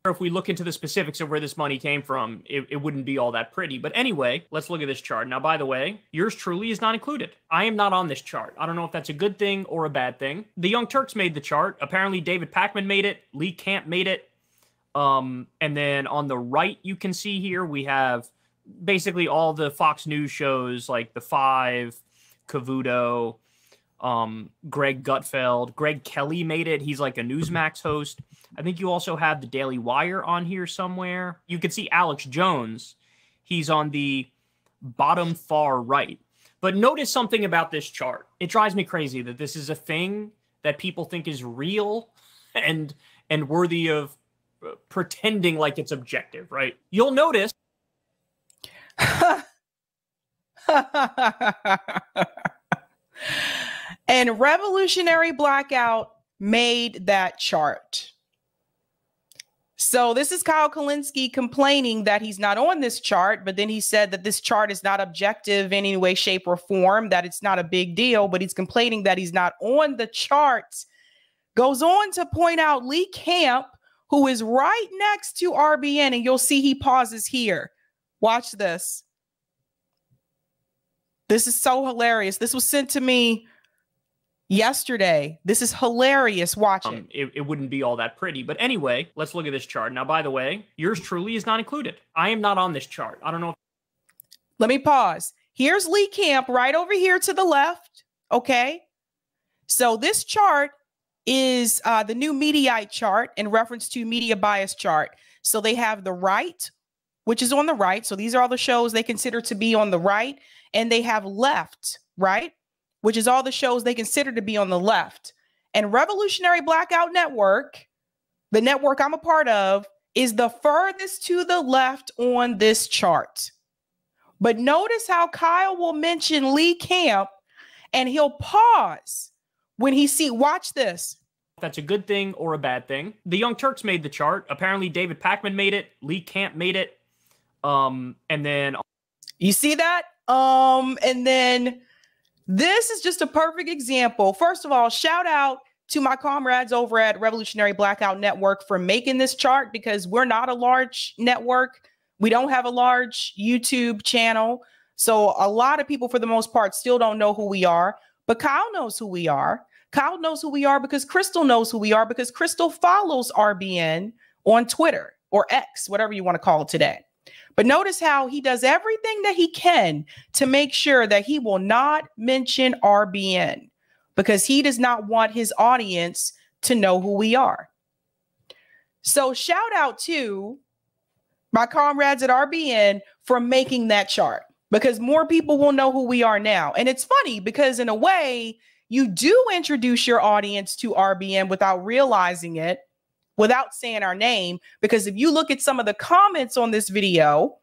If we look into the specifics of where this money came from, it wouldn't be all that pretty. But anyway, let's look at this chart. Now, by the way, yours truly is not included. I am not on this chart. I don't know if that's a good thing or a bad thing. The Young Turks made the chart. Apparently, David Pakman made it. Lee Camp made it. And then on the right, you can see here, we have basically all the Fox News shows like The Five, Cavuto, Greg Gutfeld. Greg Kelly made it. He's like a Newsmax host. I think you also have the Daily Wire on here somewhere. You can see Alex Jones. He's on the bottom far right. But notice something about this chart. It drives me crazy that this is a thing that people think is real and worthy of pretending like it's objective, right? You'll notice. And Revolutionary Blackout made that chart. So this is Kyle Kulinski complaining that he's not on this chart, but then he said that this chart is not objective in any way, shape, or form, that it's not a big deal, but he's complaining that he's not on the chart. Goes on to point out Lee Camp, who is right next to RBN, and you'll see he pauses here. Watch this. This is so hilarious. This was sent to me yesterday. This is hilarious. Watch it. It wouldn't be all that pretty. But anyway, let's look at this chart. Now, by the way, yours truly is not included. I am not on this chart. I don't know. Let me pause. Here's Lee Camp right over here to the left. Okay. So this chart is the new Mediaite chart in reference to media bias chart. So they have the right, which is on the right. So these are all the shows they consider to be on the right. And they have left, right? Which is all the shows they consider to be on the left. And Revolutionary Blackout Network, the network I'm a part of, is the furthest to the left on this chart. But notice how Kyle will mention Lee Camp and he'll pause when he watch this. That's a good thing or a bad thing. The Young Turks made the chart. Apparently David Pakman made it. Lee Camp made it. And then you see that? And then this is just a perfect example. First of all, shout out to my comrades over at Revolutionary Blackout Network for making this chart, because we're not a large network. We don't have a large YouTube channel. So a lot of people, for the most part, still don't know who we are. But Kyle knows who we are. Kyle knows who we are because Crystal knows who we are, because Crystal follows RBN on Twitter or X, whatever you want to call it today. But notice how he does everything that he can to make sure that he will not mention RBN, because he does not want his audience to know who we are. So shout out to my comrades at RBN for making that chart, because more people will know who we are now. And it's funny because in a way, you do introduce your audience to RBN without realizing it, without saying our name, because if you look at some of the comments on this video,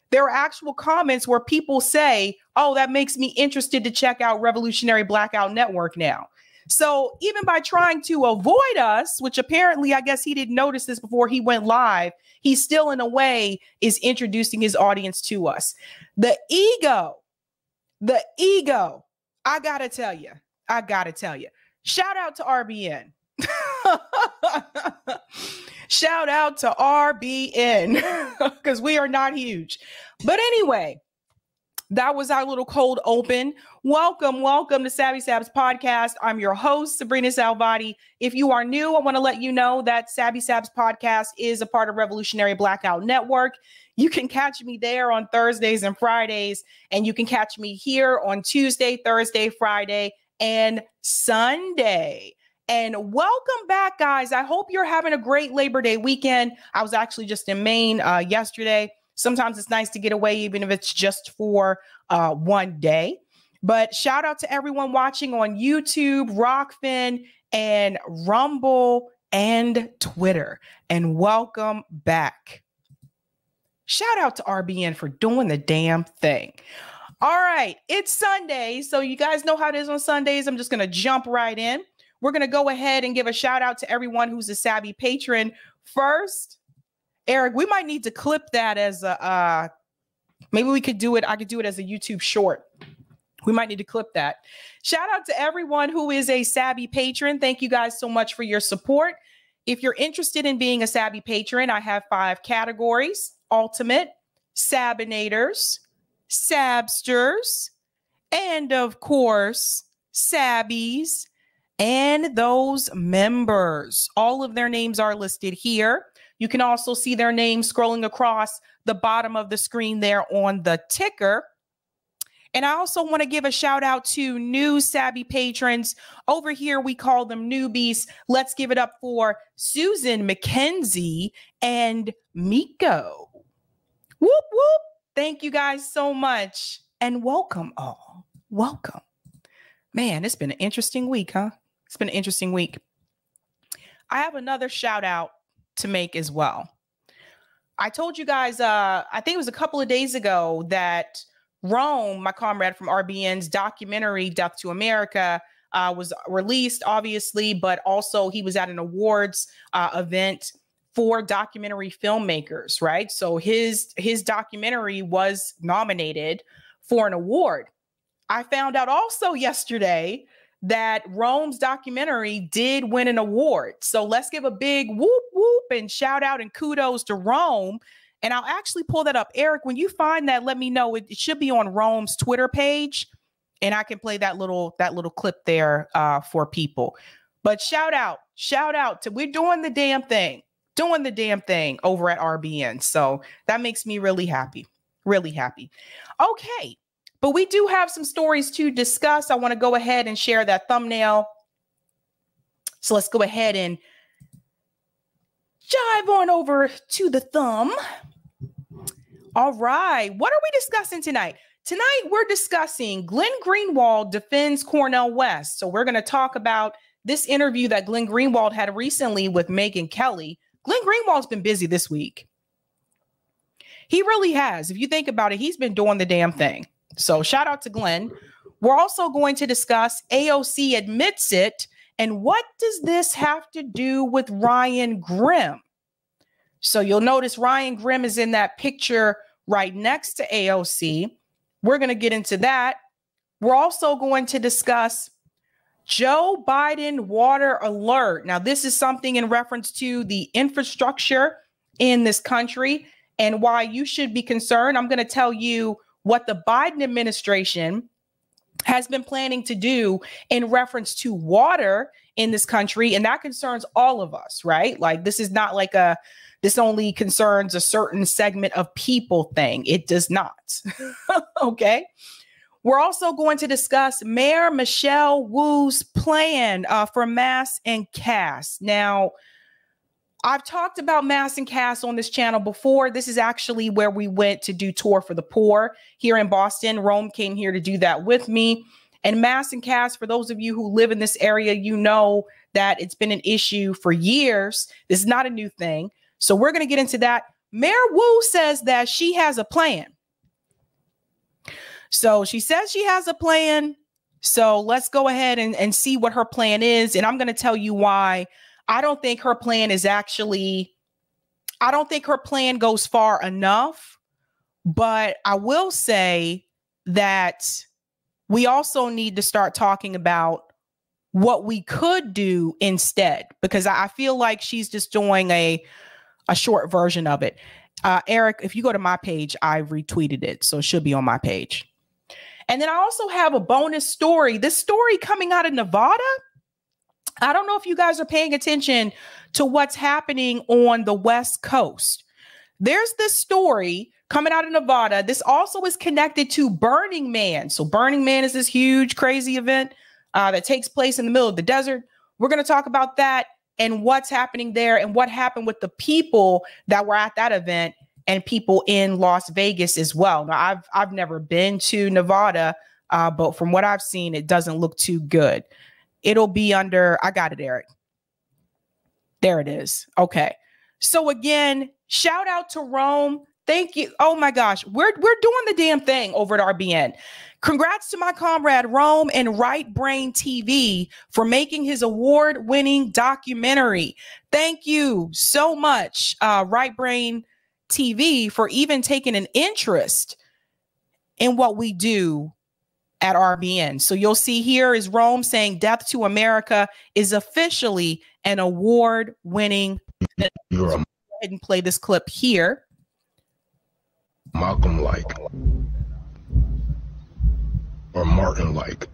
there are actual comments where people say, oh, that makes me interested to check out Revolutionary Blackout Network now. So even by trying to avoid us, which apparently I guess he didn't notice this before he went live, he still in a way is introducing his audience to us. The ego, I gotta tell you, shout out to RBN. Shout out to RBN because we are not huge. But anyway, that was our little cold open. Welcome to Sabby Sabs podcast. I'm your host, sabrinasalvati. If you are new, I want to let you know that Sabby Sabs podcast is a part of Revolutionary Blackout Network. You can catch me there on Thursdays and Fridays, and you can catch me here on Tuesday, Thursday, Friday, and Sunday. And welcome back, guys. I hope you're having a great Labor Day weekend. I was actually just in Maine yesterday. Sometimes it's nice to get away, even if it's just for one day. But shout out to everyone watching on YouTube, Rockfin, and Rumble, and Twitter. And welcome back. Shout out to RBN for doing the damn thing. All right, it's Sunday. So you guys know how it is on Sundays. I'm just going to jump right in. We're going to go ahead and give a shout out to everyone who's a Sabby patron. First, Eric, we might need to clip that as a, maybe we could do it. I could do it as a YouTube short. We might need to clip that. Shout out to everyone who is a Sabby patron. Thank you guys so much for your support. If you're interested in being a Sabby patron, I have 5 categories: Ultimate, Sabinators, Sabsters, and of course, Sabbies, and those members. All of their names are listed here. You can also see their names scrolling across the bottom of the screen there on the ticker. And I also want to give a shout out to new Sabby patrons. Over here, we call them newbies. Let's give it up for Susan, Mackenzie, and Miko. Whoop, whoop. Thank you guys so much. And welcome all. Welcome. Man, it's been an interesting week, huh? It's been an interesting week. I have another shout out to make as well. I told you guys, I think it was a couple of days ago, that Rome, my comrade from RBN's documentary, Death to America, was released, obviously, but also he was at an awards event for documentary filmmakers, right? So his documentary was nominated for an award. I found out also yesterday that Rome's documentary did win an award. So let's give a big whoop whoop and shout out and kudos to Rome. And I'll actually pull that up. Eric, when you find that, let me know. It should be on Rome's Twitter page, and I can play that little clip there for people. But shout out to, we're doing the damn thing over at RBN. So that makes me really happy, really happy. Okay. But we do have some stories to discuss. I want to go ahead and share that thumbnail. So let's go ahead and jive on over to the thumb. All right. What are we discussing tonight? Tonight, we're discussing Glenn Greenwald defends Cornel West. So we're going to talk about this interview that Glenn Greenwald had recently with Megyn Kelly. Glenn Greenwald's been busy this week. He really has. If you think about it, he's been doing the damn thing. So shout out to Glenn. We're also going to discuss AOC admits it. And what does this have to do with Ryan Grim? So you'll notice Ryan Grim is in that picture right next to AOC. We're going to get into that. We're also going to discuss Joe Biden water alert. Now, this is something in reference to the infrastructure in this country and why you should be concerned. I'm going to tell you what the Biden administration has been planning to do in reference to water in this country. And that concerns all of us, right? Like, this is not like this only concerns a certain segment of people thing. It does not. Okay. We're also going to discuss Mayor Michelle Wu's plan for mass and cast. Now, I've talked about mass and cast on this channel before. This is actually where we went to do Tour for the Poor here in Boston. Rome came here to do that with me. And mass and cast, for those of you who live in this area, you know that it's been an issue for years. This is not a new thing. So we're going to get into that. Mayor Wu says that she has a plan. So she says she has a plan. So let's go ahead and see what her plan is. And I'm going to tell you why I don't think her plan is actually, I don't think her plan goes far enough. But I will say that we also need to start talking about what we could do instead, because I feel like she's just doing a short version of it. Eric, if you go to my page, I retweeted it, so it should be on my page. And then I also have a bonus story. This story coming out of Nevada. I don't know if you guys are paying attention to what's happening on the West Coast. There's this story coming out of Nevada. This also is connected to Burning Man. So Burning Man is this huge, crazy event that takes place in the middle of the desert. We're going to talk about that and what's happening there and what happened with the people that were at that event and people in Las Vegas as well. Now, I've never been to Nevada, but from what I've seen, it doesn't look too good. It'll be under, I got it, Eric. There it is. Okay. So again, shout out to Rome. Thank you. Oh my gosh. We're doing the damn thing over at RBN. Congrats to my comrade Rome and Right Brain TV for making his award-winning documentary. Thank you so much, Right Brain TV, for even taking an interest in what we do at RBN. So you'll see here is Rome saying Death to America is officially an award-winning. Go ahead and play this clip here. Malcolm-like or Martin-like.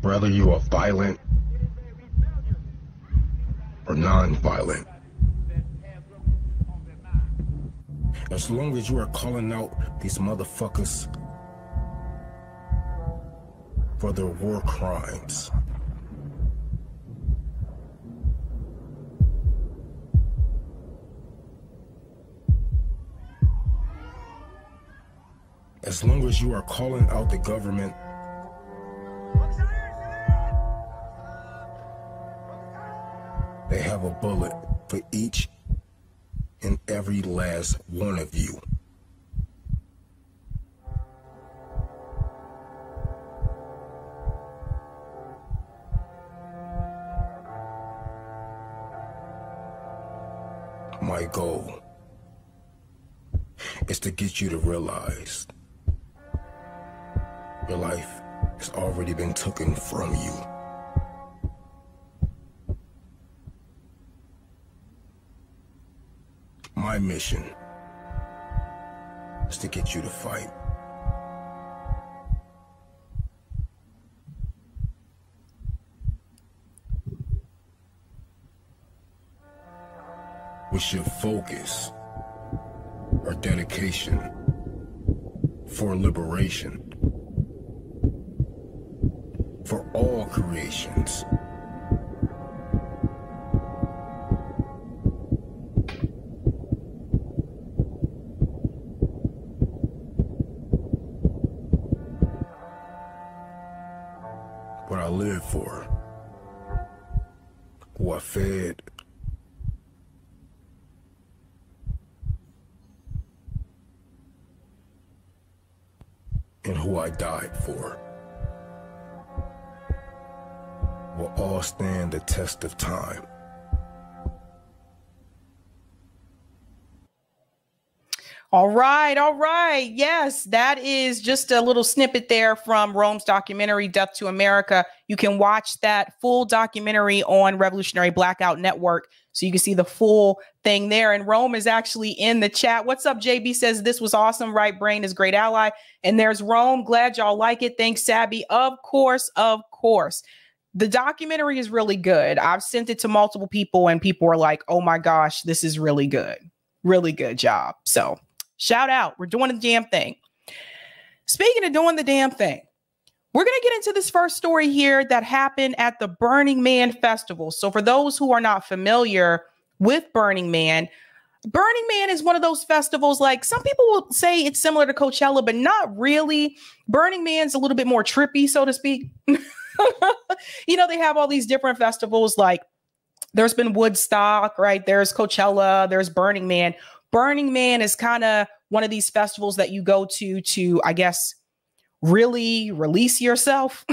Whether you are violent or non-violent, as long as you are calling out these motherfuckers for their war crimes, as long as you are calling out the government they have a bullet for each and every last one of you. My goal is to get you to realize your life has already been taken from you. My mission is to get you to fight. We should focus our dedication for liberation, for all creations. What I live for, who I fed, and who I died for, will all stand the test of time. All right, all right. Yes, that is just a little snippet there from Rome's documentary, Death to America. You can watch that full documentary on Revolutionary Blackout Network, so you can see the full thing there. And Rome is actually in the chat. What's up, JB says, this was awesome. Right Brain is great ally. And there's Rome. Glad y'all like it. Thanks, Sabby. Of course, of course. The documentary is really good. I've sent it to multiple people, and people are like, oh my gosh, this is really good. Really good job. So shout out. We're doing the damn thing. Speaking of doing the damn thing, we're going to get into this first story here that happened at the Burning Man Festival. So for those who are not familiar with Burning Man is one of those festivals, like some people will say it's similar to Coachella, but not really. Burning Man's a little bit more trippy, so to speak. You know, they have all these different festivals, like there's been Woodstock, right? There's Coachella, there's Burning Man. Burning Man is kind of one of these festivals that you go to, I guess, really release yourself,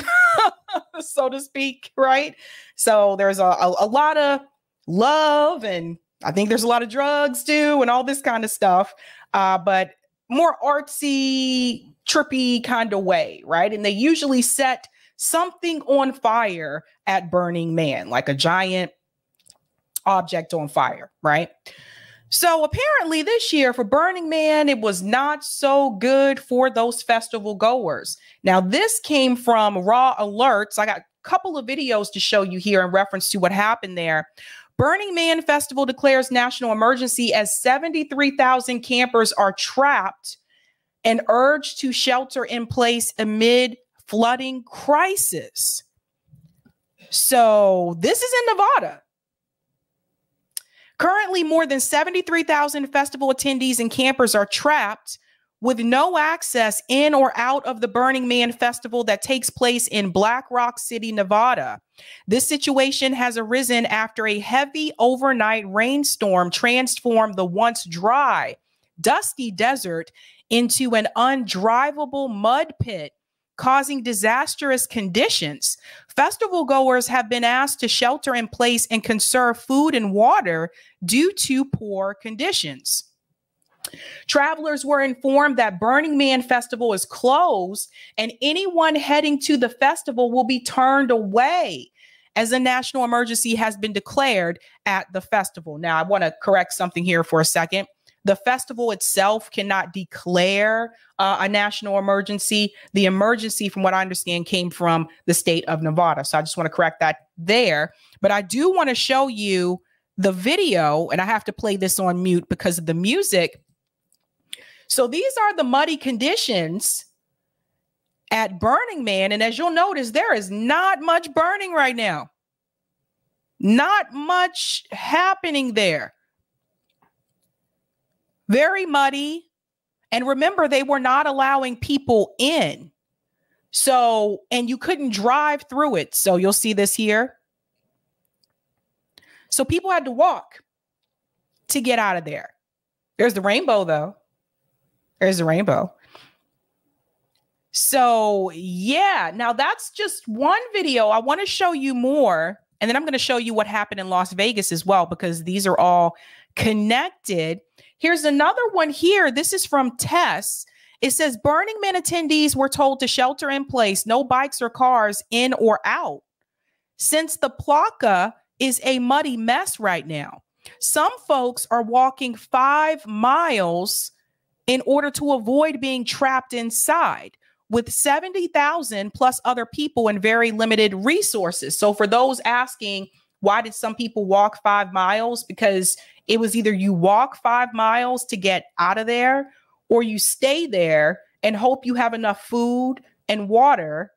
so to speak, right? So there's a lot of love, and I think there's a lot of drugs too, and all this kind of stuff, but more artsy, trippy kind of way, right? And they usually set something on fire at Burning Man, like a giant object on fire, right? So apparently this year for Burning Man, it was not so good for those festival goers. Now, this came from Raw Alerts. I got a couple of videos to show you here in reference to what happened there. Burning Man Festival declares national emergency as 73,000 campers are trapped and urged to shelter in place amid flooding crisis. So this is in Nevada. Currently, more than 73,000 festival attendees and campers are trapped with no access in or out of the Burning Man Festival that takes place in Black Rock City, Nevada. This situation has arisen after a heavy overnight rainstorm transformed the once dry, dusty desert into an undrivable mud pit, causing disastrous conditions. Festival goers have been asked to shelter in place and conserve food and water due to poor conditions. Travelers were informed that Burning Man Festival is closed and anyone heading to the festival will be turned away as a national emergency has been declared at the festival. Now, I want to correct something here for a second. The festival itself cannot declare a national emergency. The emergency, from what I understand, came from the state of Nevada. So I just want to correct that there. But I do want to show you the video, and I have to play this on mute because of the music. So these are the muddy conditions at Burning Man. And as you'll notice, there is not much burning right now. Not much happening there. Very muddy. And remember, they were not allowing people in. So, and you couldn't drive through it. So you'll see this here. So people had to walk to get out of there. There's the rainbow, though. There's the rainbow. So, yeah. Now, that's just one video. I want to show you more. And then I'm going to show you what happened in Las Vegas as well, because these are all connected. Here's another one here. This is from Tess. It says Burning Man attendees were told to shelter in place, no bikes or cars in or out. Since the placa is a muddy mess right now, some folks are walking 5 miles in order to avoid being trapped inside with 70,000 plus other people and very limited resources. So for those asking, why did some people walk 5 miles? Because it was either you walk 5 miles to get out of there, or you stay there and hope you have enough food and water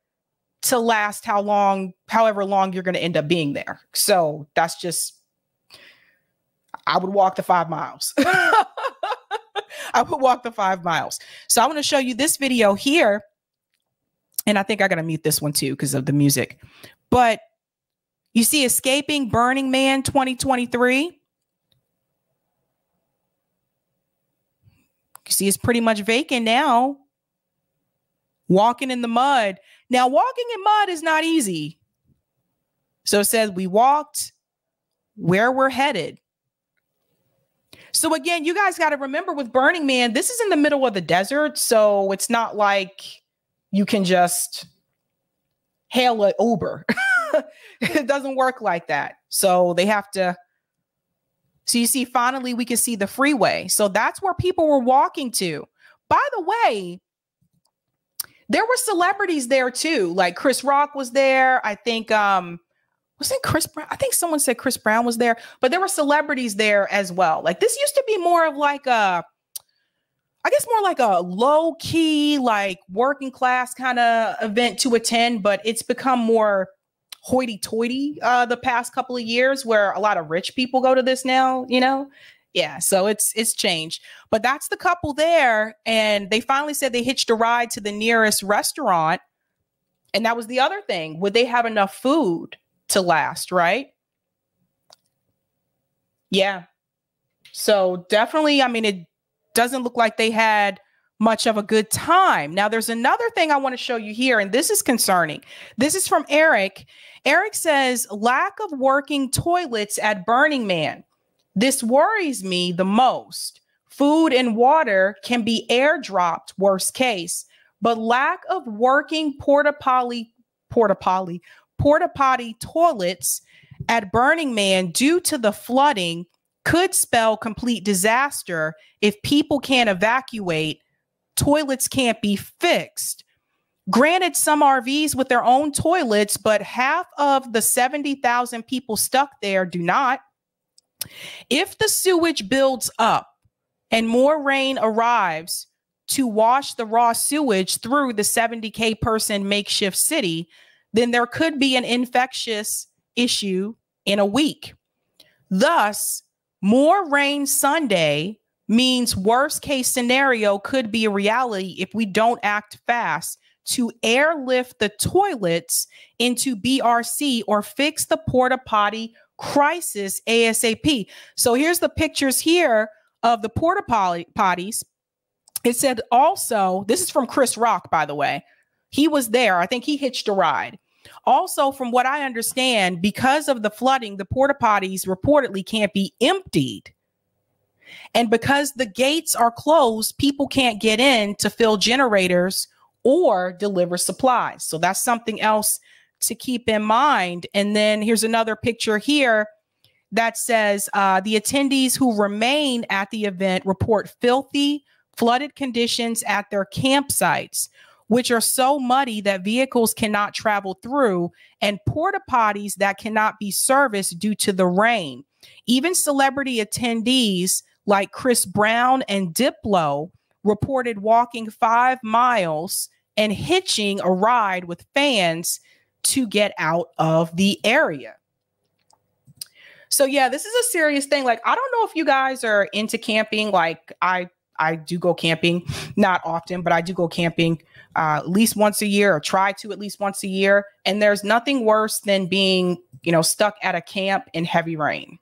to last however long you're going to end up being there. So that's just, I would walk the 5 miles. I would walk the 5 miles. So I'm going to show you this video here. And I think I got to mute this one too because of the music. But you see Escaping Burning Man 2023. You see it's pretty much vacant now. Walking in the mud. Now, walking in mud is not easy. So it says we walked where we're headed. So again, you guys got to remember with Burning Man, this is in the middle of the desert. So it's not like you can just hail an Uber. It doesn't work like that. So they have to. So you see, finally, we can see the freeway. So that's where people were walking to. By the way, there were celebrities there too. Like Chris Rock was there. I think, was it Chris Brown? I think someone said Chris Brown was there, but there were celebrities there as well. Like this used to be more of like a, I guess more like a low key, like working class kind of event to attend, but it's become more hoity toity the past couple of years where a lot of rich people go to this now, you know? Yeah, so it's changed. But that's the couple there. And they finally said they hitched a ride to the nearest restaurant. And that was the other thing. Would they have enough food to last, right? Yeah. So definitely, I mean, it doesn't look like they had much of a good time. Now, there's another thing I want to show you here, and this is concerning. This is from Eric. Eric says, lack of working toilets at Burning Man. This worries me the most. Food and water can be airdropped, worst case, but lack of working porta potty toilets at Burning Man due to the flooding could spell complete disaster. If people can't evacuate, toilets can't be fixed. Granted, some RVs with their own toilets, but half of the 70,000 people stuck there do not. If the sewage builds up and more rain arrives to wash the raw sewage through the 70K person makeshift city, then there could be an infectious issue in a week. Thus, more rain Sunday means worst case scenario could be a reality if we don't act fast to airlift the toilets into BRC or fix the porta potty crisis ASAP. So here's the pictures here of the porta potties. It said also, this is from Chris Rock, by the way. He was there. I think he hitched a ride. Also, from what I understand, because of the flooding, the porta potties reportedly can't be emptied. And because the gates are closed, people can't get in to fill generators or deliver supplies. So that's something else to keep in mind. And then here's another picture here that says the attendees who remain at the event report filthy, flooded conditions at their campsites, which are so muddy that vehicles cannot travel through, and porta potties that cannot be serviced due to the rain. Even celebrity attendees like Chris Brown and Diplo reported walking 5 miles and hitching a ride with fans to get out of the area. So yeah, this is a serious thing. Like, I don't know if you guys are into camping. Like I do go camping, not often, but I do go camping at least once a year, or try to at least once a year. And there's nothing worse than being, stuck at a camp in heavy rain.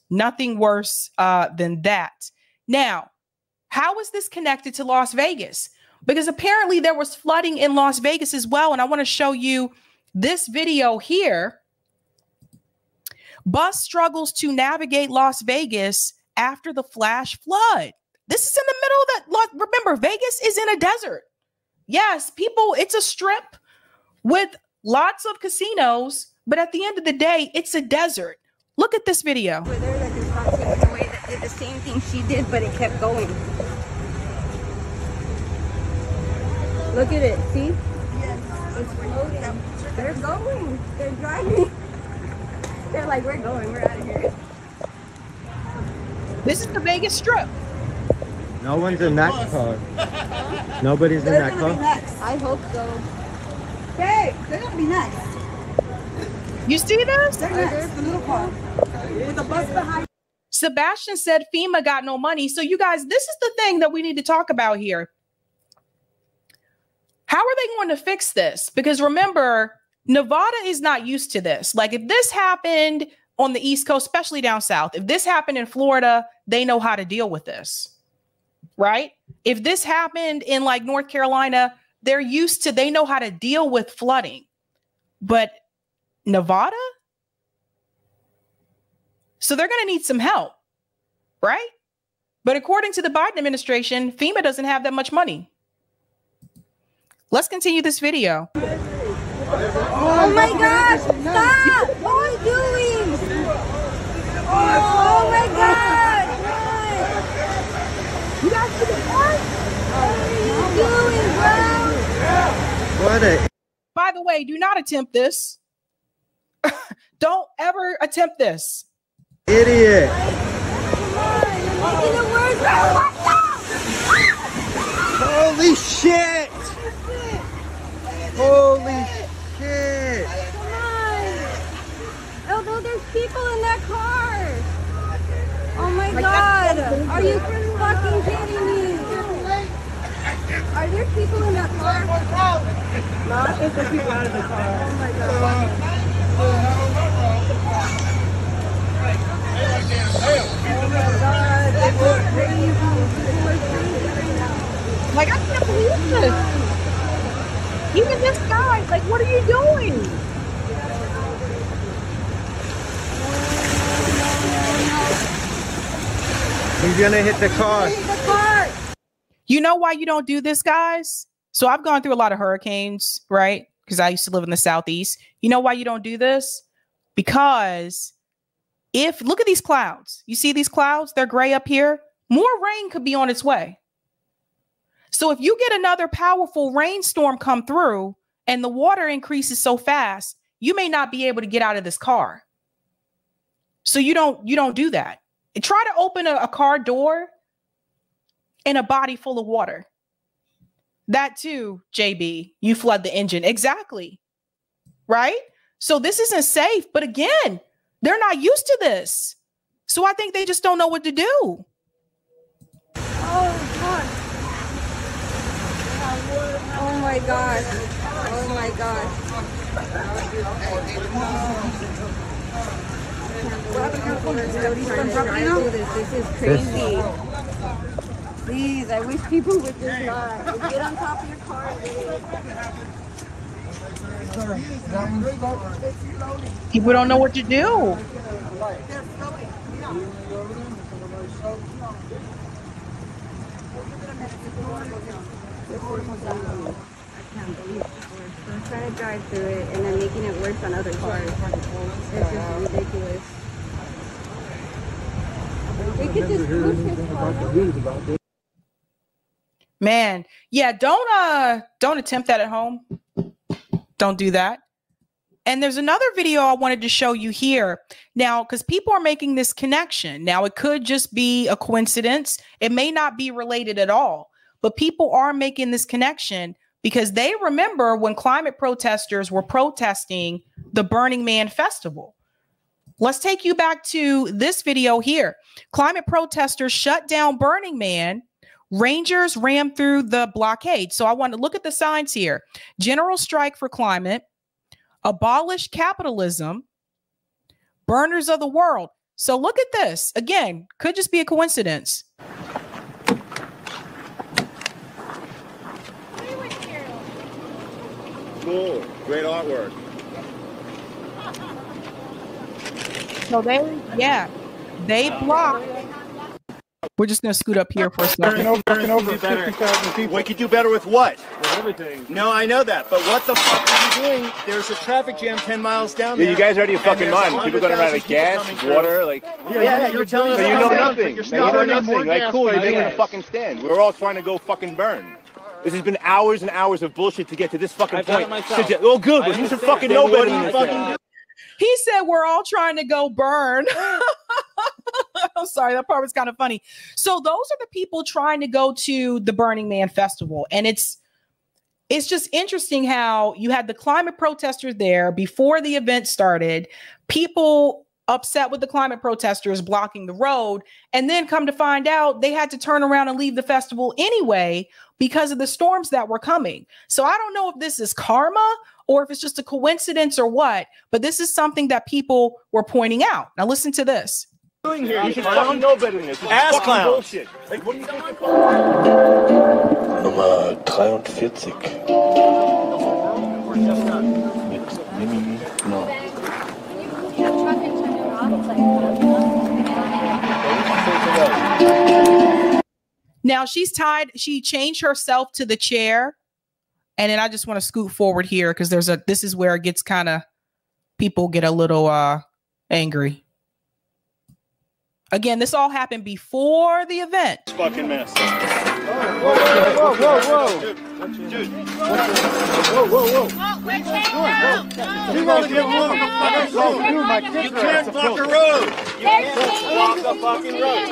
Nothing worse than that. Now, how is this connected to Las Vegas? Because apparently there was flooding in Las Vegas as well. And I want to show you this video here. Bus struggles to navigate Las Vegas after the flash flood. This is in the middle of that. Remember, Vegas is in a desert. Yes, people, it's a strip with lots of casinos, but at the end of the day, it's a desert. Look at this video. Over there, that is not taken away, that did the same thing she did, but it kept going. Look at it, see? It's floating. They're going. They're driving. They're like, we're going. We're out of here. This is the Vegas Strip. No one's in that car. Nobody's in that car. I hope so. Hey, they're gonna be next. You see this? They're next. The little car with the bus behind. Sebastian said FEMA got no money. So you guys, this is the thing that we need to talk about here. How are they going to fix this? Because remember, Nevada is not used to this. Like, if this happened on the East Coast, especially down south, if this happened in Florida, they know how to deal with this, right? If this happened in like North Carolina, they know how to deal with flooding. But Nevada? So they're going to need some help, right? But according to the Biden administration, FEMA doesn't have that much money. Let's continue this video. Oh my gosh! Stop! What are you doing? Oh my God! You guys see the car? What are you doing, bro? What? By the way, do not attempt this. Don't ever attempt this. Idiot! Come on, you're making it worse. What the? Holy shit! Holy shit! Come on! Although there's people in that car. Oh my God! Are you fucking kidding me? Are there people in that car? Not if there's people out of the car. Oh my God! Oh my God! This is crazy. People are crazy right now. Like, I can't believe this. Even this guy, like, what are you doing? He's gonna hit the car. You know why you don't do this, guys? So I've gone through a lot of hurricanes, right? Because I used to live in the Southeast. You know why you don't do this? Because look at these clouds. You see these clouds? They're gray up here. More rain could be on its way. So if you get another powerful rainstorm come through and the water increases so fast, you may not be able to get out of this car. So you don't do that. And try to open a car door in a body full of water. That too, JB, you flood the engine. Exactly. Right? So this isn't safe. But again, they're not used to this. So I think they just don't know what to do. Oh God. Oh my God. Oh my God. This is crazy. Please, I wish people would just not get on top of your car. People don't know what to do. can't believe we're trying to drive through it and then making it worse on other cars. It's just ridiculous. They could just push his car. Man, yeah, don't attempt that at home. Don't do that. And there's another video I wanted to show you here now, because people are making this connection. Now, it could just be a coincidence. It may not be related at all, but people are making this connection because they remember when climate protesters were protesting the Burning Man festival. Let's take you back to this video here. Climate protesters shut down Burning Man. Rangers rammed through the blockade. So I want to look at the signs here. General strike for climate, abolish capitalism, burners of the world. So look at this. Again, could just be a coincidence. Cool. Great artwork. So they blocked. We're just going to scoot up here for a second. Over 50,000 people. We could do better with what? With everything. No, I know that. But what the fuck are you doing? There's a traffic jam 10 miles down there. Yeah, you guys are out of your fucking mind. People going around out of gas, water, like... Yeah, you're telling us... So you know nothing. You know nothing. Like, cool, you're making a gas. fucking stand. We're all trying to go fucking burn. This has been hours and hours of bullshit to get to this fucking point. Oh, good, but you should fucking know better than fucking... He said we're all trying to go burn. I'm sorry, that part was kind of funny. So those are the people trying to go to the Burning Man festival. And it's just interesting how you had the climate protesters there before the event started, people upset with the climate protesters blocking the road, and then come to find out they had to turn around and leave the festival anyway because of the storms that were coming. So I don't know if this is karma or if it's just a coincidence or what, but this is something that people were pointing out. Now listen to this. Here. You should fucking know better than this. Ass clown. Bullshit. Like, what do you think? Nummer 43. Mit Mimi, genau. Now she's tied. She changed herself to the chair. And then I just want to scoot forward here because this is where it gets people get a little angry. Again, this all happened before the event. Fucking mess. Whoa. Dude. Whoa. You want to get along. My kids you can't block the road. You can't block the fucking road.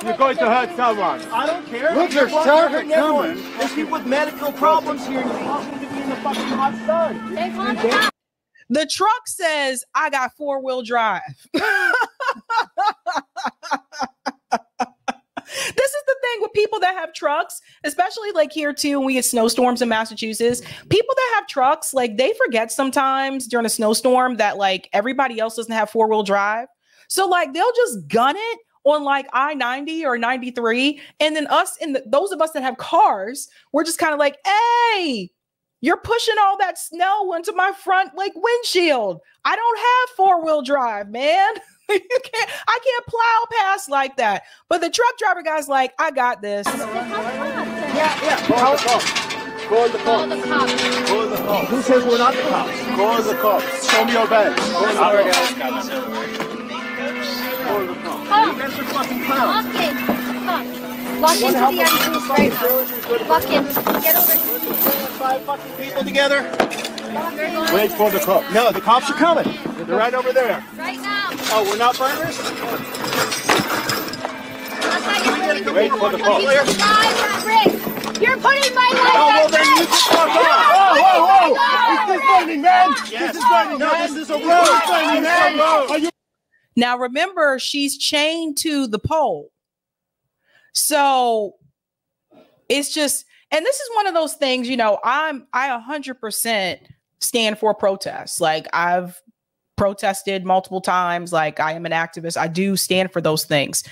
You're going to hurt someone. I don't care. Look, there's traffic coming. There's people with medical problems here and you want them to be in the fucking hot sun. The truck says, I got 4-wheel drive. This is the thing with people that have trucks, especially like here too, when we get snowstorms in Massachusetts, people that have trucks, like they forget sometimes during a snowstorm that like everybody else doesn't have 4-wheel drive. So like they'll just gun it on like I-90 or 93. And then those of us that have cars, we're just kind of like, hey, you're pushing all that snow into my front like windshield. I don't have 4-wheel drive, man. I can't plow past like that. But the truck driver guy's like, I got this. Yeah. Call the cops. Call the cops. Who says we're not the cops? Call the cops. Show me your badge. Call the cops. You guys are fucking clowns. Lock into the entrance right now. Lock in. Get over here. 5 fucking people together. Wait for the cops. No, the cops are coming. They're right over there. Right now. Oh, we're not burners? Wait for the cops. You're putting my life Oh, well then you can fuck off. Whoa. Is this burning, man? Yes. This is burning, No, man. this is a road. Man. Are you... Now, remember, she's chained to the pole. So it's just, and this is one of those things, you know, I 100% stand for protests. Like I've protested multiple times. Like I am an activist. I do stand for those things.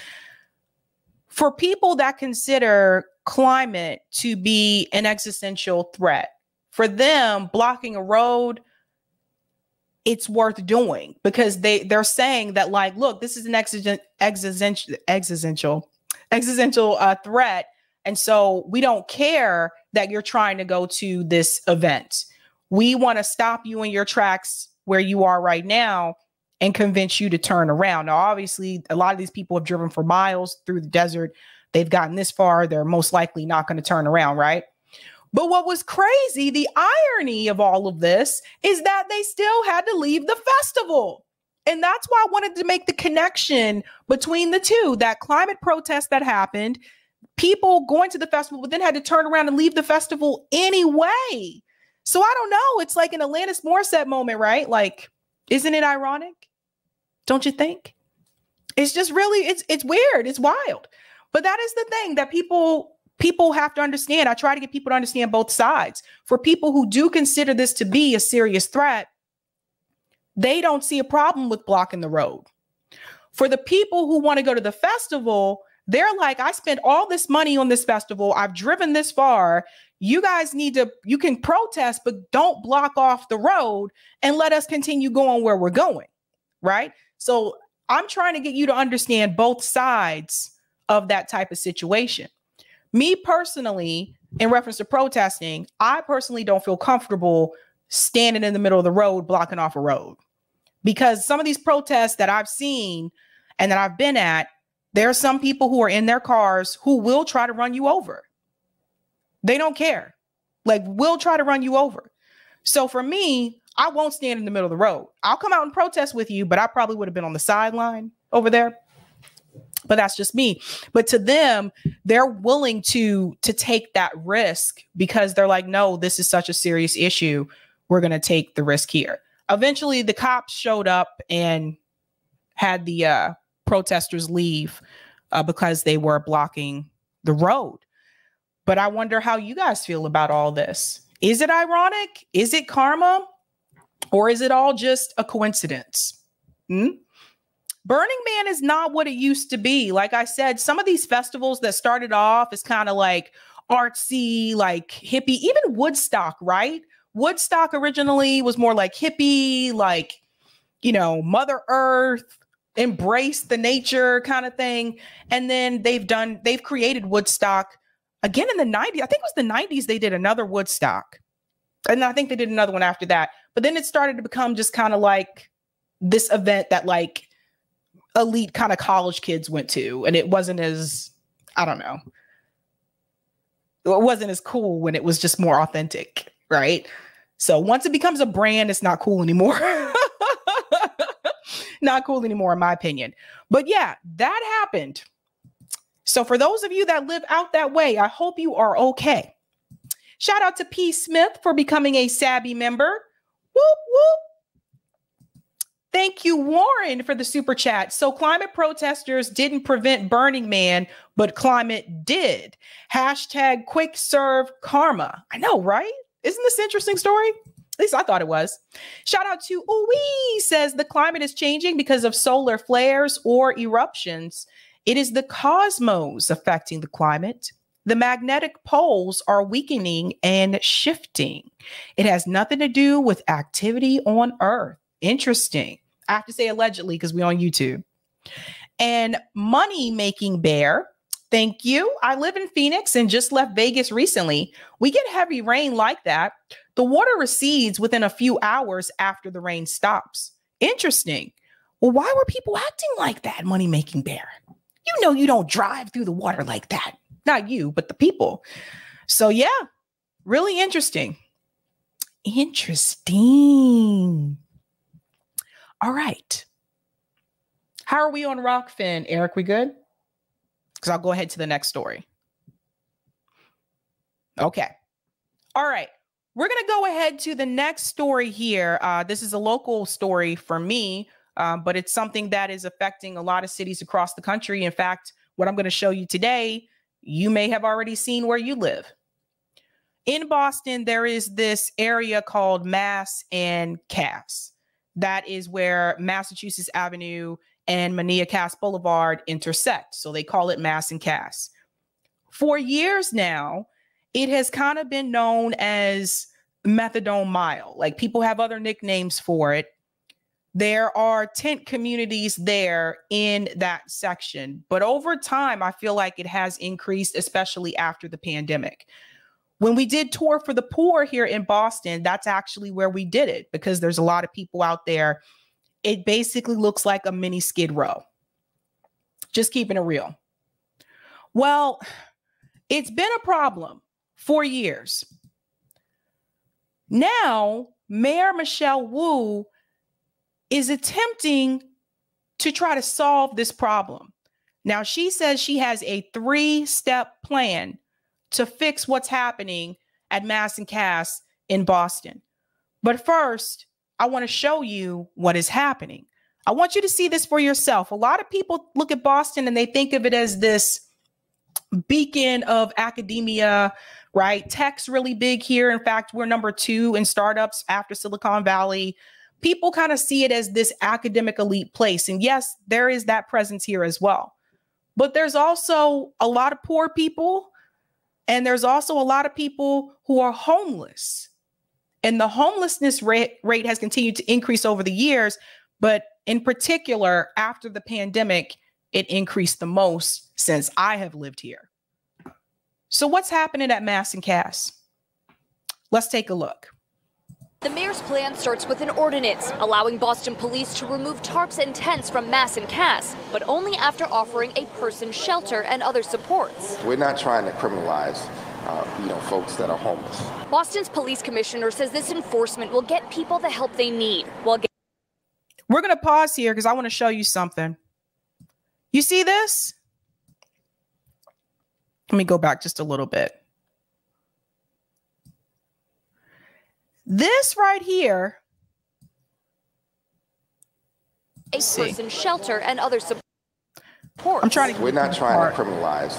For people that consider climate to be an existential threat, for them, blocking a road it's worth doing, because they're saying that, like, look, this is an existential threat. And so we don't care that you're trying to go to this event. We want to stop you in your tracks where you are right now and convince you to turn around. Now, obviously, a lot of these people have driven for miles through the desert. They've gotten this far. They're most likely not going to turn around, right? But what was crazy, the irony of all of this, is that they still had to leave the festival. And that's why I wanted to make the connection between the two, that climate protest that happened, people going to the festival, but then had to turn around and leave the festival anyway. So I don't know. It's like an Alanis Morissette moment, right? Like, isn't it ironic? Don't you think? It's just really, it's weird. It's wild. But that is the thing that people have to understand. I try to get people to understand both sides. For people who do consider this to be a serious threat, they don't see a problem with blocking the road. For the people who want to go to the festival, they're like, I spent all this money on this festival. I've driven this far. You guys you can protest, but don't block off the road and let us continue going where we're going, right? So I'm trying to get you to understand both sides of that type of situation. Me personally, in reference to protesting, I personally don't feel comfortable standing in the middle of the road, blocking off a road, because some of these protests that I've seen and that I've been at, there are some people who are in their cars who will try to run you over. They don't care. Like, will try to run you over. So for me, I won't stand in the middle of the road. I'll come out and protest with you, but I probably would have been on the sideline over there. But that's just me. But to them, they're willing to take that risk because they're like, no, this is such a serious issue. We're going to take the risk here. Eventually, the cops showed up and had the protesters leave because they were blocking the road. But I wonder how you guys feel about all this. Is it ironic? Is it karma? Or is it all just a coincidence? Burning Man is not what it used to be. Like I said, some of these festivals that started off as kind of like artsy, like hippie, even Woodstock, right? Woodstock originally was more like hippie, like, you know, Mother Earth, embrace the nature kind of thing. And then they've created Woodstock again in the 90s. I think it was the 90s they did another Woodstock. And I think they did another one after that. But then it started to become just kind of like this event that like elite kind of college kids went to. And it wasn't as, I don't know. It wasn't as cool when it was just more authentic, right? So once it becomes a brand, it's not cool anymore. Not cool anymore, in my opinion. But yeah, that happened. So for those of you that live out that way, I hope you are okay. Shout out to P. Smith for becoming a Sabby member. Whoop, whoop. Thank you, Warren, for the super chat. So climate protesters didn't prevent Burning Man, but climate did. Hashtag quick serve karma. I know, right? Isn't this an interesting story? At least I thought it was. Shout out to Ooey, says the climate is changing because of solar flares or eruptions. It is the cosmos affecting the climate. The magnetic poles are weakening and shifting. It has nothing to do with activity on Earth. Interesting. I have to say allegedly because we're on YouTube. And Money Making Bear, thank you. I live in Phoenix and just left Vegas recently. We get heavy rain like that. The water recedes within a few hours after the rain stops. Interesting. Well, why were people acting like that, Money Making Bear? You know you don't drive through the water like that. Not you, but the people. So yeah, really interesting. Interesting. All right. How are we on Rockfin, Eric? We good? Because I'll go ahead to the next story. Okay. All right. We're going to go ahead to the next story here. This is a local story for me, but it's something that is affecting a lot of cities across the country. In fact, what I'm going to show you today, you may have already seen where you live. In Boston, there is this area called Mass and Cass. That is where Massachusetts Avenue and Mania Cass Boulevard intersect. So they call it Mass and Cass. For years now, it has kind of been known as Methadone Mile. Like people have other nicknames for it. There are tent communities there in that section. But over time, I feel like it has increased, especially after the pandemic. When we did Tour for the Poor here in Boston, that's actually where we did it, because there's a lot of people out there. It basically looks like a mini Skid Row. Just keeping it real. Well, it's been a problem for years. Now, Mayor Michelle Wu is attempting to try to solve this problem. Now, she says she has a 3-step plan to fix what's happening at Mass and Cass in Boston. But first, I want to show you what is happening. I want you to see this for yourself. A lot of people look at Boston and they think of it as this beacon of academia, right? Tech's really big here. In fact, we're number 2 in startups after Silicon Valley. People kind of see it as this academic elite place. And yes, there is that presence here as well. But there's also a lot of poor people, and there's also a lot of people who are homeless. And the homelessness rate has continued to increase over the years, but in particular, after the pandemic, it increased the most since I have lived here. So what's happening at Mass and Cass? Let's take a look. The mayor's plan starts with an ordinance allowing Boston police to remove tarps and tents from Mass and Cass, but only after offering a person shelter and other supports. We're not trying to criminalize folks that are homeless. Boston's police commissioner says this enforcement will get people the help they need while getting... We're going to pause here because I want to show you something. You see this? Let me go back just a little bit. This right here. A person shelter and other support. I'm trying to. We're not trying to criminalize,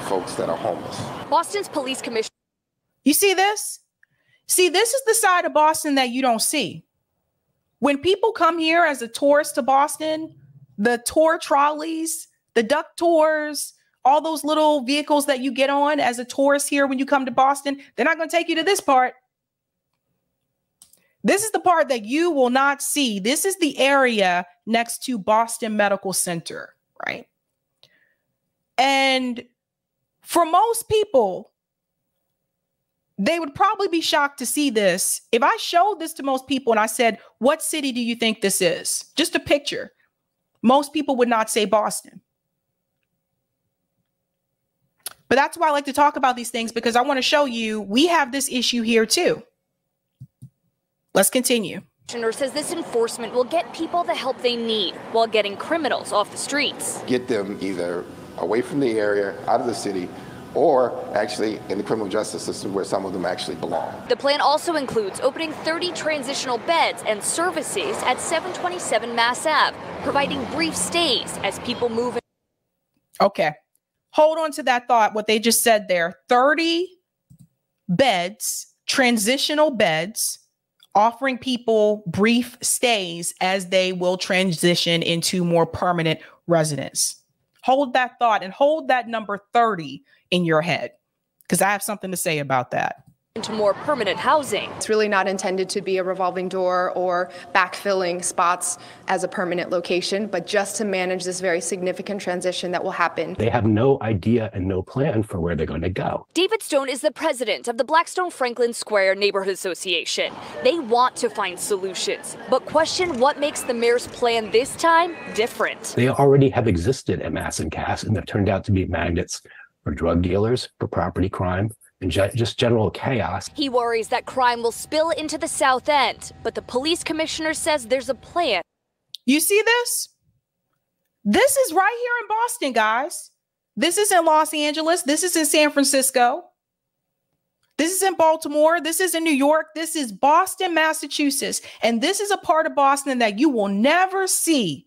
folks that are homeless. Boston's police commissioner. You see this? See, this is the side of Boston that you don't see. When people come here as a tourist to Boston, the tour trolleys, the duck tours, all those little vehicles that you get on as a tourist here when you come to Boston, they're not going to take you to this part. This is the part that you will not see. This is the area next to Boston Medical Center, right? And for most people, they would probably be shocked to see this. If I showed this to most people and I said, what city do you think this is? Just a picture. Most people would not say Boston. But that's why I like to talk about these things, because I want to show you we have this issue here too. Let's continue. Commissioner says this enforcement will get people the help they need while getting criminals off the streets. Get them either away from the area, out of the city, or actually in the criminal justice system where some of them actually belong. The plan also includes opening 30 transitional beds and services at 727 Mass Ave, providing brief stays as people move in. Okay. Hold on to that thought, what they just said there. 30 beds, transitional beds, offering people brief stays as they will transition into more permanent residence. Hold that thought and hold that number 30 in your head, because I have something to say about that. Into more permanent housing. It's really not intended to be a revolving door or backfilling spots as a permanent location, but just to manage this very significant transition that will happen. They have no idea and no plan for where they're going to go. David Stone is the president of the Blackstone Franklin Square Neighborhood Association. They want to find solutions, but question what makes the mayor's plan this time different. They already have existed at Mass and Cass, and they've turned out to be magnets for drug dealers, for property crime, and just general chaos. He worries that crime will spill into the South End, but the police commissioner says there's a plan. You see this? This is right here in Boston, guys. This is in Los Angeles. This is in San Francisco. This is in Baltimore. This is in New York. This is Boston, Massachusetts. And this is a part of Boston that you will never see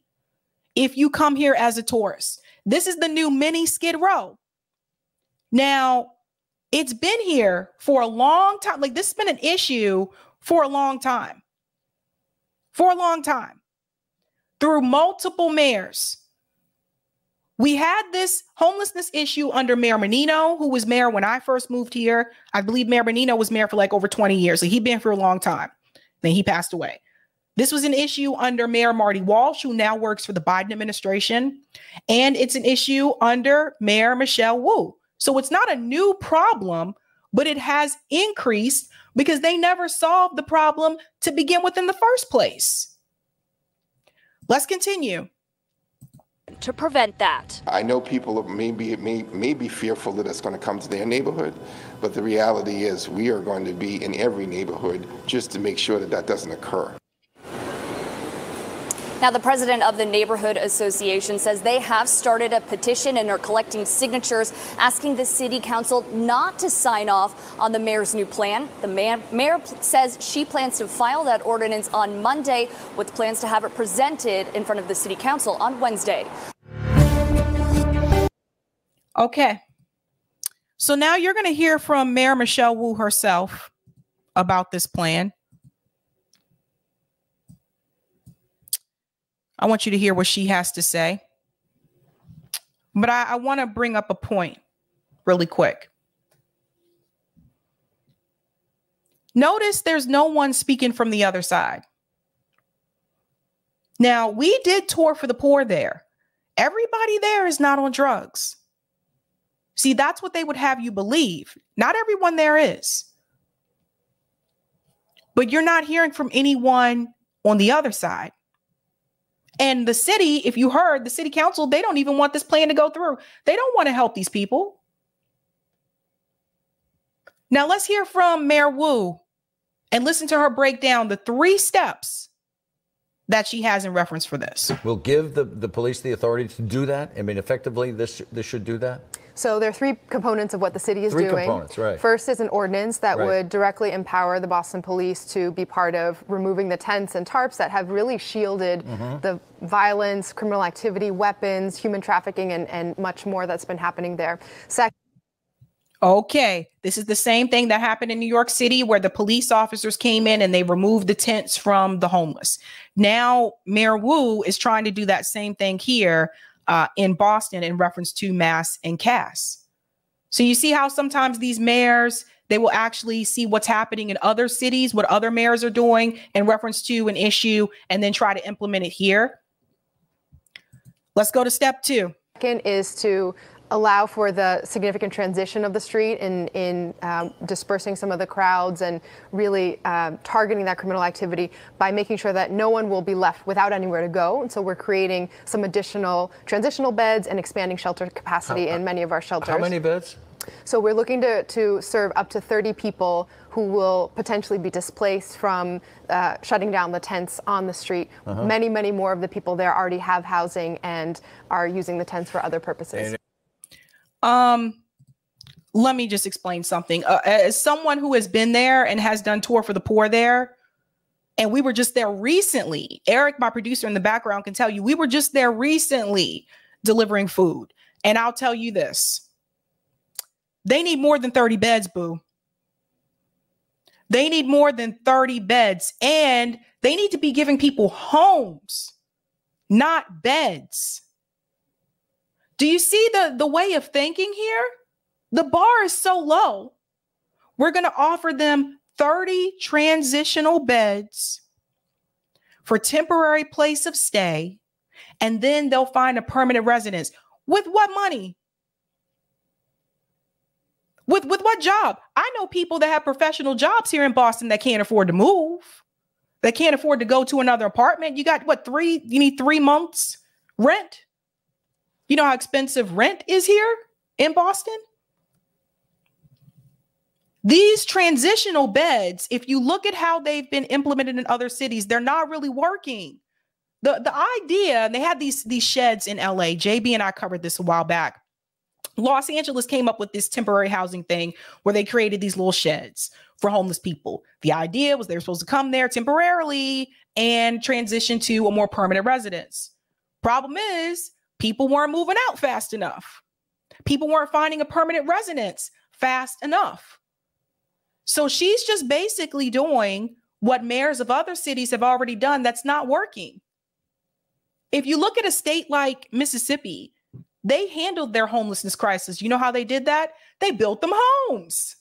if you come here as a tourist. This is the new mini Skid Row. Now, it's been here for a long time. Like, this has been an issue for a long time. For a long time. Through multiple mayors. We had this homelessness issue under Mayor Menino, who was mayor when I first moved here. I believe Mayor Menino was mayor for like over 20 years. So he'd been for a long time. Then he passed away. This was an issue under Mayor Marty Walsh, who now works for the Biden administration. And it's an issue under Mayor Michelle Wu. So it's not a new problem, but it has increased because they never solved the problem to begin with in the first place. Let's continue. To prevent that. I know people may be fearful that it's going to come to their neighborhood, but the reality is we are going to be in every neighborhood just to make sure that that doesn't occur. Now, the president of the Neighborhood Association says they have started a petition and are collecting signatures asking the city council not to sign off on the mayor's new plan. The mayor says she plans to file that ordinance on Monday with plans to have it presented in front of the city council on Wednesday. Okay. So now you're going to hear from Mayor Michelle Wu herself about this plan. I want you to hear what she has to say. But I want to bring up a point really quick. Notice there's no one speaking from the other side. Now, we did tour for the poor there. Everybody there is not on drugs. See, that's what they would have you believe. Not everyone there is. But you're not hearing from anyone on the other side. And the city, if you heard, the city council, they don't even want this plan to go through. They don't want to help these people. Now let's hear from Mayor Wu and listen to her break down the 3 steps that she has in reference for this. Will give the police the authority to do that? I mean, effectively, this should do that? So there are 3 components of what the city is doing. 3 components, right. First is an ordinance that would directly empower the Boston police to be part of removing the tents and tarps that have really shielded the violence, criminal activity, weapons, human trafficking, and much more that's been happening there. Second. Okay, this is the same thing that happened in New York City where the police officers came in and they removed the tents from the homeless. Now, Mayor Wu is trying to do that same thing here in Boston in reference to mass and Cass. So you see how sometimes these mayors, they will actually see what's happening in other cities, what other mayors are doing in reference to an issue, and then try to implement it here. Let's go to step 2. Second is to allow for the significant transition of the street in dispersing some of the crowds and really targeting that criminal activity by making sure that no one will be left without anywhere to go. And so we're creating some additional transitional beds and expanding shelter capacity in many of our shelters. How many beds? So we're looking to serve up to 30 people who will potentially be displaced from shutting down the tents on the street. Many, many more of the people there already have housing and are using the tents for other purposes. Let me just explain something. As someone who has been there and has done tour for the poor there, and we were just there recently. Eric, my producer in the background, can tell you we were just there recently delivering food. And I'll tell you this. They need more than 30 beds, boo. They need more than 30 beds, and they need to be giving people homes, not beds. Do you see the way of thinking here? The bar is so low. We're going to offer them 30 transitional beds for temporary place of stay, and then they'll find a permanent residence. With what money? With what job? I know people that have professional jobs here in Boston that can't afford to move. That can't afford to go to another apartment. You got what, you need 3 months rent? You know how expensive rent is here in Boston? These transitional beds, if you look at how they've been implemented in other cities, they're not really working. The idea, and they had these sheds in LA. JB and I covered this a while back. Los Angeles came up with this temporary housing thing where they created these little sheds for homeless people. The idea was they were supposed to come there temporarily and transition to a more permanent residence. Problem is, people weren't moving out fast enough. People weren't finding a permanent residence fast enough. So she's just basically doing what mayors of other cities have already done that's not working. If you look at a state like Mississippi, they handled their homelessness crisis. You know how they did that? They built them homes.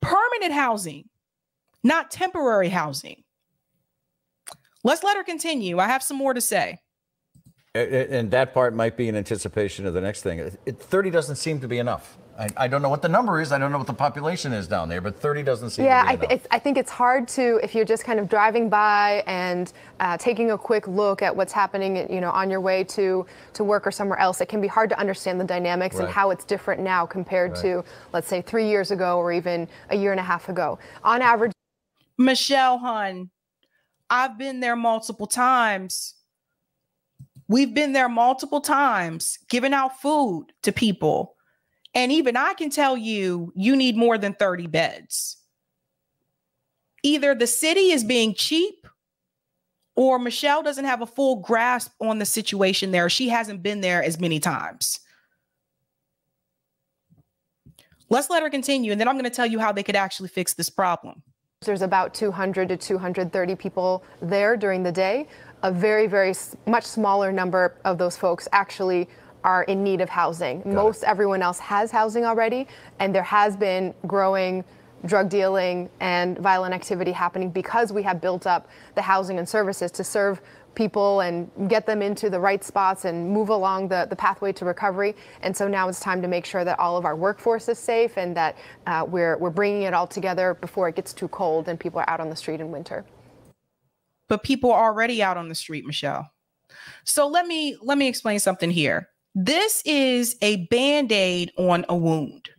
Permanent housing, not temporary housing. Let's let her continue. I have some more to say. And that part might be in anticipation of the next thing. 30 doesn't seem to be enough. I don't know what the number is. I don't know what the population is down there, but 30 doesn't seem to be enough. I think it's hard to, if you're just kind of driving by and taking a quick look at what's happening, you know, on your way to work or somewhere else, it can be hard to understand the dynamics and how it's different now compared to, let's say, 3 years ago or even a year and a half ago. On average. Michelle, hun, I've been there multiple times. We've been there multiple times, giving out food to people. And even I can tell you, you need more than 30 beds. Either the city is being cheap or Michelle doesn't have a full grasp on the situation there. She hasn't been there as many times. Let's let her continue, and then I'm going to tell you how they could actually fix this problem. There's about 200 to 230 people there during the day. A very, very much smaller number of those folks actually are in need of housing. Most everyone else has housing already, and there has been growing drug dealing and violent activity happening because we have built up the housing and services to serve people and get them into the right spots and move along the pathway to recovery. And so now it's time to make sure that all of our workforce is safe and that we're bringing it all together before it gets too cold and people are out on the street in winter. But people are already out on the street, Michelle. So let me explain something here. This is a Band-Aid on a wound.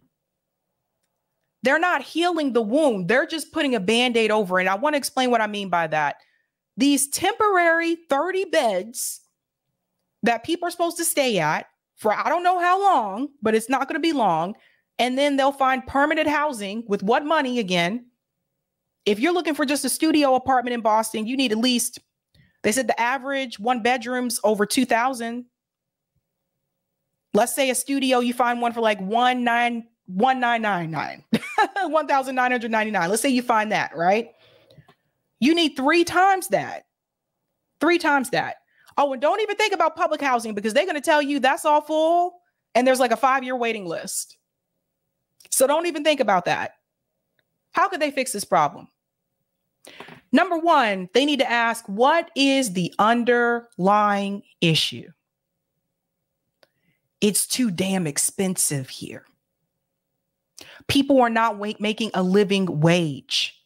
They're not healing the wound. They're just putting a Band-Aid over it. And I want to explain what I mean by that. These temporary 30 beds that people are supposed to stay at for I don't know how long, but it's not going to be long. And then they'll find permanent housing with what money again? If you're looking for just a studio apartment in Boston, you need at least, they said the average one bedroom's over $2,000. Let's say a studio, you find one for like $1,999. $1,999. Let's say you find that, right? You need 3 times that. 3 times that. Oh, and don't even think about public housing because they're going to tell you that's all full and there's like a 5-year waiting list. So don't even think about that. How could they fix this problem? Number one, they need to ask, what is the underlying issue? It's too damn expensive here. People are not making a living wage.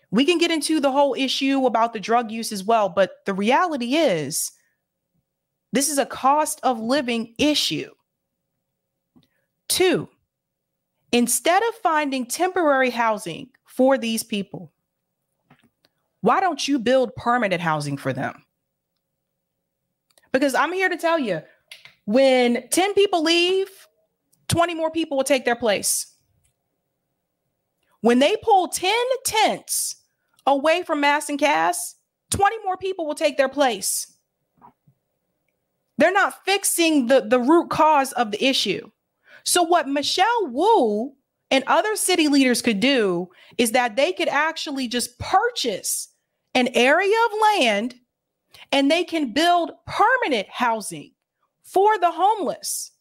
We can get into the whole issue about the drug use as well, but the reality is this is a cost of living issue. 2, instead of finding temporary housing for these people, why don't you build permanent housing for them? Because I'm here to tell you, when 10 people leave, 20 more people will take their place. When they pull 10 tents away from Mass and Cass, 20 more people will take their place. They're not fixing the root cause of the issue. So what Michelle Wu and other city leaders could do is that they could actually just purchase an area of land and they can build permanent housing for the homeless.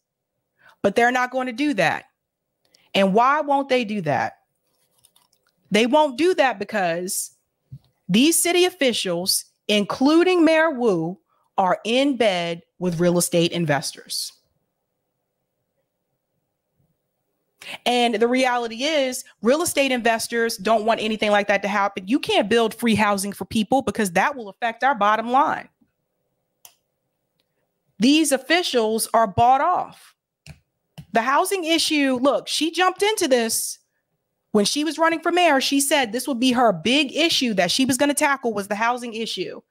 But they're not going to do that. And why won't they do that? They won't do that because these city officials, including Mayor Wu, are in bed with real estate investors. And the reality is, real estate investors don't want anything like that to happen. You can't build free housing for people because that will affect our bottom line. These officials are bought off. The housing issue, look, she jumped into this. When she was running for mayor, she said this would be her big issue that she was going to tackle was the housing issue.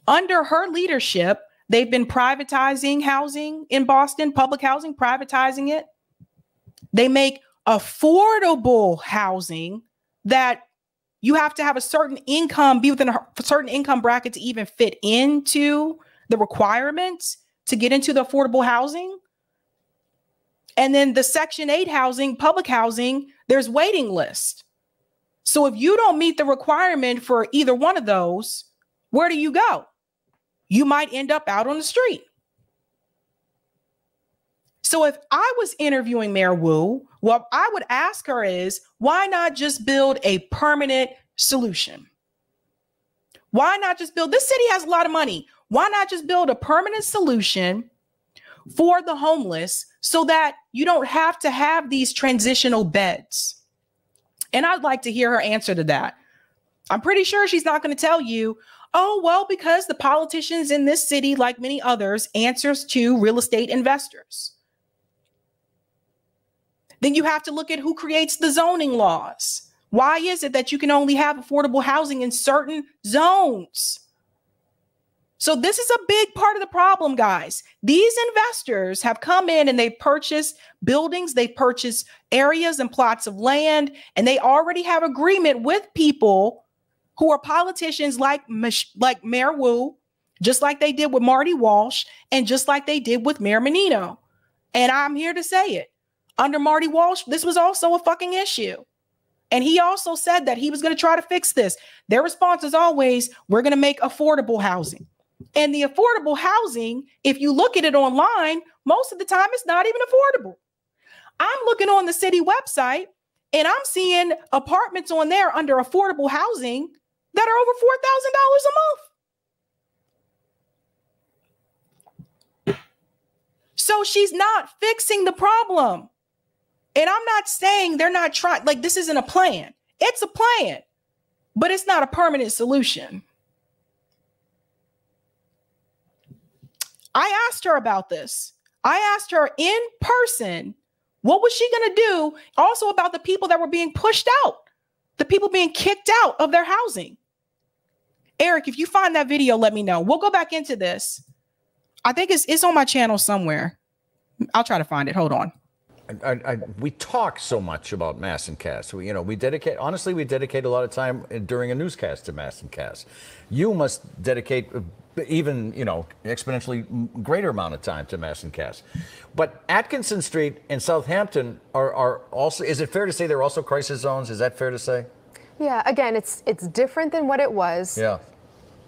Under her leadership, they've been privatizing housing in Boston, public housing, privatizing it. They make affordable housing that you have to have a certain income, be within a certain income bracket to even fit into the requirements to get into the affordable housing. And then the Section 8 housing, public housing, there's waiting list. So if you don't meet the requirement for either one of those, where do you go? You might end up out on the street. So if I was interviewing Mayor Wu, what I would ask her is, why not just build a permanent solution? Why not just build? This city has a lot of money. Why not just build a permanent solution for the homeless so that you don't have to have these transitional beds? And I'd like to hear her answer to that. I'm pretty sure she's not going to tell you, oh, well, because the politicians in this city, like many others, answers to real estate investors. Then you have to look at who creates the zoning laws. Why is it that you can only have affordable housing in certain zones? So this is a big part of the problem, guys. These investors have come in and they purchased buildings, they purchased areas and plots of land, and they already have agreement with people who are politicians like Mayor Wu, just like they did with Marty Walsh, and just like they did with Mayor Menino. And I'm here to say it. Under Marty Walsh, this was also a fucking issue. And he also said that he was going to try to fix this. Their response is always, we're going to make affordable housing. And the affordable housing, if you look at it online, most of the time it's not even affordable. I'm looking on the city website and I'm seeing apartments on there under affordable housing that are over $4,000 a month. So she's not fixing the problem. And I'm not saying they're not trying, like this isn't a plan. It's a plan, but it's not a permanent solution. I asked her about this. I asked her in person, what was she going to do? Also about the people that were being pushed out, the people being kicked out of their housing. Eric, if you find that video, let me know. We'll go back into this. I think it's on my channel somewhere. I'll try to find it. Hold on. We talk so much about Mass and Cass. We dedicate a lot of time during a newscast to Mass and Cass. You must dedicate even, exponentially greater amount of time to Mass and Cass. But Atkinson Street and Southampton are also, is it fair to say they're also crisis zones? Is that fair to say? Yeah, again, it's different than what it was. Yeah.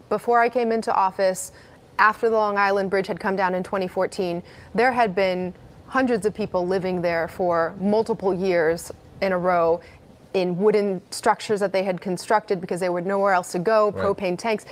Before I came into office, after the Long Island Bridge had come down in 2014, there had been hundreds of people living there for multiple years in a row in wooden structures that they had constructed because they were nowhere else to go, right. Propane tanks.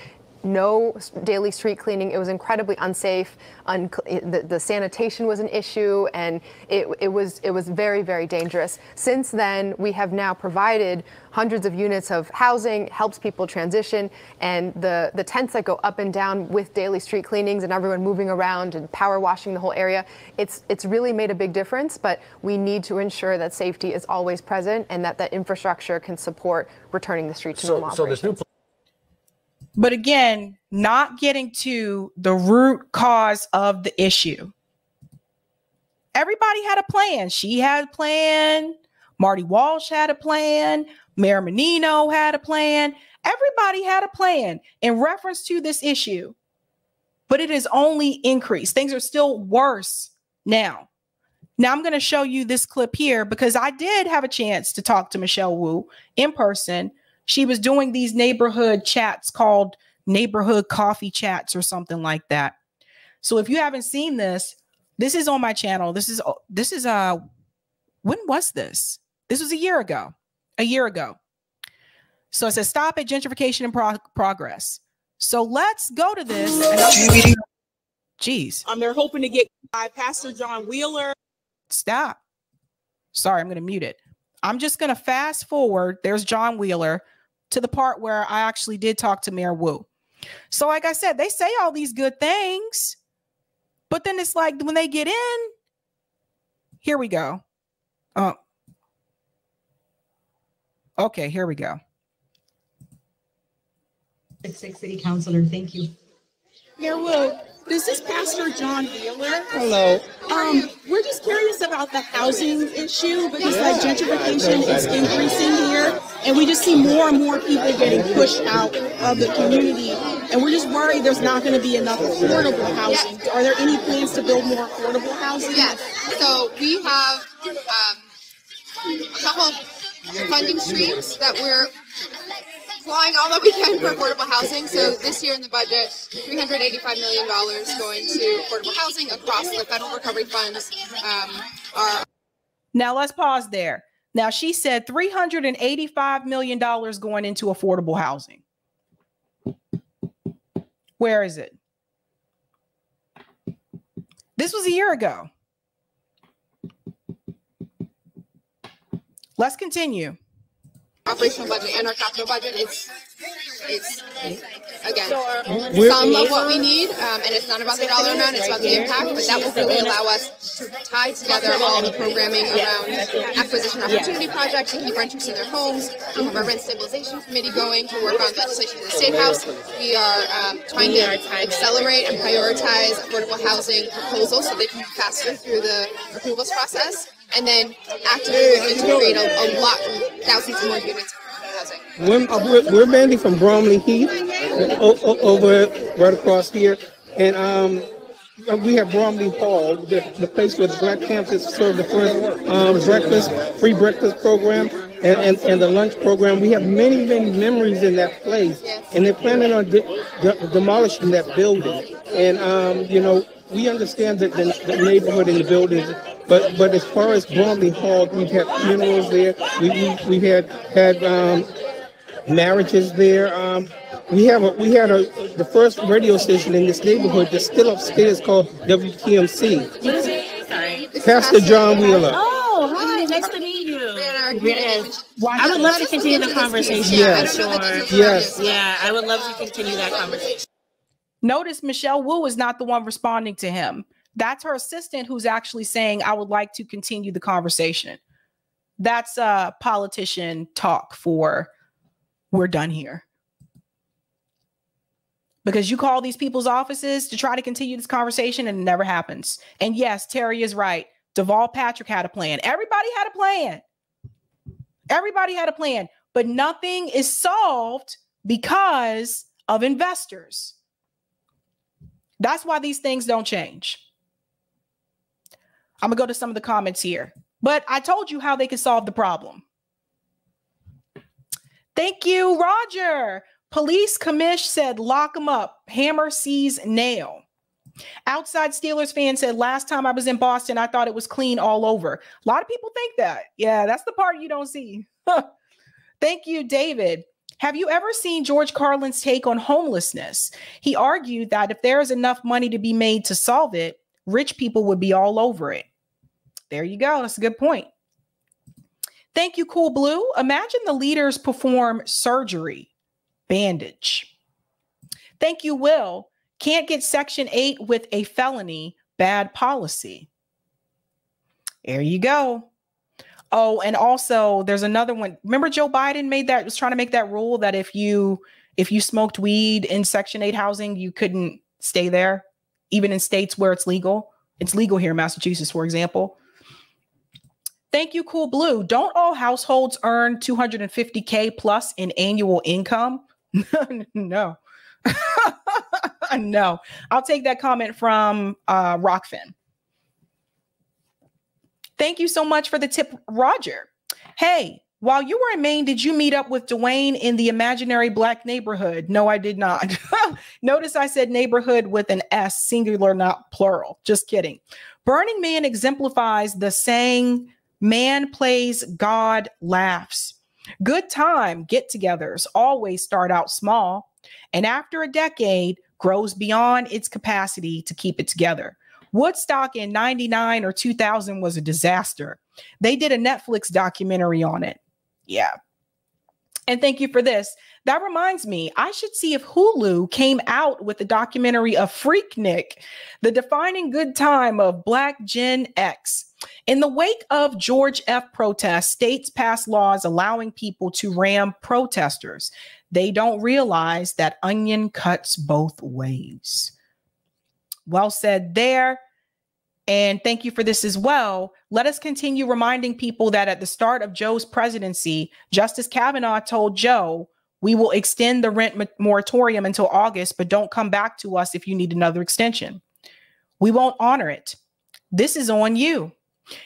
No daily street cleaning. It was incredibly unsafe. The sanitation was an issue, and it was very, very dangerous. Since then, we have now provided hundreds of units of housing, helps people transition, and the tents that go up and down with daily street cleanings and everyone moving around and power washing the whole area. It's really made a big difference, but we need to ensure that safety is always present and that that infrastructure can support returning the street to normal operations. But again, not getting to the root cause of the issue. Everybody had a plan. She had a plan. Marty Walsh had a plan. Mayor Menino had a plan. Everybody had a plan in reference to this issue. But it has only increased. Things are still worse now. Now I'm going to show you this clip here because I did have a chance to talk to Michelle Wu in person. She was doing these neighborhood chats called neighborhood coffee chats or something like that. So if you haven't seen this, this is on my channel. This is when was this? This was a year ago. So it says stop at gentrification in progress. So let's go to this. Jeez. They're hoping to get by Pastor John Wheeler. Stop. Sorry, I'm going to mute it. I'm just going to fast forward. There's John Wheeler to the part where I actually did talk to Mayor Wu. So like I said, they say all these good things, but then it's like when they get in, here we go. Oh, okay, here we go. City Councilor, thank you. Mayor Wu, this is Pastor John Wheeler. Hello. We're just curious about the housing issue because like gentrification is increasing here, and we just see more and more people getting pushed out of the community, and we're just worried there's not going to be enough affordable housing. Yes. Are there any plans to build more affordable housing? Yes. So we have a couple of funding streams that we're applying all that we can for affordable housing. So this year in the budget, $385 million going to affordable housing across the federal recovery funds. Now let's pause there. Now she said $385 million going into affordable housing. Where is it? This was a year ago. Let's continue. Operational budget and our capital budget, it's again some of what we need, and it's not about the dollar amount, it's about the impact, but that will really allow us to tie together all the programming around acquisition opportunity projects and keep renters in their homes. We have our rent stabilization committee going to work on legislation in the State House. We are trying to accelerate and prioritize affordable housing proposals so they can move faster through the approvals process. And then actively looking to create a lot, thousands more units of housing. We're mainly from Bromley Heath, over right across here, and we have Bromley Hall, the place where the Black Panthers serve the first free breakfast program, and the lunch program. We have many memories in that place, and they're planning on demolishing that building. And we understand that the neighborhood and the buildings. But as far as Bromley Hall, we've had funerals there. We've had marriages there. We had the first radio station in this neighborhood that's still upstairs called WTMC. What is it? Sorry. Pastor John Wheeler. Oh, hi. Nice to meet you. Yes. I would love to continue the conversation. Yes. Yes. Yeah, I would love to continue that conversation. Notice Michelle Wu is not the one responding to him. That's her assistant who's actually saying, I would like to continue the conversation. That's politician talk for we're done here. Because you call these people's offices to try to continue this conversation and it never happens. And yes, Terry is right. Deval Patrick had a plan. Everybody had a plan. Everybody had a plan. But nothing is solved because of investors. That's why these things don't change. I'm going to go to some of the comments here. But I told you how they could solve the problem. Thank you, Roger. Police commish said, lock him up. Hammer sees nail. Outside Steelers fan said, last time I was in Boston, I thought it was clean all over. A lot of people think that. Yeah, that's the part you don't see. Thank you, David. Have you ever seen George Carlin's take on homelessness? He argued that if there is enough money to be made to solve it, rich people would be all over it. There you go. That's a good point. Thank you, Cool Blue. Imagine the leaders perform surgery. Bandage. Thank you, Will. Can't get Section 8 with a felony. Bad policy. There you go. Oh, and also there's another one. Remember Joe Biden was trying to make that rule that if you smoked weed in Section 8 housing, you couldn't stay there, even in states where it's legal. It's legal here in Massachusetts, for example. Thank you, Cool Blue. Don't all households earn $250K plus in annual income? No. No. I'll take that comment from Rockfin. Thank you so much for the tip, Roger. Hey, while you were in Maine, did you meet up with Dwayne in the imaginary Black neighborhood? No, I did not. Notice I said neighborhood with an S, singular, not plural. Just kidding. Burning Man exemplifies the saying, man plays, God laughs. Good time get-togethers always start out small, and after a decade, grows beyond its capacity to keep it together. Woodstock in 99 or 2000 was a disaster. They did a Netflix documentary on it. Yeah. And thank you for this. That reminds me, I should see if Hulu came out with the documentary of Freaknik, the defining good time of Black Gen X. In the wake of George F. protests, states passed laws allowing people to ram protesters. They don't realize that onion cuts both ways. Well said there. And thank you for this as well. Let us continue reminding people that at the start of Joe's presidency, Justice Kavanaugh told Joe, we will extend the rent moratorium until August, but don't come back to us if you need another extension. We won't honor it. This is on you.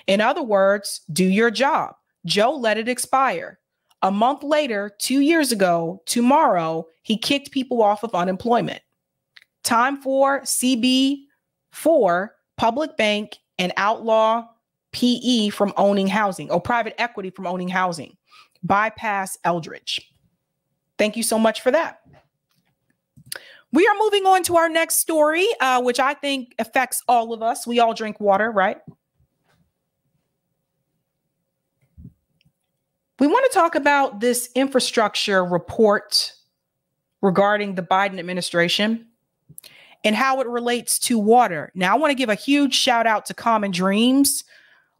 In other words, do your job. Joe let it expire. A month later, 2 years ago, tomorrow, he kicked people off of unemployment. Time for CB4, public bank, and outlaw PE from owning housing, or private equity from owning housing. Bypass Eldridge. Thank you so much for that. We are moving on to our next story, which I think affects all of us. We all drink water, right? We want to talk about this infrastructure report regarding the Biden administration and how it relates to water. Now, I want to give a huge shout out to Common Dreams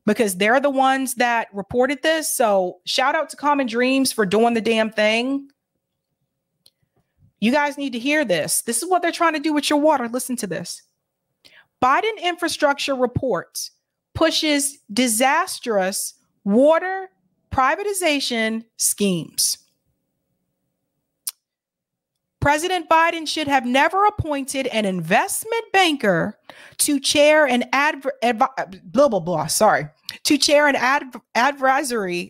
because they're the ones that reported this. So shout out to Common Dreams for doing the damn thing. You guys need to hear this. This is what they're trying to do with your water. Listen to this. Biden infrastructure report pushes disastrous water privatization schemes. President Biden should have never appointed an investment banker to chair an advisory.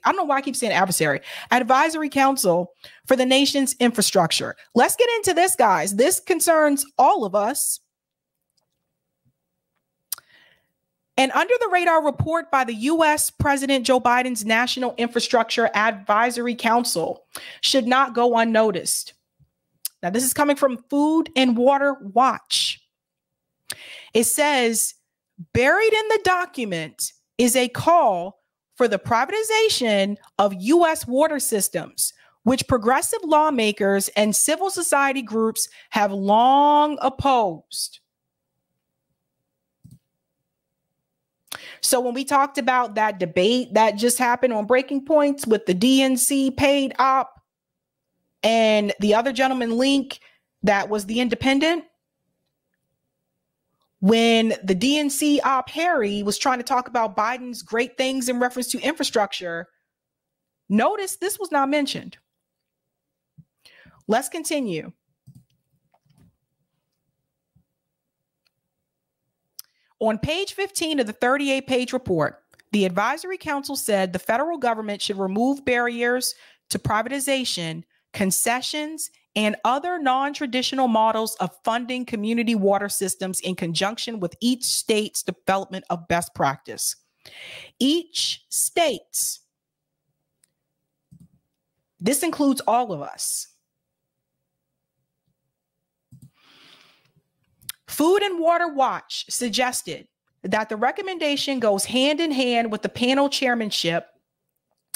I don't know why I keep saying advisory council for the nation's infrastructure. Let's get into this, guys. This concerns all of us. An under the radar report by the U.S. President Joe Biden's National Infrastructure Advisory Council should not go unnoticed. Now, this is coming from Food and Water Watch. It says, buried in the document is a call for the privatization of U.S. water systems, which progressive lawmakers and civil society groups have long opposed. So when we talked about that debate that just happened on Breaking Points with the DNC paid op, and the other gentleman, Link, that was the independent. When the DNC op Harry was trying to talk about Biden's great things in reference to infrastructure, notice this was not mentioned. Let's continue. On page 15 of the 38-page report, the Advisory Council said the federal government should remove barriers to privatization, concessions, and other non-traditional models of funding community water systems in conjunction with each state's development of best practice. Each state's, this includes all of us. Food and Water Watch suggested that the recommendation goes hand in hand with the panel chairmanship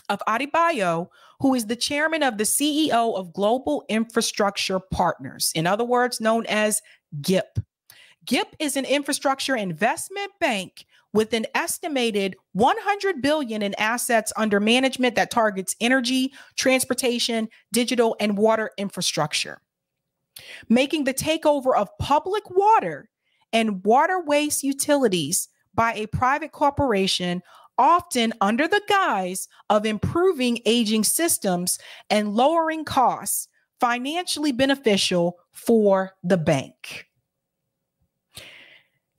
of Adebayo, who is the chairman of the CEO of Global Infrastructure Partners, in other words, known as GIP. GIP is an infrastructure investment bank with an estimated $100 billion in assets under management that targets energy, transportation, digital, and water infrastructure, making the takeover of public water and water waste utilities by a private corporation, often under the guise of improving aging systems and lowering costs, financially beneficial for the bank.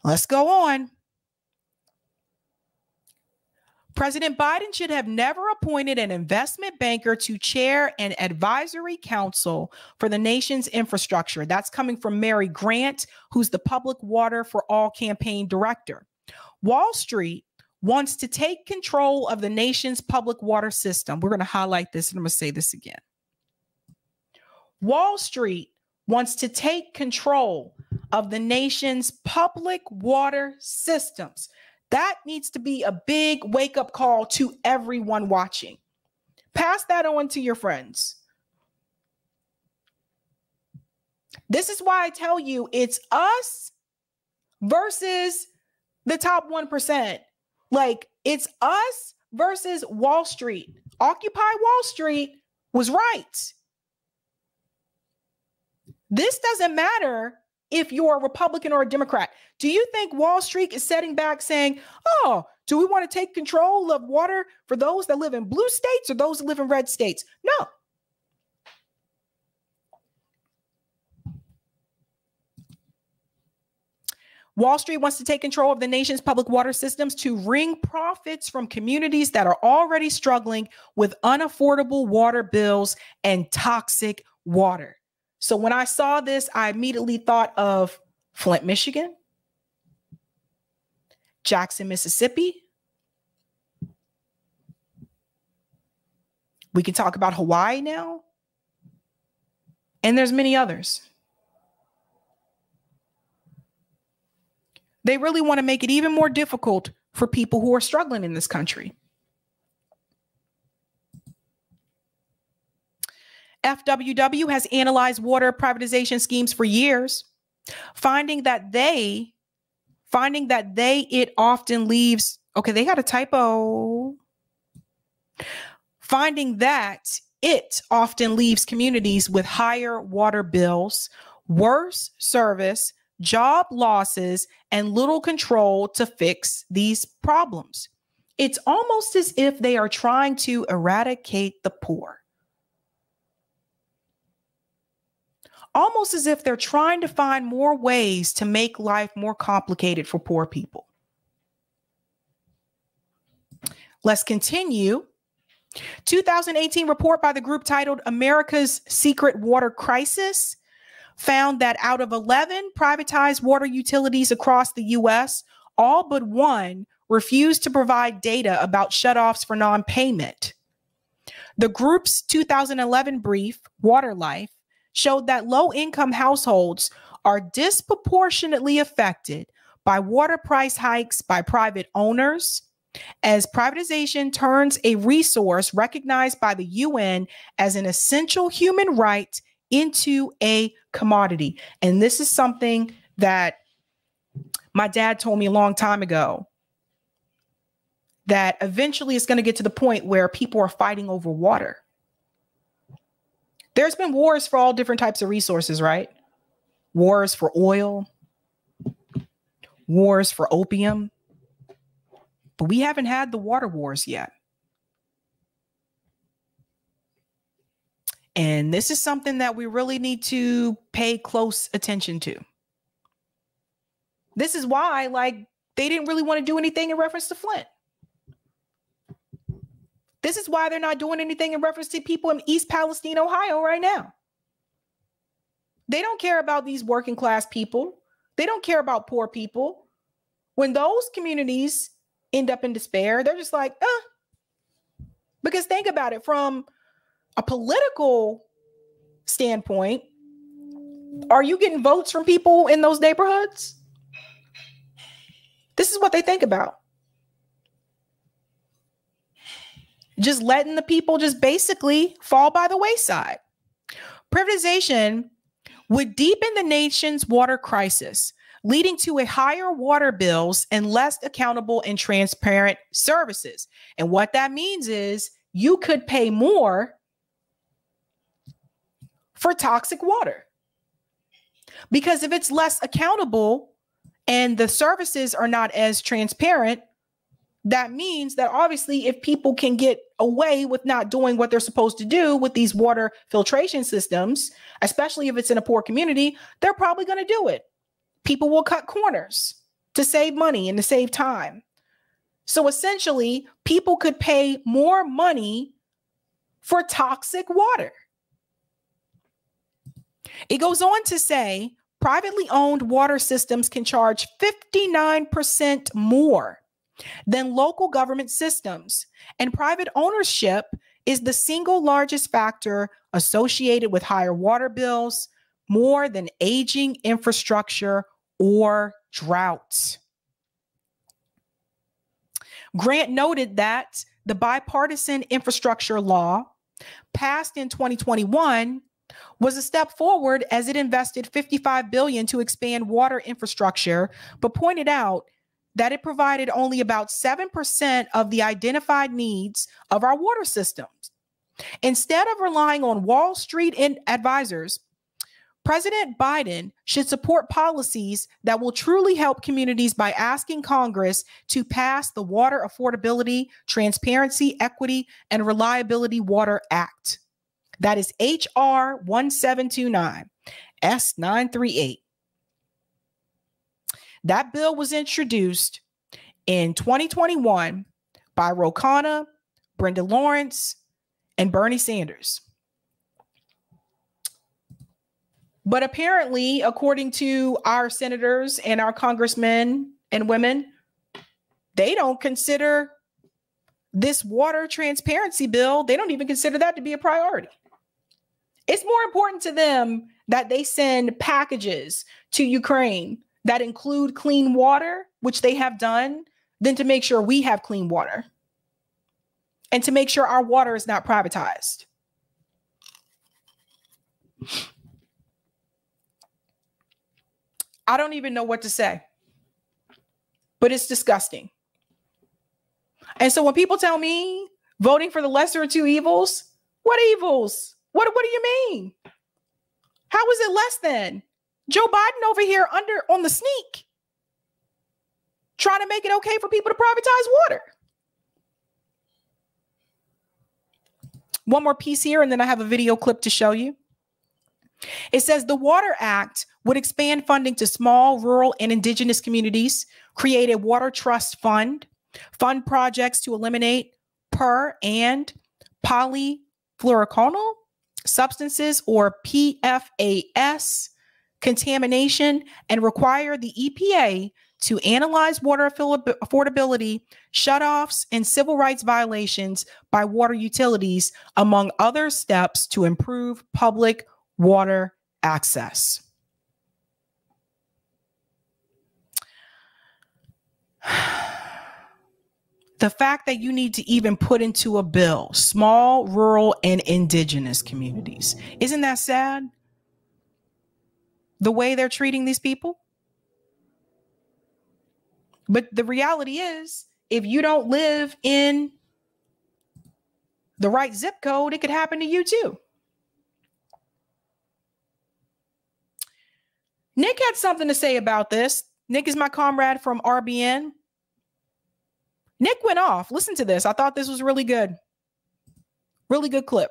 Let's go on. President Biden should have never appointed an investment banker to chair an advisory council for the nation's infrastructure. That's coming from Mary Grant, who's the Public Water for All campaign director. Wall Street wants to take control of the nation's public water system. We're going to highlight this and I'm going to say this again. Wall Street wants to take control of the nation's public water systems. That needs to be a big wake-up call to everyone watching. Pass that on to your friends. This is why I tell you it's us versus the top 1%. Like, it's us versus Wall Street. Occupy Wall Street was right. This doesn't matter if you're a Republican or a Democrat. Do you think Wall Street is sitting back saying, oh, do we want to take control of water for those that live in blue states or those that live in red states? No. Wall Street wants to take control of the nation's public water systems to wring profits from communities that are already struggling with unaffordable water bills and toxic water. So when I saw this, I immediately thought of Flint, Michigan, Jackson, Mississippi. We can talk about Hawaii now. And there's many others. They really want to make it even more difficult for people who are struggling in this country. FWW has analyzed water privatization schemes for years, finding that it often leaves, okay, they got a typo. Finding that it often leaves communities with higher water bills, worse service, job losses, and little control to fix these problems. It's almost as if they are trying to eradicate the poor. Almost as if they're trying to find more ways to make life more complicated for poor people. Let's continue. 2018 report by the group titled America's Secret Water Crisis found that out of 11 privatized water utilities across the U.S., all but one refused to provide data about shutoffs for non-payment. The group's 2011 brief, Water Life, showed that low-income households are disproportionately affected by water price hikes by private owners, as privatization turns a resource recognized by the UN as an essential human right into a commodity. And this is something that my dad told me a long time ago, that eventually it's going to get to the point where people are fighting over water. There's been wars for all different types of resources, right? Wars for oil, wars for opium, but we haven't had the water wars yet. And this is something that we really need to pay close attention to. This is why, like, they didn't really want to do anything in reference to Flint. This is why they're not doing anything in reference to people in East Palestine, Ohio right now. They don't care about these working class people. They don't care about poor people. When those communities end up in despair, they're just like, because think about it from a political standpoint. Are you getting votes from people in those neighborhoods? This is what they think about. Just letting the people just basically fall by the wayside. Privatization would deepen the nation's water crisis, leading to a higher water bills and less accountable and transparent services. And what that means is you could pay more for toxic water. Because if it's less accountable and the services are not as transparent, that means that obviously if people can get away with not doing what they're supposed to do with these water filtration systems, especially if it's in a poor community, they're probably going to do it. People will cut corners to save money and to save time. So essentially, people could pay more money for toxic water. It goes on to say privately owned water systems can charge 59% more than local government systems, and private ownership is the single largest factor associated with higher water bills, more than aging infrastructure or droughts. Grant noted that the bipartisan infrastructure law passed in 2021 was a step forward as it invested $55 billion to expand water infrastructure, but pointed out that it provided only about 7% of the identified needs of our water systems. Instead of relying on Wall Street advisors, President Biden should support policies that will truly help communities by asking Congress to pass the Water Affordability, Transparency, Equity, and Reliability Water Act. That is H.R. 1729, S938. That bill was introduced in 2021 by Ro Khanna, Brenda Lawrence, and Bernie Sanders. But apparently, according to our senators and our congressmen and women, they don't consider this water transparency bill, they don't even consider that to be a priority. It's more important to them that they send packages to Ukraine that include clean water, which they have done, than to make sure we have clean water and to make sure our water is not privatized. I don't even know what to say, but it's disgusting. And so when people tell me voting for the lesser of two evils, what evils? What do you mean? How is it less than? Joe Biden over here on the sneak, trying to make it okay for people to privatize water. One more piece here, and then I have a video clip to show you. It says the Water Act would expand funding to small, rural, and indigenous communities, create a water trust fund, fund projects to eliminate per- and polyfluoroalkyl substances, or PFAS, contamination, and require the EPA to analyze water affordability, shutoffs, and civil rights violations by water utilities, among other steps to improve public water access. The fact that you need to even put into a bill small, rural, and indigenous communities. Isn't that sad? The way they're treating these people. But the reality is, if you don't live in the right zip code, it could happen to you too. Nick had something to say about this. Nick is my comrade from RBN. Nick went off. Listen to this. I thought this was really good. Really good clip.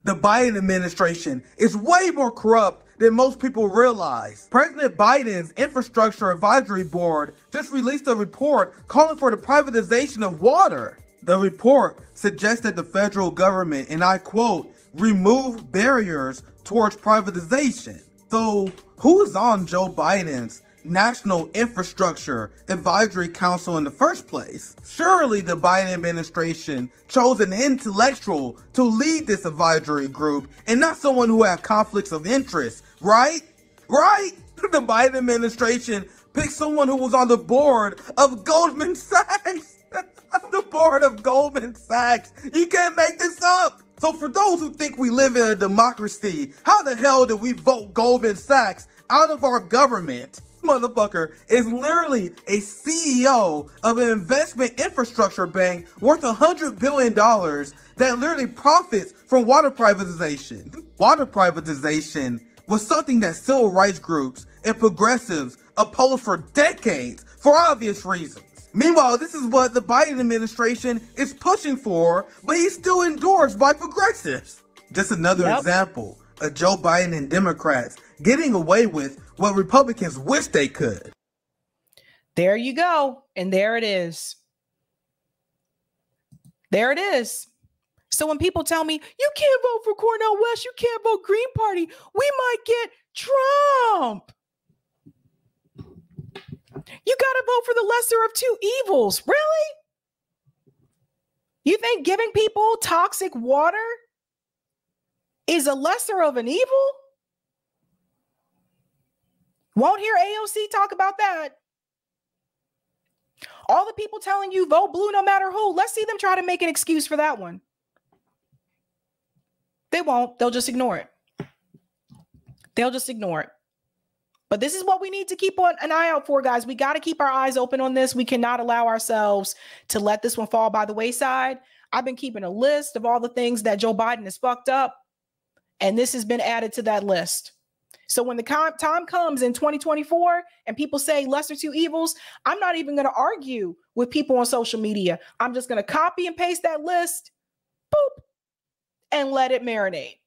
The Biden administration is way more corrupt than most people realize. President Biden's Infrastructure Advisory Board just released a report calling for the privatization of water. The report suggests that the federal government, and I quote, remove barriers towards privatization. So who is on Joe Biden's National Infrastructure Advisory Council in the first place? Surely the Biden administration chose an intellectual to lead this advisory group and not someone who had conflicts of interest, right? Right? The Biden administration picked someone who was on the board of Goldman Sachs. The board of Goldman Sachs. You can't make this up. So for those who think we live in a democracy, how the hell did we vote Goldman Sachs out of our government? Motherfucker is literally a CEO of an investment infrastructure bank worth $100 billion that literally profits from water privatization. Water privatization was something that civil rights groups and progressives opposed for decades for obvious reasons. Meanwhile, this is what the Biden administration is pushing for, but he's still endorsed by progressives. Just another example of Joe Biden and Democrats getting away with what Republicans wish they could. There you go. And there it is. There it is. So when people tell me, you can't vote for Cornel West, you can't vote Green Party, we might get Trump. You got to vote for the lesser of two evils. Really? You think giving people toxic water is a lesser of an evil? Won't hear AOC talk about that. All the people telling you vote blue no matter who, let's see them try to make an excuse for that one. They won't. They'll just ignore it. They'll just ignore it. But this is what we need to keep an eye out for, guys. We got to keep our eyes open on this. We cannot allow ourselves to let this one fall by the wayside. I've been keeping a list of all the things that Joe Biden has fucked up, and this has been added to that list. So when the time comes in 2024 and people say lesser two evils, I'm not even going to argue with people on social media. I'm just going to copy and paste that list, boop, and let it marinate.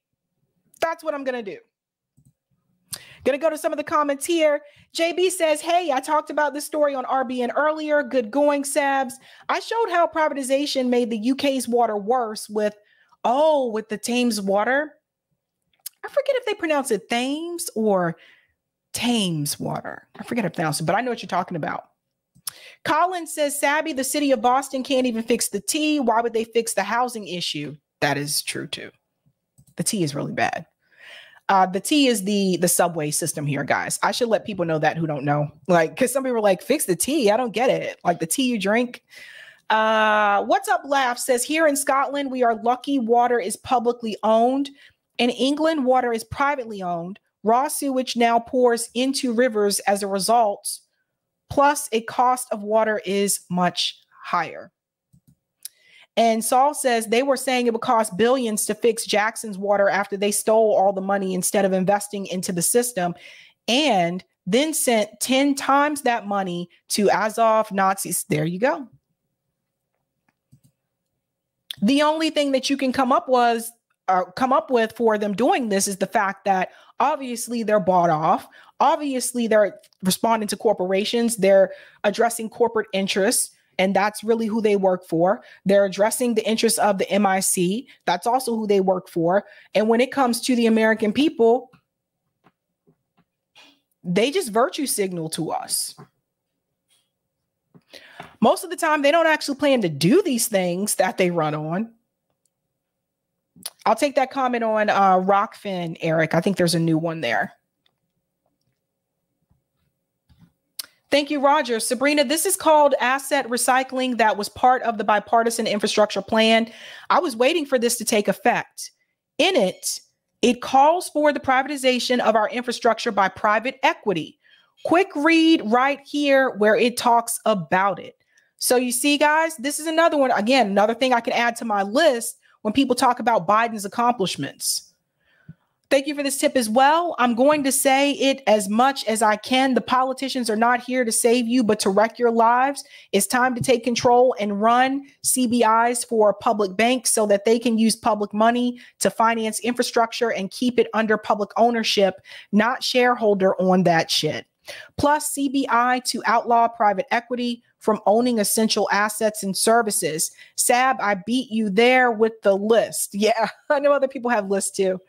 That's what I'm going to do. Going to go to some of the comments here. JB says, hey, I talked about this story on RBN earlier. Good going, Sabs. I showed how privatization made the UK's water worse with the Thames water. I forget if they pronounce it Thames or Thames water. I forget how to pronounce it, but I know what you're talking about. Colin says, Sabby, the city of Boston can't even fix the T. Why would they fix the housing issue? That is true too. The T is really bad. The T is the subway system here, guys. I should let people know that who don't know. Like, because some people are like, fix the tea. I don't get it. Like the tea you drink. What's up, Laugh says, here in Scotland, we are lucky water is publicly owned. In England, water is privately owned. Raw sewage now pours into rivers as a result. Plus, a cost of water is much higher. And Saul says they were saying it would cost billions to fix Jackson's water after they stole all the money instead of investing into the system, and then sent 10 times that money to Azov Nazis. There you go. The only thing that you can come up with for them doing this is the fact that obviously they're bought off. Obviously, they're responding to corporations. They're addressing corporate interests. And that's really who they work for. They're addressing the interests of the MIC. That's also who they work for. And when it comes to the American people, they just virtue signal to us. Most of the time, they don't actually plan to do these things that they run on. I'll take that comment on Rockfin, Eric. I think there's a new one there. Thank you, Roger. Sabrina, this is called asset recycling that was part of the bipartisan infrastructure plan. I was waiting for this to take effect. In it, it calls for the privatization of our infrastructure by private equity. Quick read right here where it talks about it. So you see, guys, this is another one. Again, another thing I can add to my list when people talk about Biden's accomplishments. Thank you for this tip as well. I'm going to say it as much as I can. The politicians are not here to save you, but to wreck your lives. It's time to take control and run CBIs for public banks so that they can use public money to finance infrastructure and keep it under public ownership, not shareholder on that shit. Plus CBI to outlaw private equity from owning essential assets and services. Sab, I beat you there with the list. Yeah, I know other people have lists too.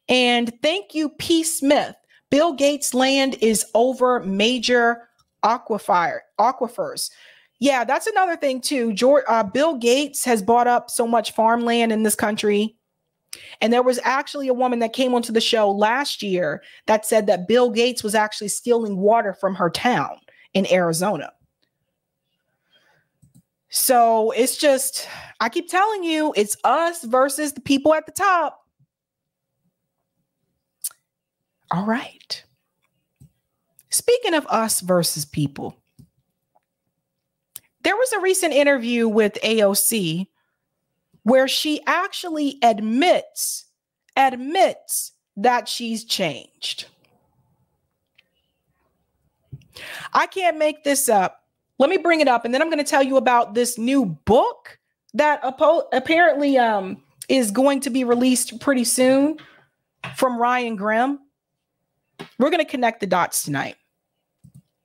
And thank you, P. Smith. Bill Gates' land is over major aquifers. Yeah, that's another thing too. Bill Gates has bought up so much farmland in this country. And there was actually a woman that came onto the show last year that said that Bill Gates was actually stealing water from her town in Arizona. So it's just, I keep telling you, it's us versus the people at the top. All right. Speaking of us versus people, there was a recent interview with AOC where she actually admits that she's changed. I can't make this up. Let me bring it up, and then I'm going to tell you about this new book that apparently is going to be released pretty soon from Ryan Grimm. We're going to connect the dots tonight.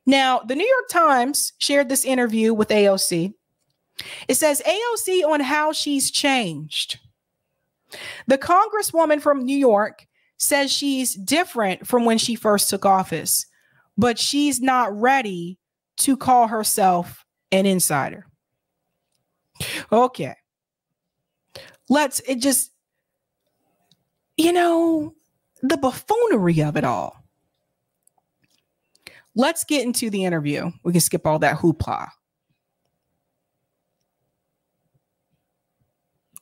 Now, the New York Times shared this interview with AOC. It says AOC on how she's changed. The congresswoman from New York says she's different from when she first took office, but she's not ready to call herself an insider. Okay. The buffoonery of it all. Let's get into the interview. We can skip all that hoopla.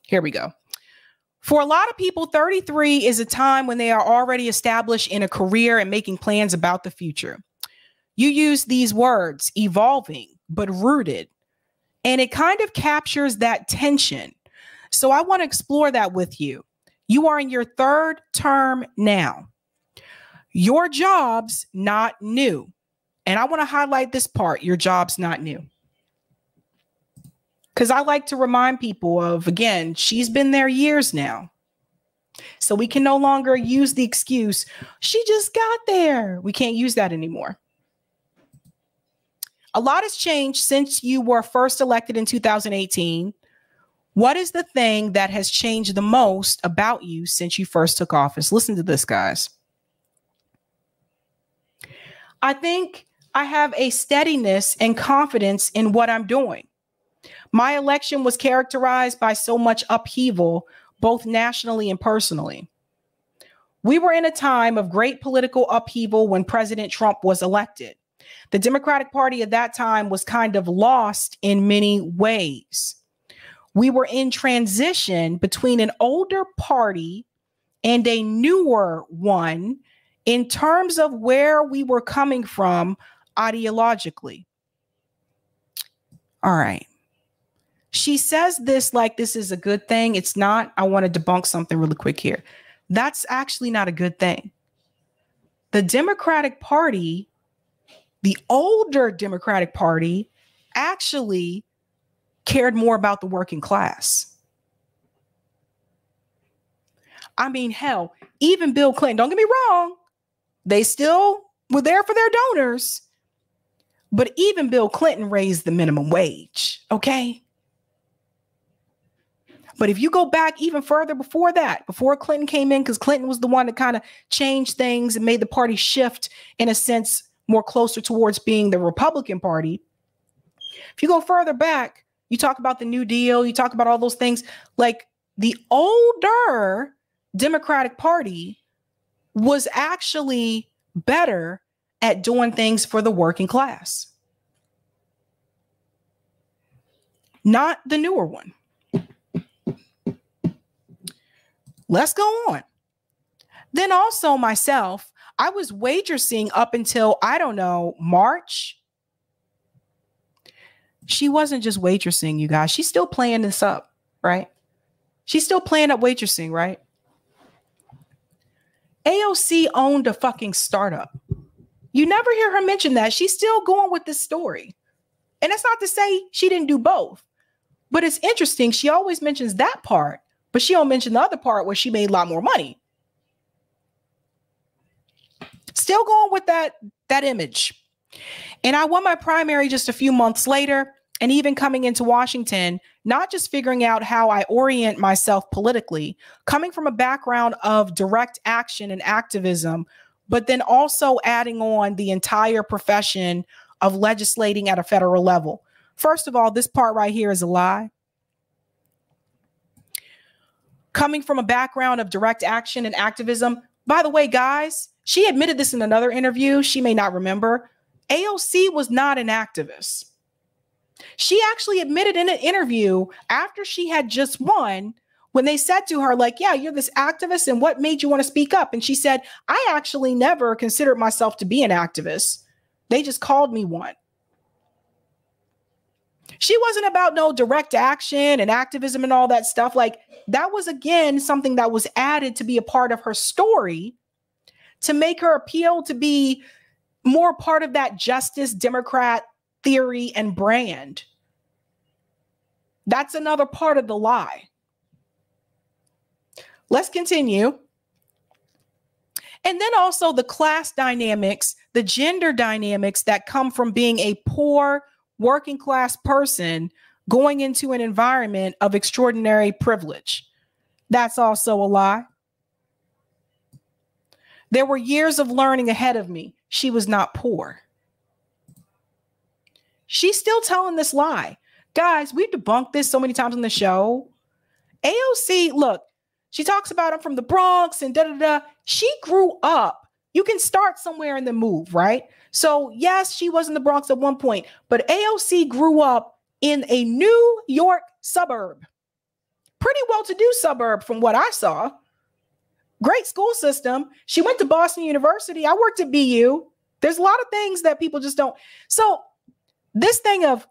Here we go. For a lot of people, 33 is a time when they are already established in a career and making plans about the future. You use these words, evolving, but rooted, and it kind of captures that tension. So I want to explore that with you. You are in your third term now. Your job's not new. And I want to highlight this part. Your job's not new. Because I like to remind people of, again, she's been there years now. So we can no longer use the excuse, she just got there. We can't use that anymore. A lot has changed since you were first elected in 2018. What is the thing that has changed the most about you since you first took office? Listen to this, guys. I think I have a steadiness and confidence in what I'm doing. My election was characterized by so much upheaval, both nationally and personally. We were in a time of great political upheaval when President Trump was elected. The Democratic Party at that time was kind of lost in many ways. We were in transition between an older party and a newer one in terms of where we were coming from ideologically. All right. She says this like this is a good thing. It's not. I want to debunk something really quick here. That's actually not a good thing. The Democratic Party, the older Democratic Party, actually cared more about the working class. I mean, hell, even Bill Clinton, don't get me wrong, they still were there for their donors. But even Bill Clinton raised the minimum wage, okay? But if you go back even further before that, before Clinton came in, because Clinton was the one that kind of changed things and made the party shift, in a sense, more closer towards being the Republican Party. If you go further back, you talk about the New Deal, you talk about all those things, like the older Democratic Party was actually better at doing things for the working class. Not the newer one. Let's go on. Then also myself, I was wagering up until, I don't know, March. She wasn't just waitressing, you guys. She's still playing this up, right? She's still playing up waitressing, right? AOC owned a fucking startup. You never hear her mention that. She's still going with this story. And that's not to say she didn't do both. But it's interesting. She always mentions that part, but she don't mention the other part where she made a lot more money. Still going with that image. And I won my primary just a few months later. And even coming into Washington, not just figuring out how I orient myself politically, coming from a background of direct action and activism, but then also adding on the entire profession of legislating at a federal level. First of all, this part right here is a lie. Coming from a background of direct action and activism. By the way, guys, she admitted this in another interview. She may not remember. AOC was not an activist. She actually admitted in an interview after she had just won, when they said to her, like, yeah, you're this activist, and what made you want to speak up? And she said, I actually never considered myself to be an activist. They just called me one. She wasn't about no direct action and activism and all that stuff. Like, that was, again, something that was added to be a part of her story to make her appeal to be more part of that justice Democrat theory and brand. That's another part of the lie. Let's continue. And then also the class dynamics, the gender dynamics that come from being a poor working class person going into an environment of extraordinary privilege. That's also a lie. There were years of learning ahead of me. She was not poor. She's still telling this lie. Guys, we've debunked this so many times on the show. AOC, look, she talks about I'm from the Bronx and da-da-da. She grew up. You can start somewhere and then move, right? So yes, she was in the Bronx at one point, but AOC grew up in a New York suburb. Pretty well-to-do suburb from what I saw. Great school system. She went to Boston University. I worked at BU. There's a lot of things that people just don't. So this thing of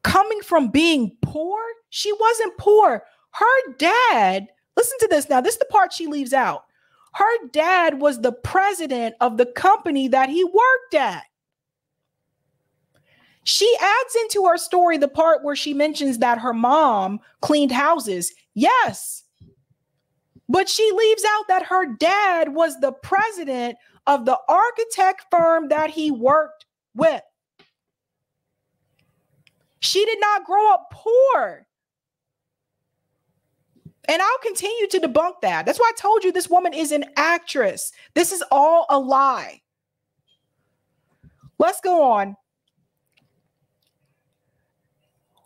coming from being poor, she wasn't poor. Her dad, listen to this now. This is the part she leaves out. Her dad was the president of the company that he worked at. She adds into her story the part where she mentions that her mom cleaned houses. Yes. But she leaves out that her dad was the president of the architect firm that he worked with. She did not grow up poor. And I'll continue to debunk that. That's why I told you this woman is an actress. This is all a lie. Let's go on.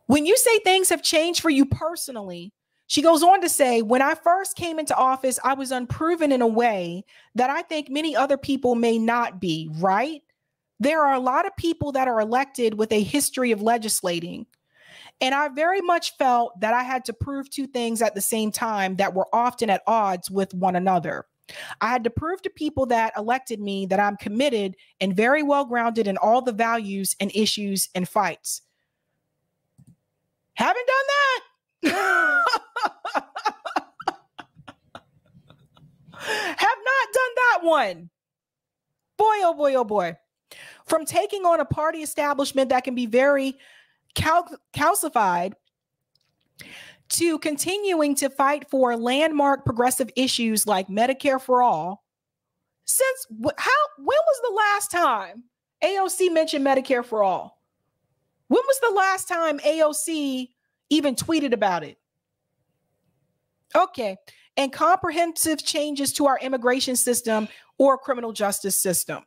When you say things have changed for you personally, She goes on to say, when I first came into office, I was unproven in a way that I think many other people may not be, right? There are a lot of people that are elected with a history of legislating. And I very much felt that I had to prove two things at the same time that were often at odds with one another. I had to prove to people that elected me that I'm committed and very well grounded in all the values and issues and fights. Haven't done that. Have not done that one. Boy, oh boy, oh boy. From taking on a party establishment that can be very calcified to continuing to fight for landmark progressive issues like Medicare for all. When was the last time AOC mentioned Medicare for all? When was the last time AOC even tweeted about it? Okay. And comprehensive changes to our immigration system or criminal justice system.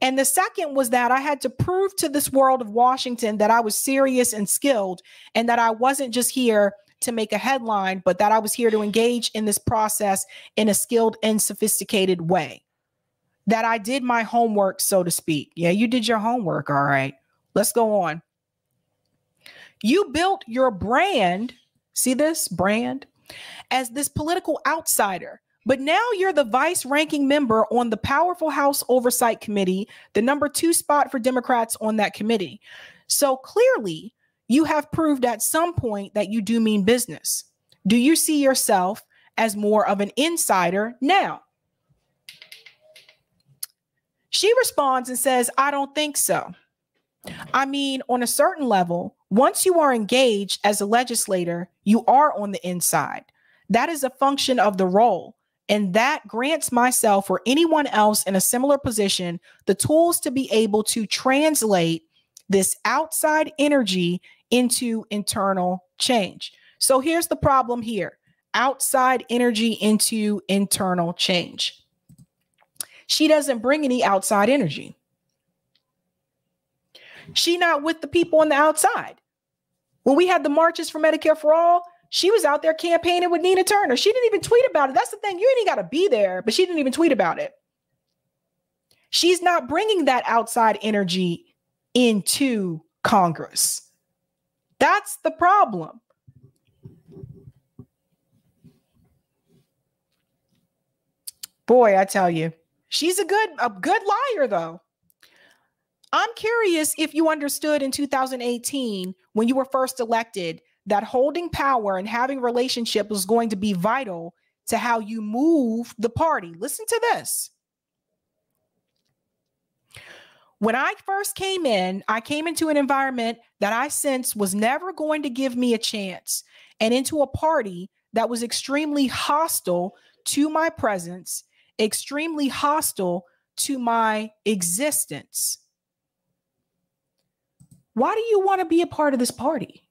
And the second was that I had to prove to this world of Washington that I was serious and skilled, and that I wasn't just here to make a headline, but that I was here to engage in this process in a skilled and sophisticated way. That I did my homework, so to speak. Yeah, you did your homework. All right, let's go on. You built your brand, see this brand, as this political outsider. But now you're the vice ranking member on the powerful House Oversight Committee, the #2 spot for Democrats on that committee. So clearly you have proved at some point that you do mean business. Do you see yourself as more of an insider now? She responds and says, I don't think so. I mean, on a certain level, once you are engaged as a legislator, you are on the inside. That is a function of the role. And that grants myself or anyone else in a similar position the tools to be able to translate this outside energy into internal change. So here's the problem here. Outside energy into internal change. She doesn't bring any outside energy. She not with the people on the outside. When we had the marches for Medicare for all, she was out there campaigning with Nina Turner. She didn't even tweet about it. That's the thing. You ain't got to be there, but she didn't even tweet about it. She's not bringing that outside energy into Congress. That's the problem. Boy, I tell you, she's a good liar, though. I'm curious if you understood in 2018 when you were first elected that holding power and having relationship was going to be vital to how you move the party. Listen to this. When I first came in, I came into an environment that I sensed was never going to give me a chance, and into a party that was extremely hostile to my presence, extremely hostile to my existence. Why do you want to be a part of this party?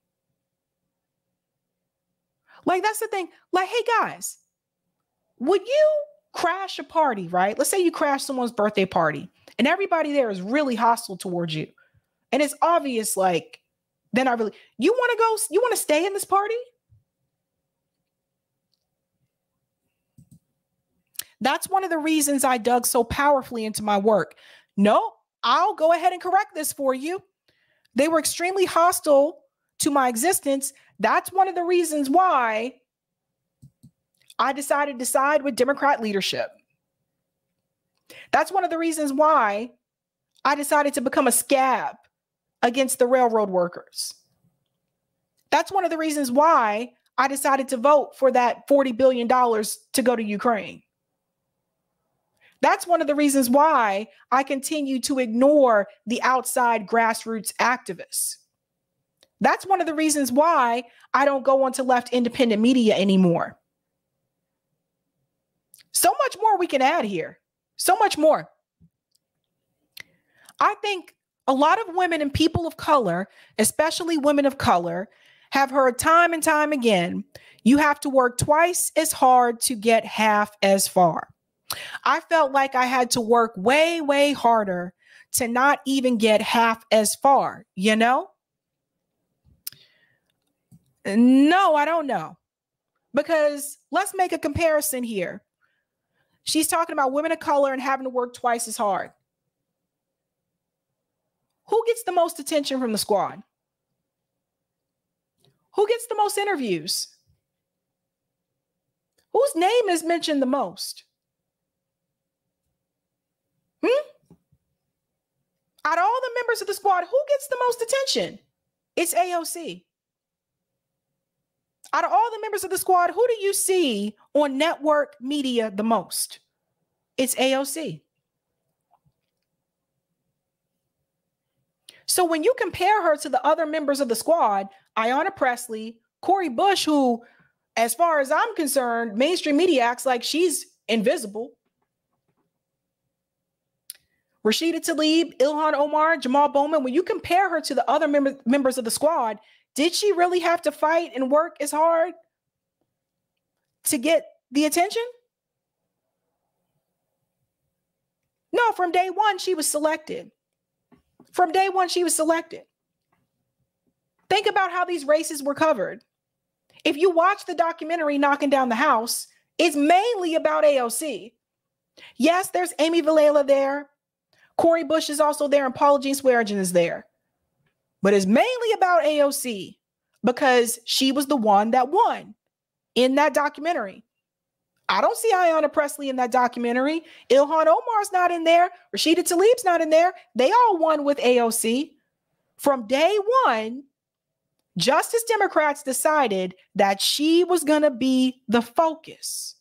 Like, that's the thing. Like, hey, guys, would you crash a party, right? Let's say you crash someone's birthday party and everybody there is really hostile towards you. And it's obvious, like, then I really, you want to stay in this party? That's one of the reasons I dug so powerfully into my work. No, I'll go ahead and correct this for you. They were extremely hostile to my existence. That's one of the reasons why I decided to side with Democrat leadership. That's one of the reasons why I decided to become a scab against the railroad workers. That's one of the reasons why I decided to vote for that $40 billion to go to Ukraine. That's one of the reasons why I continue to ignore the outside grassroots activists. That's one of the reasons why I don't go onto left independent media anymore. So much more we can add here. So much more. I think a lot of women and people of color, especially women of color, have heard time and time again, you have to work twice as hard to get half as far. I felt like I had to work way, way harder to not even get half as far, you know? No, I don't know. Because let's make a comparison here. She's talking about women of color and having to work twice as hard. Who gets the most attention from the squad? Who gets the most interviews? Whose name is mentioned the most? Out of all the members of the squad, who gets the most attention? It's AOC. Out of all the members of the squad, who do you see on network media the most? It's AOC. So when you compare her to the other members of the squad, Ayanna Pressley, Cori Bush, who, as far as I'm concerned, mainstream media acts like she's invisible. Rashida Tlaib, Ilhan Omar, Jamal Bowman, when you compare her to the other members of the squad, did she really have to fight and work as hard to get the attention? No, from day one, she was selected. From day one, she was selected. Think about how these races were covered. If you watch the documentary Knocking Down the House, it's mainly about AOC. Yes, there's Amy Vilela there. Cori Bush is also there, and Paula Jean Swearengin is there. But it's mainly about AOC because she was the one that won in that documentary. I don't see Ayanna Pressley in that documentary. Ilhan Omar's not in there. Rashida Tlaib's not in there. They all won with AOC. From day one, Justice Democrats decided that she was going to be the focus.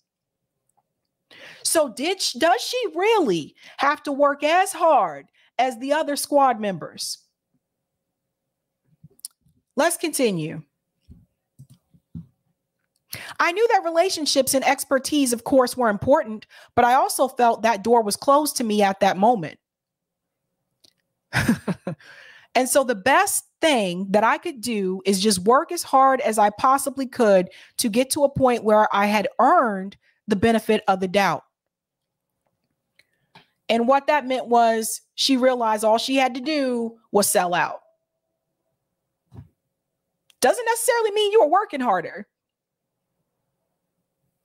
So does she really have to work as hard as the other squad members? Let's continue. I knew that relationships and expertise, of course, were important, but I also felt that door was closed to me at that moment. And so the best thing that I could do is just work as hard as I possibly could to get to a point where I had earned the benefit of the doubt. And what that meant was she realized all she had to do was sell out. Doesn't necessarily mean you were working harder.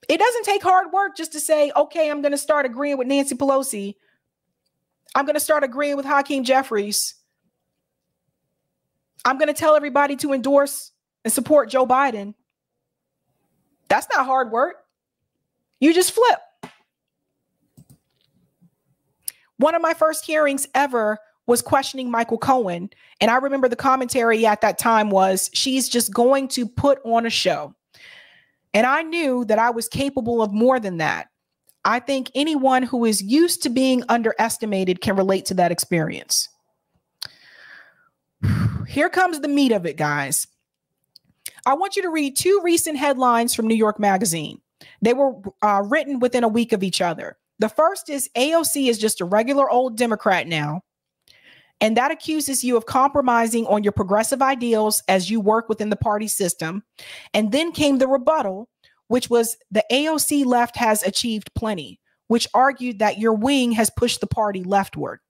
It doesn't take hard work just to say, okay, I'm going to start agreeing with Nancy Pelosi. I'm going to start agreeing with Hakeem Jeffries. I'm going to tell everybody to endorse and support Joe Biden. That's not hard work. You just flip. One of my first hearings ever was questioning Michael Cohen. And I remember the commentary at that time was, she's just going to put on a show. And I knew that I was capable of more than that. I think anyone who is used to being underestimated can relate to that experience. Here comes the meat of it, guys. I want you to read two recent headlines from New York Magazine. They were written within a week of each other. The first is AOC is just a regular old Democrat now. And that accuses you of compromising on your progressive ideals as you work within the party system. And then came the rebuttal, which was the AOC left has achieved plenty, which argued that your wing has pushed the party leftward.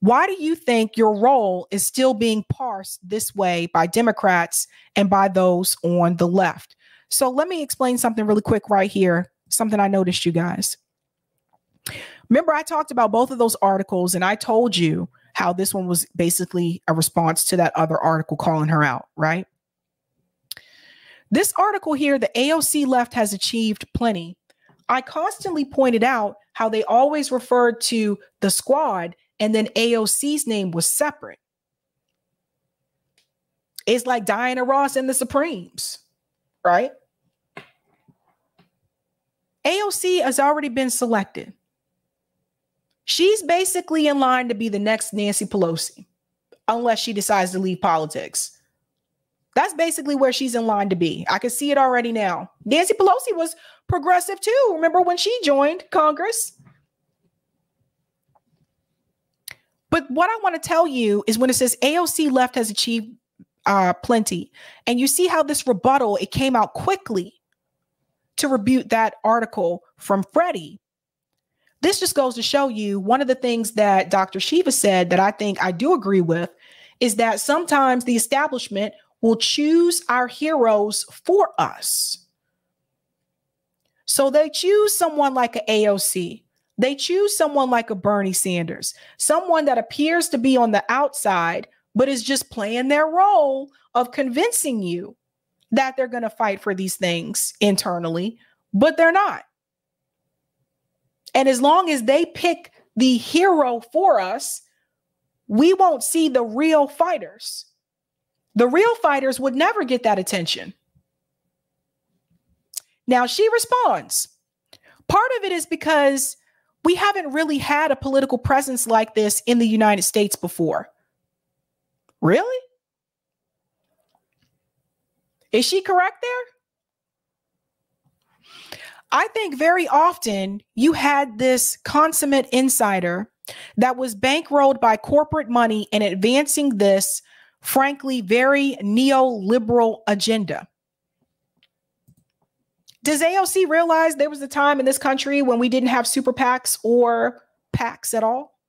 Why do you think your role is still being parsed this way by Democrats and by those on the left? So let me explain something really quick right here, something I noticed, you guys. Remember, I talked about both of those articles, and I told you how this one was basically a response to that other article calling her out, right? This article here, the AOC left has achieved plenty. I constantly pointed out how they always referred to the squad and then AOC's name was separate. It's like Diana Ross and the Supremes, right? AOC has already been selected. She's basically in line to be the next Nancy Pelosi, unless she decides to leave politics. That's basically where she's in line to be. I can see it already now. Nancy Pelosi was progressive too. Remember when she joined Congress? But what I want to tell you is when it says AOC left has achieved plenty, and you see how this rebuttal, it came out quickly to rebut that article from Freddie. This just goes to show you one of the things that Dr. Shiva said that I think I do agree with is that sometimes the establishment will choose our heroes for us. So they choose someone like an AOC. They choose someone like a Bernie Sanders, someone that appears to be on the outside, but is just playing their role of convincing you that they're going to fight for these things internally, but they're not. And as long as they pick the hero for us, we won't see the real fighters. The real fighters would never get that attention. Now she responds. Part of it is because we haven't really had a political presence like this in the United States before. Really? Is she correct there? I think very often you had this consummate insider that was bankrolled by corporate money and advancing this, frankly, very neoliberal agenda. Does AOC realize there was a time in this country when we didn't have super PACs or PACs at all?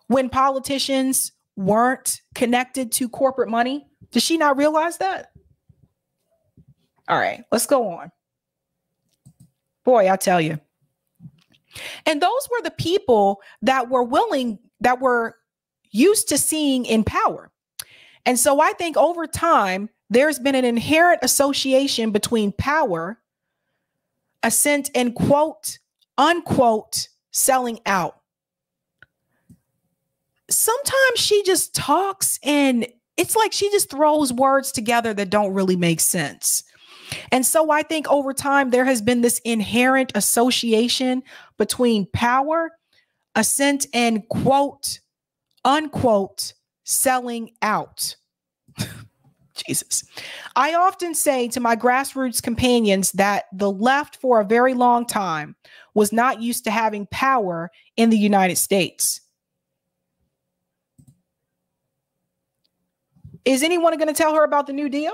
When politicians weren't connected to corporate money? Does she not realize that? All right, let's go on. Boy, I tell you. And those were the people that were willing, that were used to seeing in power. And so I think over time, there's been an inherent association between power, assent, and quote, unquote, selling out. Sometimes she just talks and it's like she just throws words together that don't really make sense. And so I think over time, there has been this inherent association between power, assent, and quote, unquote, selling out. Jesus. I often say to my grassroots companions that the left for a very long time was not used to having power in the United States. Is anyone going to tell her about the New Deal?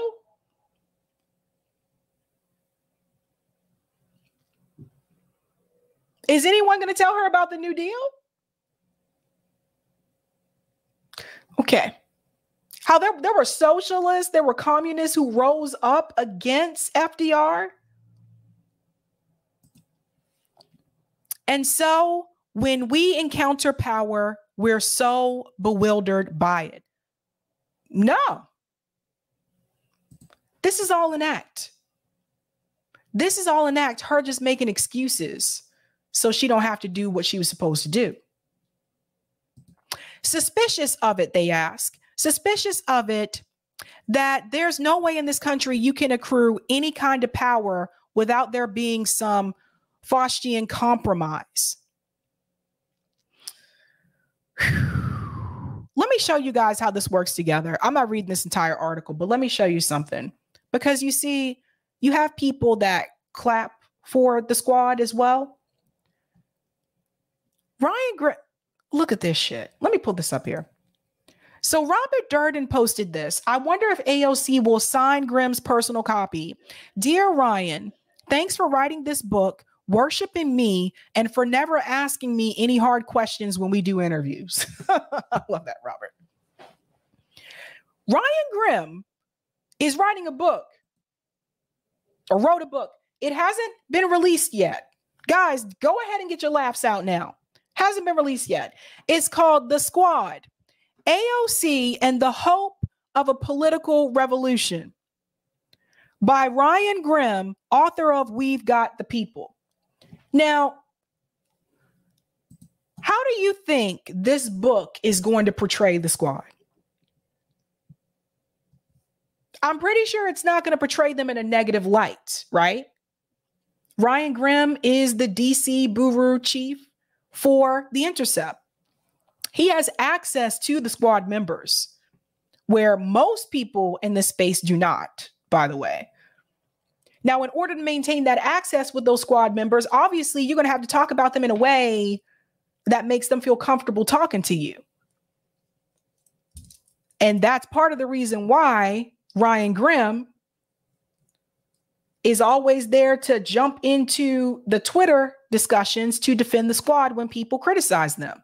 Is anyone going to tell her about the New Deal? Okay. How there were socialists, there were communists who rose up against FDR. And so when we encounter power, we're so bewildered by it. No. This is all an act. This is all an act. Her just making excuses so she don't have to do what she was supposed to do. Suspicious of it, they ask. Suspicious of it that there's no way in this country you can accrue any kind of power without there being some Faustian compromise. Let me show you guys how this works together. I'm not reading this entire article, but let me show you something. Because you see, you have people that clap for the squad as well. Look at this shit. Let me pull this up here. So Robert Durden posted this. I wonder if AOC will sign Grimm's personal copy. Dear Ryan, thanks for writing this book, worshiping me, and for never asking me any hard questions when we do interviews. I love that, Robert. Ryan Grimm is writing a book, or wrote a book. It hasn't been released yet. Guys, go ahead and get your laughs out now. Hasn't been released yet. It's called The Squad, AOC and the Hope of a Political Revolution by Ryan Grimm, author of We've Got the People. Now, how do you think this book is going to portray the squad? I'm pretty sure it's not going to portray them in a negative light, right? Ryan Grimm is the DC bureau chief for The Intercept. He has access to the squad members, where most people in this space do not, by the way. Now, in order to maintain that access with those squad members, obviously, you're going to have to talk about them in a way that makes them feel comfortable talking to you. And that's part of the reason why Ryan Grimm is always there to jump into the Twitter discussions to defend the squad when people criticize them.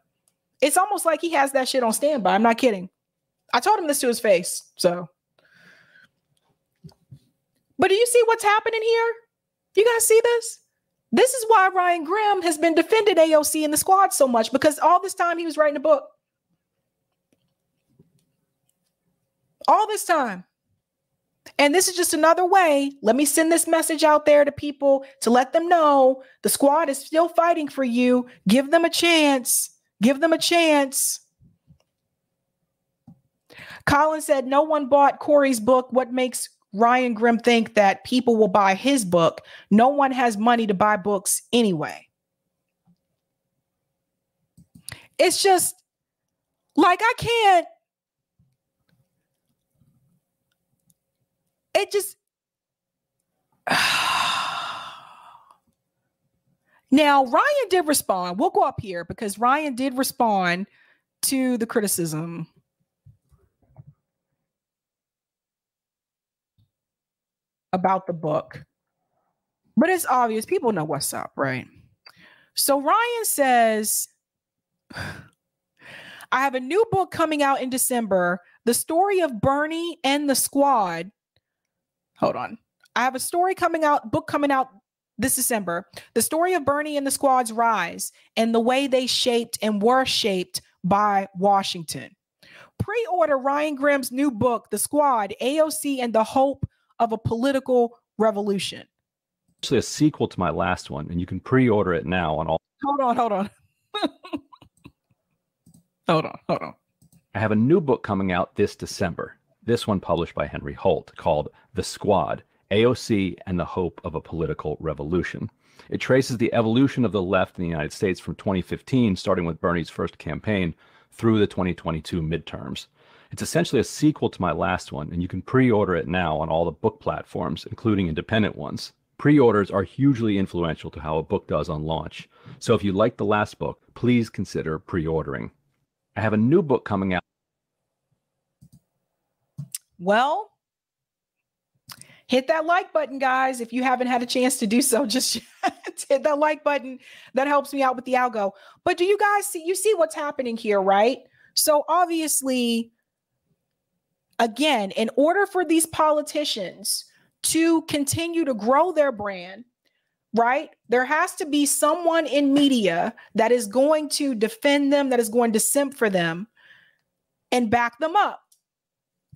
It's almost like he has that shit on standby. I'm not kidding. I told him this to his face. So But do you see what's happening here? You guys see this? This is why Ryan Grimm has been defending AOC and the squad so much, because all this time he was writing a book. All this time. And this is just another way. Let me send this message out there to people to let them know the squad is still fighting for you. Give them a chance. Give them a chance. Colin said, no one bought Corey's book. What makes Ryan Grimm think that people will buy his book? No one has money to buy books anyway. It's just like, I can't. It just. Now, Ryan did respond. We'll go up here because Ryan did respond to the criticism. About the book. But it's obvious. People know what's up, right? So Ryan says, I have a new book coming out in December. The story of Bernie and the squad. Hold on. I have a story book coming out this December. The story of Bernie and the squad's rise and the way they shaped and were shaped by Washington. Pre-order Ryan Grimm's new book, The Squad, AOC and the Hope of a Political Revolution. Actually a sequel to my last one, and you can pre-order it now on all. Hold on. Hold on. I have a new book coming out this December. This one published by Henry Holt, called The Squad, AOC and the Hope of a Political Revolution. It traces the evolution of the left in the United States from 2015, starting with Bernie's first campaign, through the 2022 midterms. It's essentially a sequel to my last one, and you can pre-order it now on all the book platforms, including independent ones. Pre-orders are hugely influential to how a book does on launch. So if you like the last book, please consider pre-ordering. I have a new book coming out. Well, hit that like button, guys. If you haven't had a chance to do so, just hit that like button. That helps me out with the algo. But do you guys see, you see what's happening here, right? So obviously, again, in order for these politicians to continue to grow their brand, right, there has to be someone in media that is going to defend them, that is going to simp for them and back them up.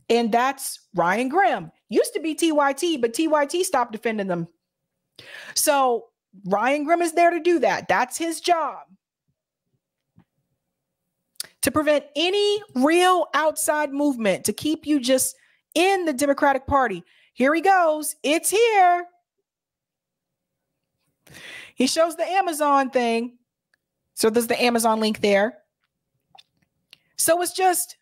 And that's Ryan Grimm. Used to be TYT, but TYT stopped defending them. So Ryan Grimm is there to do that. That's his job. To prevent any real outside movement, to keep you just in the Democratic Party. Here he goes. It's here. He shows the Amazon thing. So there's the Amazon link there. So it's just,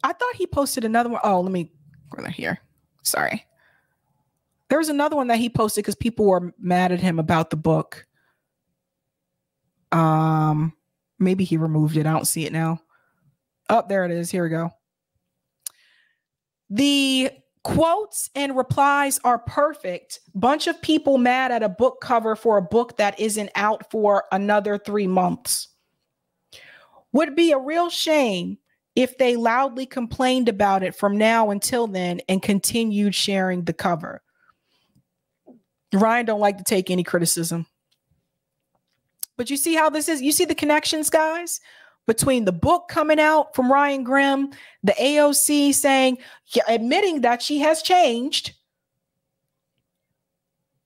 I thought he posted another one. Oh, let me go here. Sorry. There was another one that he posted because people were mad at him about the book. Maybe he removed it. I don't see it now. Oh, there it is. Here we go. The quotes and replies are perfect. Bunch of people mad at a book cover for a book that isn't out for another 3 months. Would be a real shame if they loudly complained about it from now until then and continued sharing the cover. Ryan don't like to take any criticism. But you see how this is? You see the connections, guys, between the book coming out from Ryan Grimm, the AOC saying, admitting that she has changed.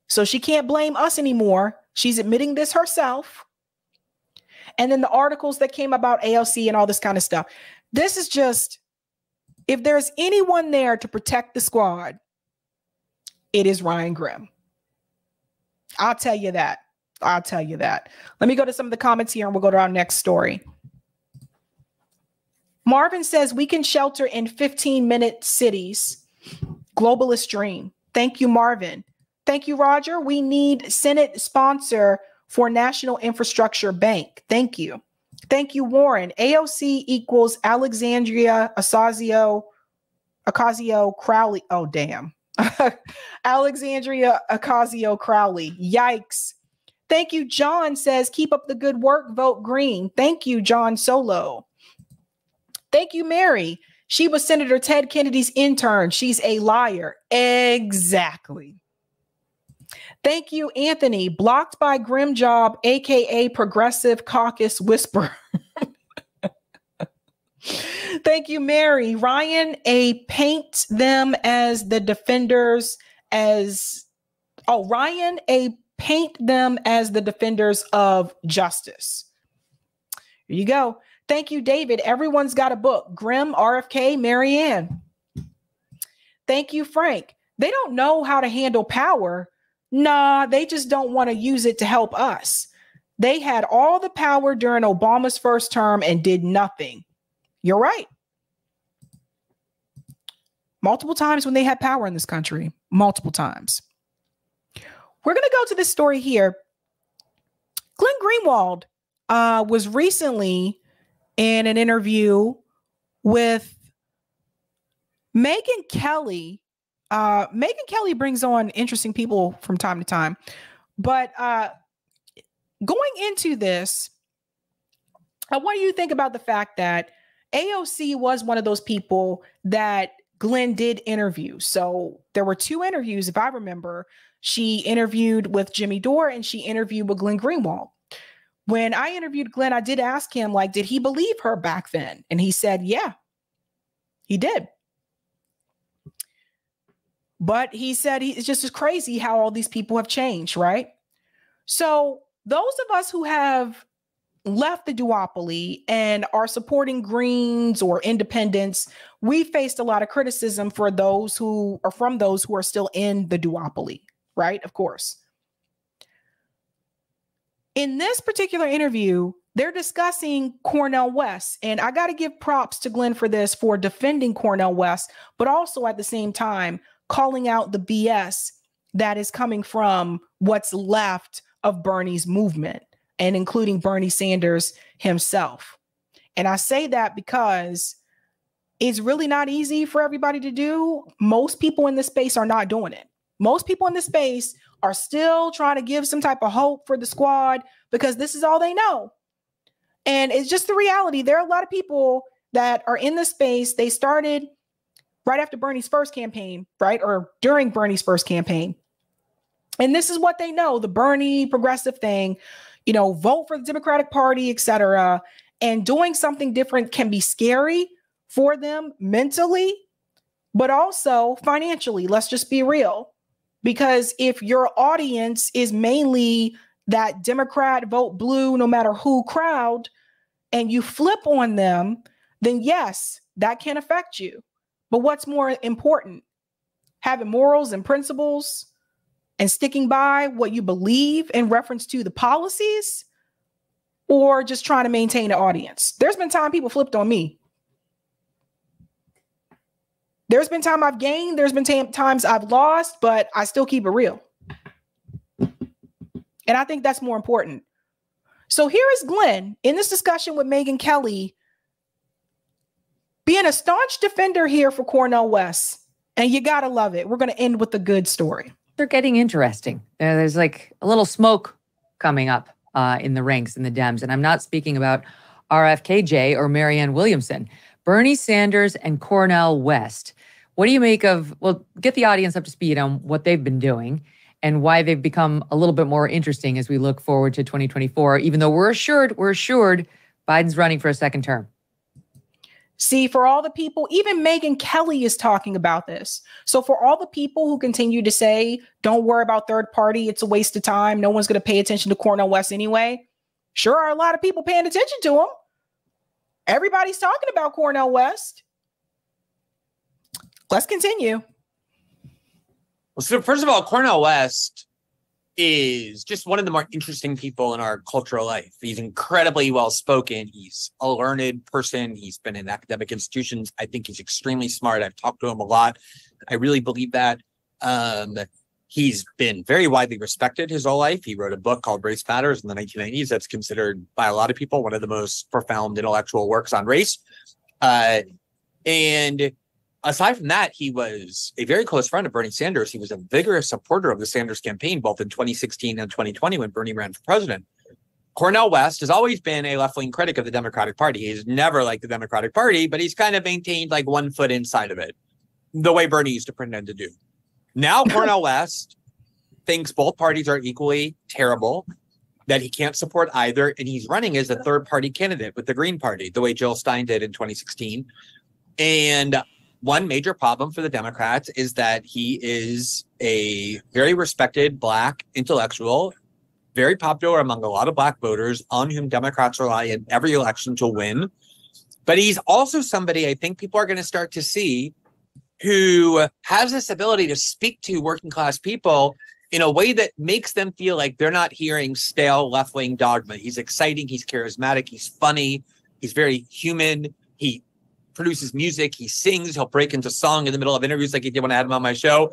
So she can't blame us anymore. She's admitting this herself. And then the articles that came about AOC and all this kind of stuff. This is just, if there's anyone there to protect the squad, it is Ryan Grimm. I'll tell you that. I'll tell you that. Let me go to some of the comments here and we'll go to our next story. Marvin says we can shelter in 15-minute cities. Globalist dream. Thank you, Marvin. Thank you, Roger. We need Senate sponsor for National Infrastructure Bank. Thank you. Thank you, Warren. AOC equals Alexandria Ocasio-Crowley. Oh, damn. Alexandria Ocasio-Crowley. Yikes. Thank you. John says, keep up the good work. Vote green. Thank you, John Solo. Thank you, Mary. She was Senator Ted Kennedy's intern. She's a liar. Exactly. Thank you, Anthony. Blocked by Grim Job, aka Progressive Caucus Whisperer. Thank you, Mary. Ryan, paint them as the defenders Ryan, paint them as the defenders of justice. Here you go. Thank you, David. Everyone's got a book. Grim, RFK, Marianne. Thank you, Frank. They don't know how to handle power. Nah, they just don't want to use it to help us. They had all the power during Obama's first term and did nothing. You're right. Multiple times when they had power in this country. Multiple times. We're going to go to this story here. Glenn Greenwald was recently in an interview with Megyn Kelly. Megyn Kelly brings on interesting people from time to time. But going into this, I want you to think about the fact that AOC was one of those people that Glenn did interview. So there were 2 interviews, if I remember. She interviewed with Jimmy Dore and she interviewed with Glenn Greenwald. When I interviewed Glenn, I did ask him, like, did he believe her back then? And he said, yeah, he did. But he said it's just as crazy how all these people have changed, right? So those of us who have left the duopoly and are supporting Greens or independents, we faced a lot of criticism from those who are still in the duopoly, right? Of course. In this particular interview, they're discussing Cornel West, and I got to give props to Glenn for this, for defending Cornel West, but also at the same time calling out the BS that is coming from what's left of Bernie's movement, and including Bernie Sanders himself. And I say that because it's really not easy for everybody to do. Most people in this space are not doing it. Most people in this space are still trying to give some type of hope for the squad because this is all they know. And it's just the reality. There are a lot of people that are in this space. They started right after Bernie's first campaign, right? Or during Bernie's first campaign. And this is what they know, the Bernie progressive thing, you know, vote for the Democratic Party, etc. And doing something different can be scary for them mentally, but also financially. Let's just be real. Because if your audience is mainly that Democrat vote blue, no matter who crowd, and you flip on them, then yes, that can affect you. But what's more important? Having morals and principles and sticking by what you believe in reference to the policies, or just trying to maintain an audience? There's been time people flipped on me. There's been time I've gained. There's been times I've lost, but I still keep it real. And I think that's more important. So here is Glenn in this discussion with Megyn Kelly, being a staunch defender here for Cornel West. And you got to love it. We're going to end with a good story. They're getting interesting. There's like a little smoke coming up in the ranks in the Dems. And I'm not speaking about RFK-J or Marianne Williamson. Bernie Sanders and Cornel West. What do you make of, well, get the audience up to speed on what they've been doing and why they've become a little bit more interesting as we look forward to 2024, even though we're assured Biden's running for a second term. See, for all the people, even Megyn Kelly is talking about this. So for all the people who continue to say, don't worry about third party, it's a waste of time, no one's going to pay attention to Cornel West anyway. Sure are a lot of people paying attention to him. Everybody's talking about Cornel West. Let's continue. Well, so first of all, Cornel West is just one of the more interesting people in our cultural life. He's incredibly well-spoken. He's a learned person. He's been in academic institutions. I think he's extremely smart. I've talked to him a lot. I really believe that. He's been very widely respected his whole life. He wrote a book called Race Matters in the 1990s. That's considered by a lot of people one of the most profound intellectual works on race. And aside from that, he was a very close friend of Bernie Sanders. He was a vigorous supporter of the Sanders campaign, both in 2016 and 2020 when Bernie ran for president. Cornel West has always been a left-wing critic of the Democratic Party. He's never liked the Democratic Party, but he's kind of maintained like one foot inside of it, the way Bernie used to pretend to do. Now Cornel West thinks both parties are equally terrible, that he can't support either, and he's running as a third-party candidate with the Green Party, the way Jill Stein did in 2016. And one major problem for the Democrats is that he is a very respected Black intellectual, very popular among a lot of Black voters on whom Democrats rely in every election to win. But he's also somebody I think people are going to start to see who has this ability to speak to working class people in a way that makes them feel like they're not hearing stale left-wing dogma. He's exciting, he's charismatic, he's funny, he's very human, he produces music, he sings, he'll break into song in the middle of interviews like he did when I had him on my show.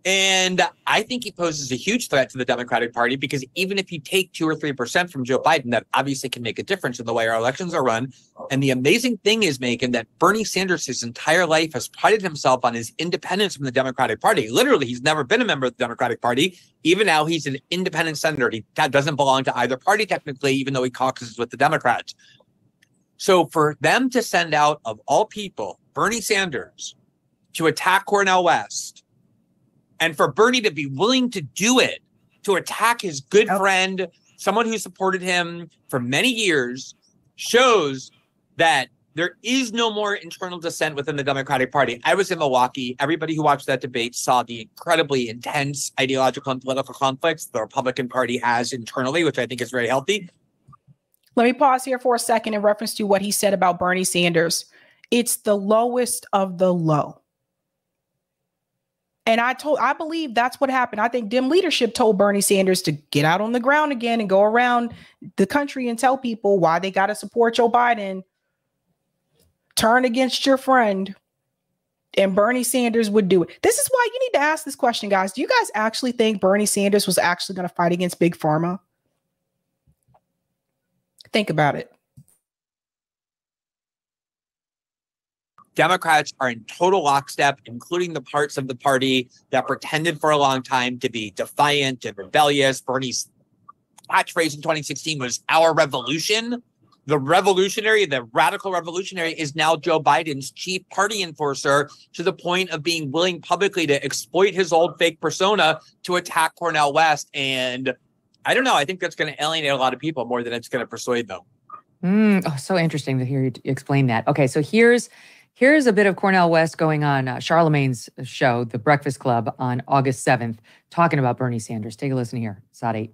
And I think he poses a huge threat to the Democratic Party, because even if you take 2 or 3% from Joe Biden, that obviously can make a difference in the way our elections are run. And the amazing thing is, Megan, that Bernie Sanders his entire life has prided himself on his independence from the Democratic Party. Literally, he's never been a member of the Democratic Party. Even now, he's an independent senator. He doesn't belong to either party technically, even though he caucuses with the Democrats. So for them to send out, of all people, Bernie Sanders to attack Cornel West, and for Bernie to be willing to do it, to attack his good friend, someone who supported him for many years, shows that there is no more internal dissent within the Democratic Party. I was in Milwaukee. Everybody who watched that debate saw the incredibly intense ideological and political conflicts the Republican Party has internally, which I think is very healthy. Let me pause here for a second in reference to what he said about Bernie Sanders. It's the lowest of the low. And I believe that's what happened. I think Dem leadership told Bernie Sanders to get out on the ground again and go around the country and tell people why they got to support Joe Biden. Turn against your friend. And Bernie Sanders would do it. This is why you need to ask this question, guys. Do you guys actually think Bernie Sanders was actually going to fight against Big Pharma? Think about it. Democrats are in total lockstep, including the parts of the party that pretended for a long time to be defiant and rebellious. Bernie's catchphrase in 2016 was "our revolution." The revolutionary, the radical revolutionary, is now Joe Biden's chief party enforcer, to the point of being willing publicly to exploit his old fake persona to attack Cornel West. And I don't know. I think that's going to alienate a lot of people more than it's going to persuade them. Oh, so interesting to hear you explain that. Okay, so here's a bit of Cornel West going on Charlemagne's show, The Breakfast Club, on August 7th, talking about Bernie Sanders. Take a listen here. Sadi.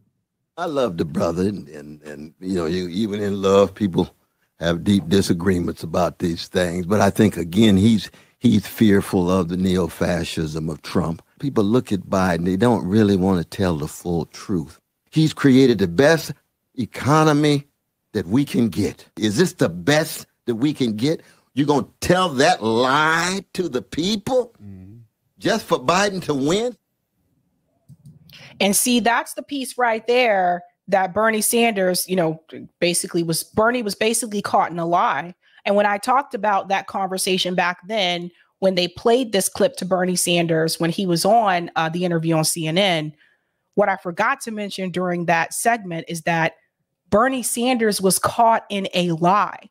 I love the brother, and you know, even in love, people have deep disagreements about these things. But I think, again, he's fearful of the neo-fascism of Trump. People look at Biden, they don't really want to tell the full truth. He's created the best economy that we can get. Is this the best that we can get? You're going to tell that lie to the people just for Biden to win? And see, that's the piece right there that Bernie Sanders, you know, Bernie was basically caught in a lie. And when I talked about that conversation back then, when they played this clip to Bernie Sanders, when he was on the interview on CNN, what I forgot to mention during that segment is that Bernie Sanders was caught in a lie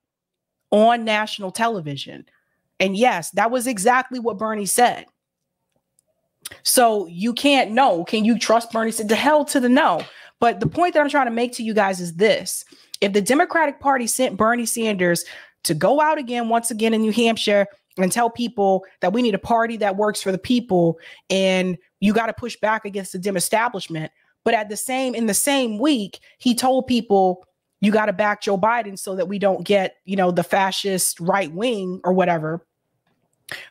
on national television. And yes, that was exactly what Bernie said. So you can't know. Can you trust Bernie? The hell to the no. But the point that I'm trying to make to you guys is this. If the Democratic Party sent Bernie Sanders to go out again, once again in New Hampshire, and tell people that we need a party that works for the people and you got to push back against the Dem establishment. But in the same week, he told people you got to back Joe Biden so that we don't get, you know, the fascist right wing or whatever.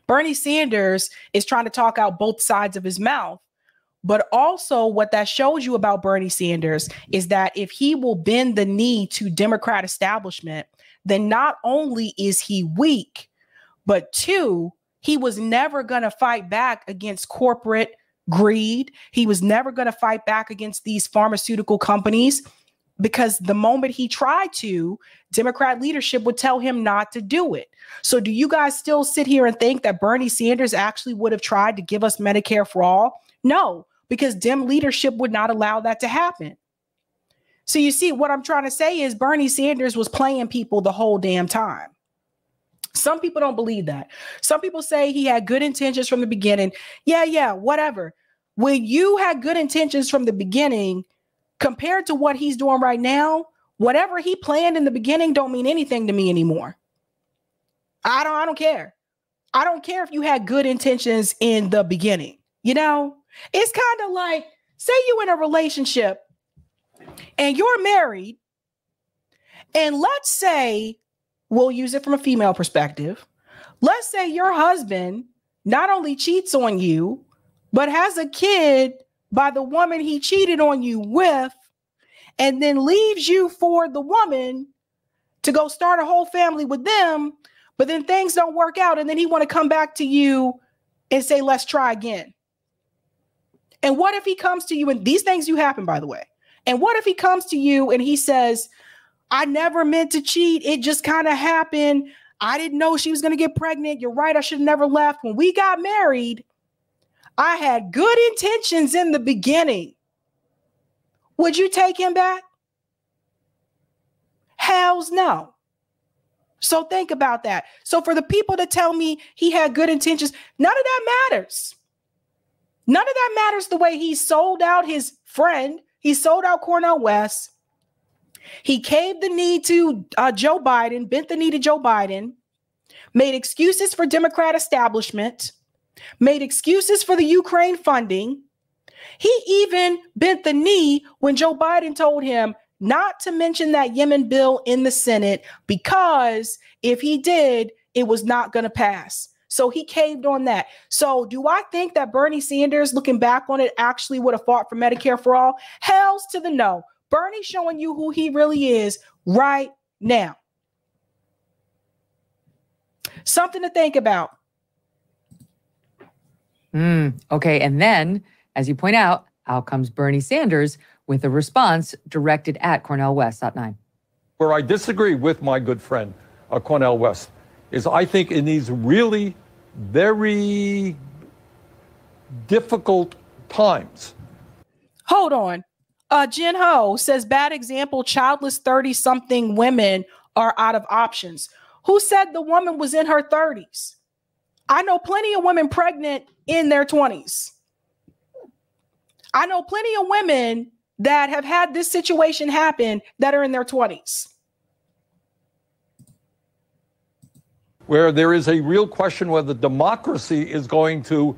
Bernie Sanders is trying to talk out both sides of his mouth. But also what that shows you about Bernie Sanders is that if he will bend the knee to Democrat establishment, then not only is he weak, but two, he was never going to fight back against corporate greed. He was never going to fight back against these pharmaceutical companies, because the moment he tried to, Democrat leadership would tell him not to do it. So do you guys still sit here and think that Bernie Sanders actually would have tried to give us Medicare for all? No, because Dem leadership would not allow that to happen. So you see, what I'm trying to say is Bernie Sanders was playing people the whole damn time. Some people don't believe that. Some people say he had good intentions from the beginning. Yeah, whatever. When you had good intentions from the beginning, compared to what he's doing right now, whatever he planned in the beginning don't mean anything to me anymore. I don't care. I don't care if you had good intentions in the beginning. You know, it's kind of like, say you in a relationship and you're married, and let's say, we'll use it from a female perspective. Let's say your husband not only cheats on you, but has a kid by the woman he cheated on you with, and then leaves you for the woman to go start a whole family with them, but then things don't work out, and then he want to come back to you and say, let's try again. And what if he comes to you, and these things do happen, by the way, and what if he comes to you and he says, I never meant to cheat. It just kind of happened. I didn't know she was going to get pregnant. You're right. I should have never left. When we got married, I had good intentions in the beginning. Would you take him back? Hells no. So think about that. So for the people that tell me he had good intentions, none of that matters. None of that matters the way he sold out his friend. He sold out Cornel West. He caved the knee to Joe Biden, bent the knee to Joe Biden, made excuses for Democrat establishment, made excuses for the Ukraine funding. He even bent the knee when Joe Biden told him not to mention that Yemen bill in the Senate, because if he did, it was not going to pass. So he caved on that. So do I think that Bernie Sanders, looking back on it, actually would have fought for Medicare for all? Hells to the no. Bernie showing you who he really is right now. Something to think about. Okay. And then, as you point out comes Bernie Sanders with a response directed at Cornel West at 9. Where I disagree with my good friend, Cornel West, is I think in these really very difficult times. Hold on. Jen Ho says, bad example, childless 30-something women are out of options. Who said the woman was in her 30s? I know plenty of women pregnant in their 20s. I know plenty of women that have had this situation happen that are in their 20s. Where there is a real question whether democracy is going to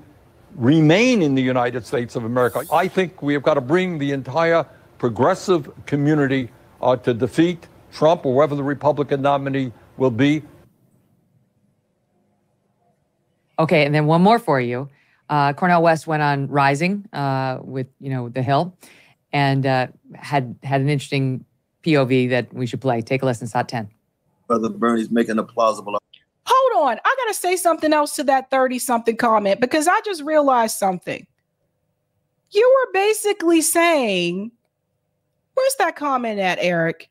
remain in the United States of America. I think we have got to bring the entire progressive community to defeat Trump or whoever the Republican nominee will be. Okay, and then one more for you. Cornel West went on Rising with, The Hill, and had an interesting POV that we should play. Take a listen, Sat 10. Brother Bernie's making a plausible. Hold on. I got to say something else to that 30-something comment, because I just realized something. You were basically saying, where's that comment at, Eric?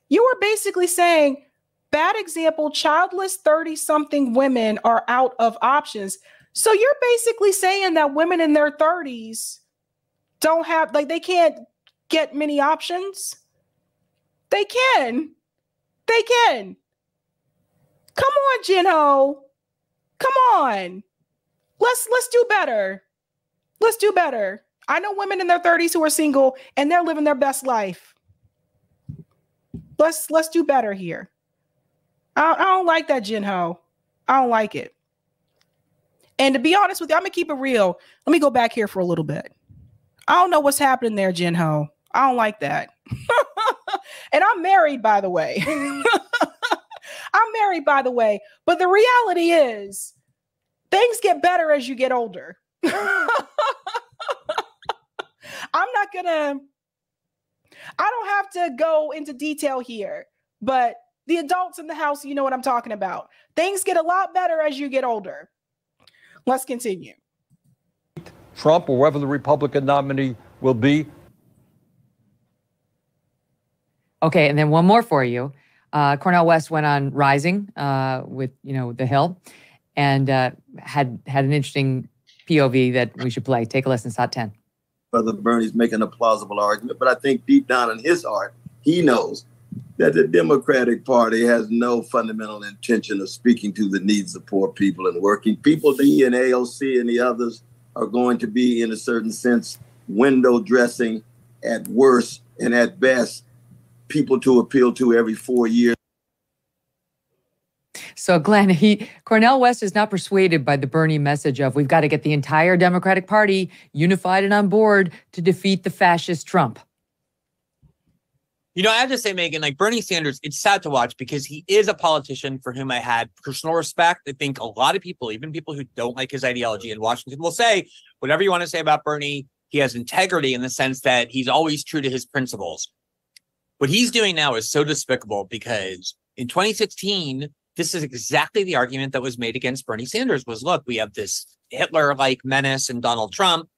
You were basically saying, bad example, childless 30-something women are out of options. So you're basically saying that women in their 30s don't have, they can't get many options? They can. They can. Come on, Jen Ho. Come on. Let's do better. Let's do better. I know women in their 30s who are single and they're living their best life. Let's do better here. I don't like that, Jen Ho. I don't like it. And to be honest with you, I'm gonna keep it real. Let me go back here for a little bit. I don't know what's happening there, Jen Ho. I don't like that. And I'm married, by the way. I'm married, by the way. But the reality is, things get better as you get older. I don't have to go into detail here, but the adults in the house, you know what I'm talking about. Things get a lot better as you get older. Let's continue. Trump or whoever the Republican nominee will be. Okay, and then one more for you. Cornel West went on Rising with, The Hill, and had an interesting POV that we should play. Take a listen, Sat 10. Brother Bernie's making a plausible argument, but I think deep down in his heart, he knows that the Democratic Party has no fundamental intention of speaking to the needs of poor people and working people. He and AOC and the others are going to be, in a certain sense, window dressing at worst and at best, people to appeal to every 4 years. So Glenn, Cornel West is not persuaded by the Bernie message of we've got to get the entire Democratic Party unified and on board to defeat the fascist Trump. You know, I have to say, Megan, like Bernie Sanders, it's sad to watch because he is a politician for whom I had personal respect. I think a lot of people, even people who don't like his ideology in Washington, will say whatever you want to say about Bernie. He has integrity in the sense that he's always true to his principles. What he's doing now is so despicable because in 2016, this is exactly the argument that was made against Bernie Sanders was, look, we have this Hitler-like menace in Donald Trump.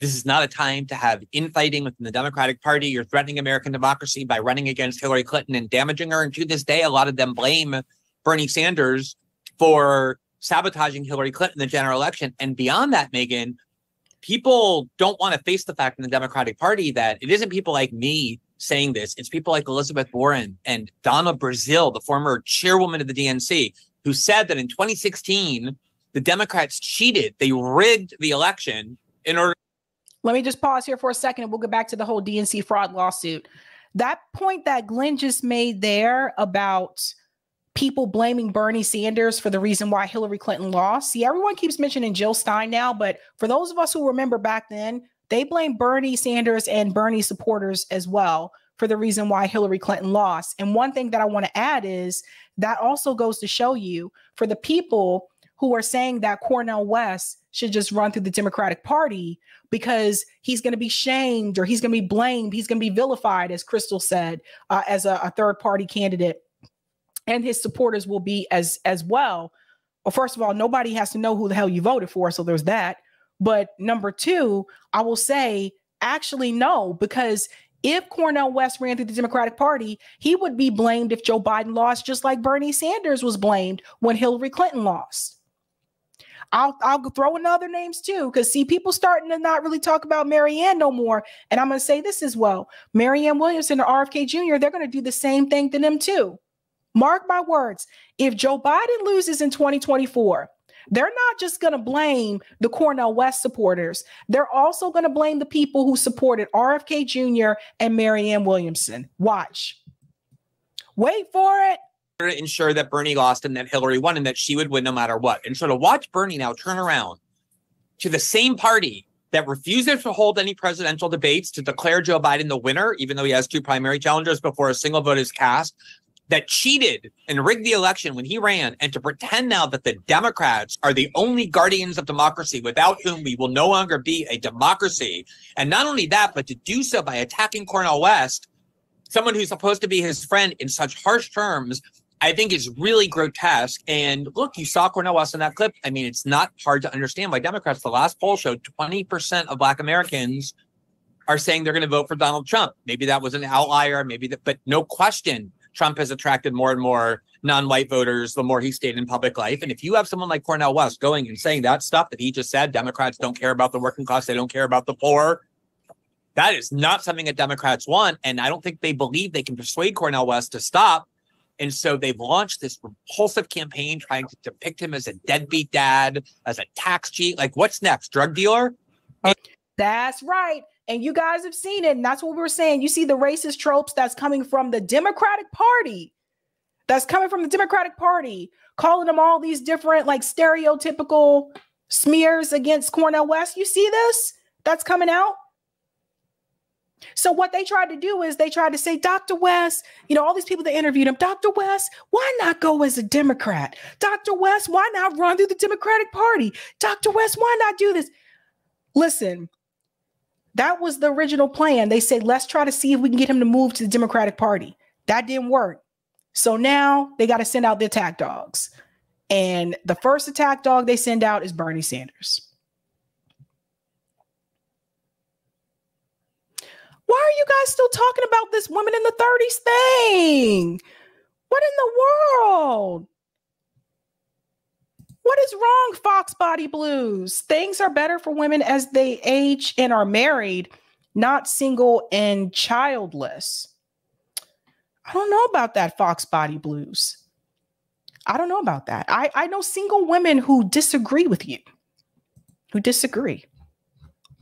This is not a time to have infighting within the Democratic Party. You're threatening American democracy by running against Hillary Clinton and damaging her. And to this day, a lot of them blame Bernie Sanders for sabotaging Hillary Clinton in the general election. And beyond that, Megan, people don't want to face the fact in the Democratic Party that it isn't people like me saying this. It's people like Elizabeth Warren and Donna Brazile, the former chairwoman of the DNC, who said that in 2016, the Democrats cheated. They rigged the election in order. Let me just pause here for a second and we'll get back to the whole DNC fraud lawsuit. That point that Glenn just made there about people blaming Bernie Sanders for the reason why Hillary Clinton lost. See, everyone keeps mentioning Jill Stein now, but for those of us who remember back then, they blame Bernie Sanders and Bernie supporters as well for the reason why Hillary Clinton lost. And one thing that I want to add is that also goes to show you for the people who are saying that Cornel West should just run through the Democratic Party because he's going to be shamed or he's going to be blamed. He's going to be vilified, as Crystal said, as a third party candidate. And his supporters will be as well. Well, first of all, nobody has to know who the hell you voted for. So there's that. But number two, I will say, actually, no, because if Cornel West ran through the Democratic Party, he would be blamed if Joe Biden lost, just like Bernie Sanders was blamed when Hillary Clinton lost. I'll throw in other names too, because see, people starting to not really talk about Marianne no more. And I'm going to say this as well. Marianne Williamson or RFK Jr., they're going to do the same thing to them too. Mark my words. If Joe Biden loses in 2024, they're not just going to blame the Cornel West supporters. They're also going to blame the people who supported RFK Jr. and Marianne Williamson. Watch. Wait for it. To ensure that Bernie lost and that Hillary won and that she would win no matter what. And so to watch Bernie now turn around to the same party that refuses to hold any presidential debates to declare Joe Biden the winner, even though he has two primary challengers before a single vote is cast, that cheated and rigged the election when he ran, and to pretend now that the Democrats are the only guardians of democracy without whom we will no longer be a democracy. And not only that, but to do so by attacking Cornel West, someone who's supposed to be his friend, in such harsh terms, I think is really grotesque. And look, you saw Cornel West in that clip. I mean, it's not hard to understand why Democrats, the last poll showed 20% of Black Americans are saying they're going to vote for Donald Trump. Maybe that was an outlier, maybe that, but no question, Trump has attracted more and more non-white voters the more he stayed in public life. And if you have someone like Cornel West going and saying that stuff that he just said, Democrats don't care about the working class, they don't care about the poor, that is not something that Democrats want. And I don't think they believe they can persuade Cornel West to stop. And so they've launched this repulsive campaign trying to depict him as a deadbeat dad, as a tax cheat. Like, what's next? Drug dealer? That's right. And you guys have seen it. And that's what we were saying. You see the racist tropes that's coming from the Democratic Party. That's coming from the Democratic Party, calling them all these different, like, stereotypical smears against Cornel West. You see this? That's coming out. So what they tried to do is they tried to say, Dr. West, you know, all these people that interviewed him, Dr. West, why not go as a Democrat? Dr. West, why not run through the Democratic Party? Dr. West, why not do this? Listen, that was the original plan. They said, let's try to see if we can get him to move to the Democratic Party. That didn't work. So now they got to send out the attack dogs. And the first attack dog they send out is Bernie Sanders. Why are you guys still talking about this women in the 30s thing? What in the world? What is wrong, Fox Body Blues? Things are better for women as they age and are married, not single and childless. I don't know about that, Fox Body Blues. I don't know about that. I know single women who disagree with you, who disagree.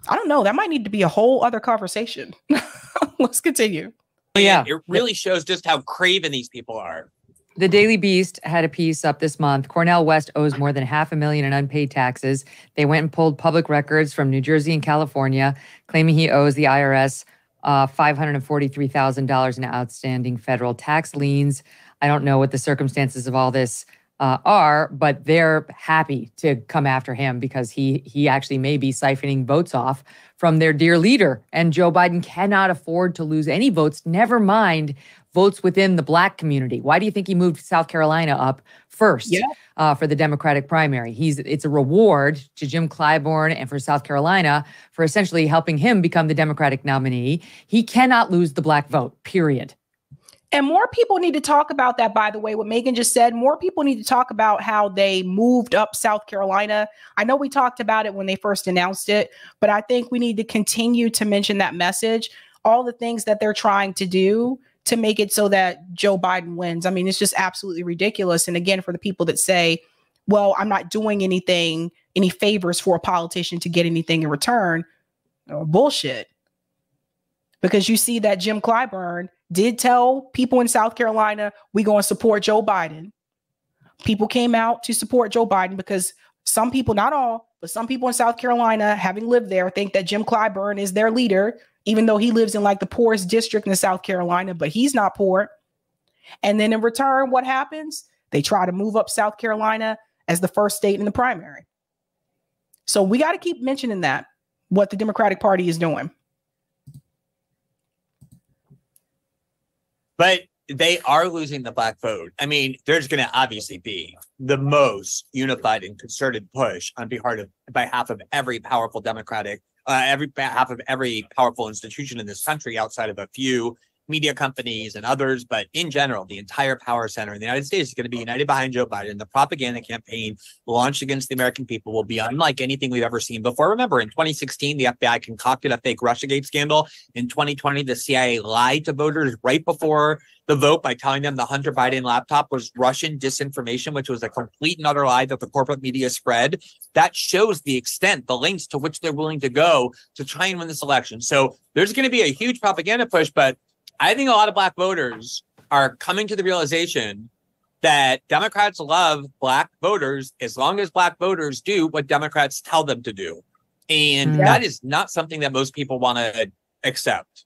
I don't know. That might need to be a whole other conversation. Let's continue. Yeah. It really shows just how craven these people are. The Daily Beast had a piece up this month. Cornel West owes more than $500,000 in unpaid taxes. They went and pulled public records from New Jersey and California, claiming he owes the IRS $543,000 in outstanding federal tax liens. I don't know what the circumstances of all this are, but they're happy to come after him because he actually may be siphoning votes off from their dear leader. And Joe Biden cannot afford to lose any votes, never mind votes within the Black community. Why do you think he moved South Carolina up first for the Democratic primary? It's a reward to Jim Clyburn and for South Carolina for essentially helping him become the Democratic nominee. He cannot lose the Black vote, period. And more people need to talk about that, by the way, what Megan just said. More people need to talk about how they moved up South Carolina. I know we talked about it when they first announced it, but I think we need to continue to mention that message, all the things that they're trying to do to make it so that Joe Biden wins. I mean, it's just absolutely ridiculous. And again, for the people that say, well, I'm not doing anything, any favors for a politician to get anything in return, bullshit. Because you see that Jim Clyburn did tell people in South Carolina, we're going to support Joe Biden. People came out to support Joe Biden because some people, not all, but some people in South Carolina, having lived there, think that Jim Clyburn is their leader, even though he lives in like the poorest district in South Carolina, but he's not poor. And then in return, what happens? They try to move up South Carolina as the first state in the primary. So we got to keep mentioning that, what the Democratic Party is doing. But they are losing the Black vote. I mean, there's going to obviously be the most unified and concerted push on behalf of every powerful Democratic, behalf of every powerful institution in this country outside of a few media companies and others. But in general, the entire power center in the United States is going to be united behind Joe Biden. The propaganda campaign launched against the American people will be unlike anything we've ever seen before. Remember, in 2016, the FBI concocted a fake Russiagate scandal. In 2020, the CIA lied to voters right before the vote by telling them the Hunter Biden laptop was Russian disinformation, which was a complete and utter lie that the corporate media spread. That shows the extent, the lengths to which they're willing to go to try and win this election. So there's going to be a huge propaganda push, but I think a lot of Black voters are coming to the realization that Democrats love Black voters as long as Black voters do what Democrats tell them to do. And that is not something that most people want to accept.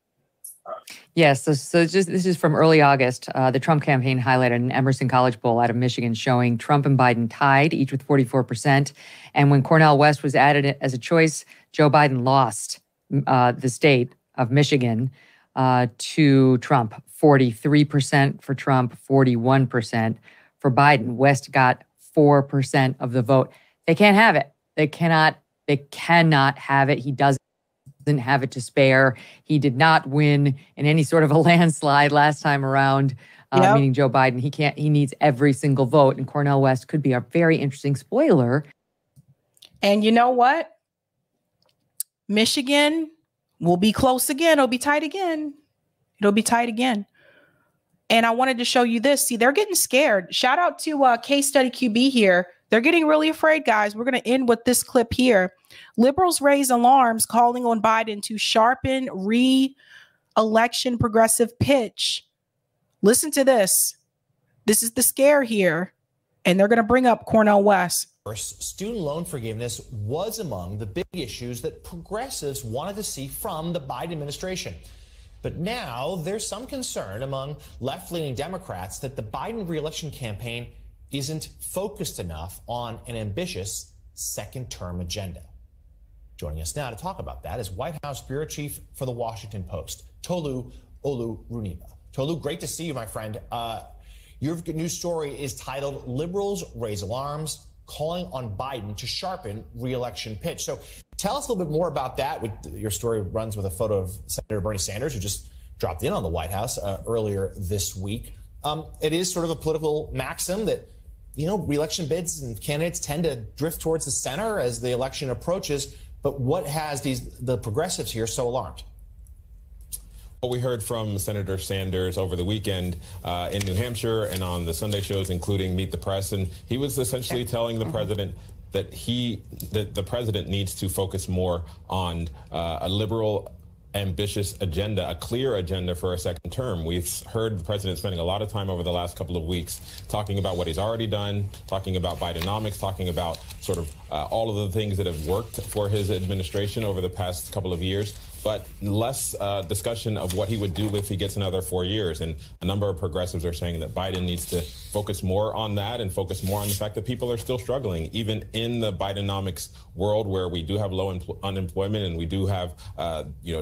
Yes. So this is from early August. The Trump campaign highlighted an Emerson College poll out of Michigan showing Trump and Biden tied, each with 44%. And when Cornel West was added as a choice, Joe Biden lost the state of Michigan to Trump. 43% for Trump, 41% for Biden. West got 4% of the vote. They can't have it. They cannot have it. He doesn't have it to spare. He did not win in any sort of a landslide last time around, meaning Joe Biden. He needs every single vote. And Cornel West could be a very interesting spoiler. And you know what? Michigan will be close again. It'll be tight again. It'll be tight again. And I wanted to show you this. See, they're getting scared. Shout out to Case Study QB here. They're getting really afraid, guys. We're going to end with this clip here. Liberals raise alarms calling on Biden to sharpen re-election progressive pitch. Listen to this. This is the scare here. And they're going to bring up Cornel West. Student loan forgiveness was among the big issues that progressives wanted to see from the Biden administration. But now there's some concern among left-leaning Democrats that the Biden re-election campaign isn't focused enough on an ambitious second-term agenda. Joining us now to talk about that is White House bureau chief for the Washington Post, Tolu Olurunnipa. Tolu, great to see you, my friend. Your new story is titled "Liberals Raise Alarms, Calling on Biden to Sharpen Re-Election Pitch." So tell us a little bit more about that. Your story runs with a photo of Senator Bernie Sanders, who just dropped in on the White House earlier this week. It is sort of a political maxim that you know, re-election bids and candidates tend to drift towards the center as the election approaches. But what has the progressives here so alarmed? What we heard from Senator Sanders over the weekend in New Hampshire and on the Sunday shows, including Meet the Press, and he was essentially telling the president that the president needs to focus more on a liberal, ambitious agenda, a clear agenda for a second term. We've heard the president spending a lot of time over the last couple of weeks talking about what he's already done, talking about Bidenomics, talking about sort of all of the things that have worked for his administration over the past couple of years, but less discussion of what he would do if he gets another 4 years. And a number of progressives are saying that Biden needs to focus more on that and focus more on the fact that people are still struggling, even in the Bidenomics world where we do have low unemployment and we do have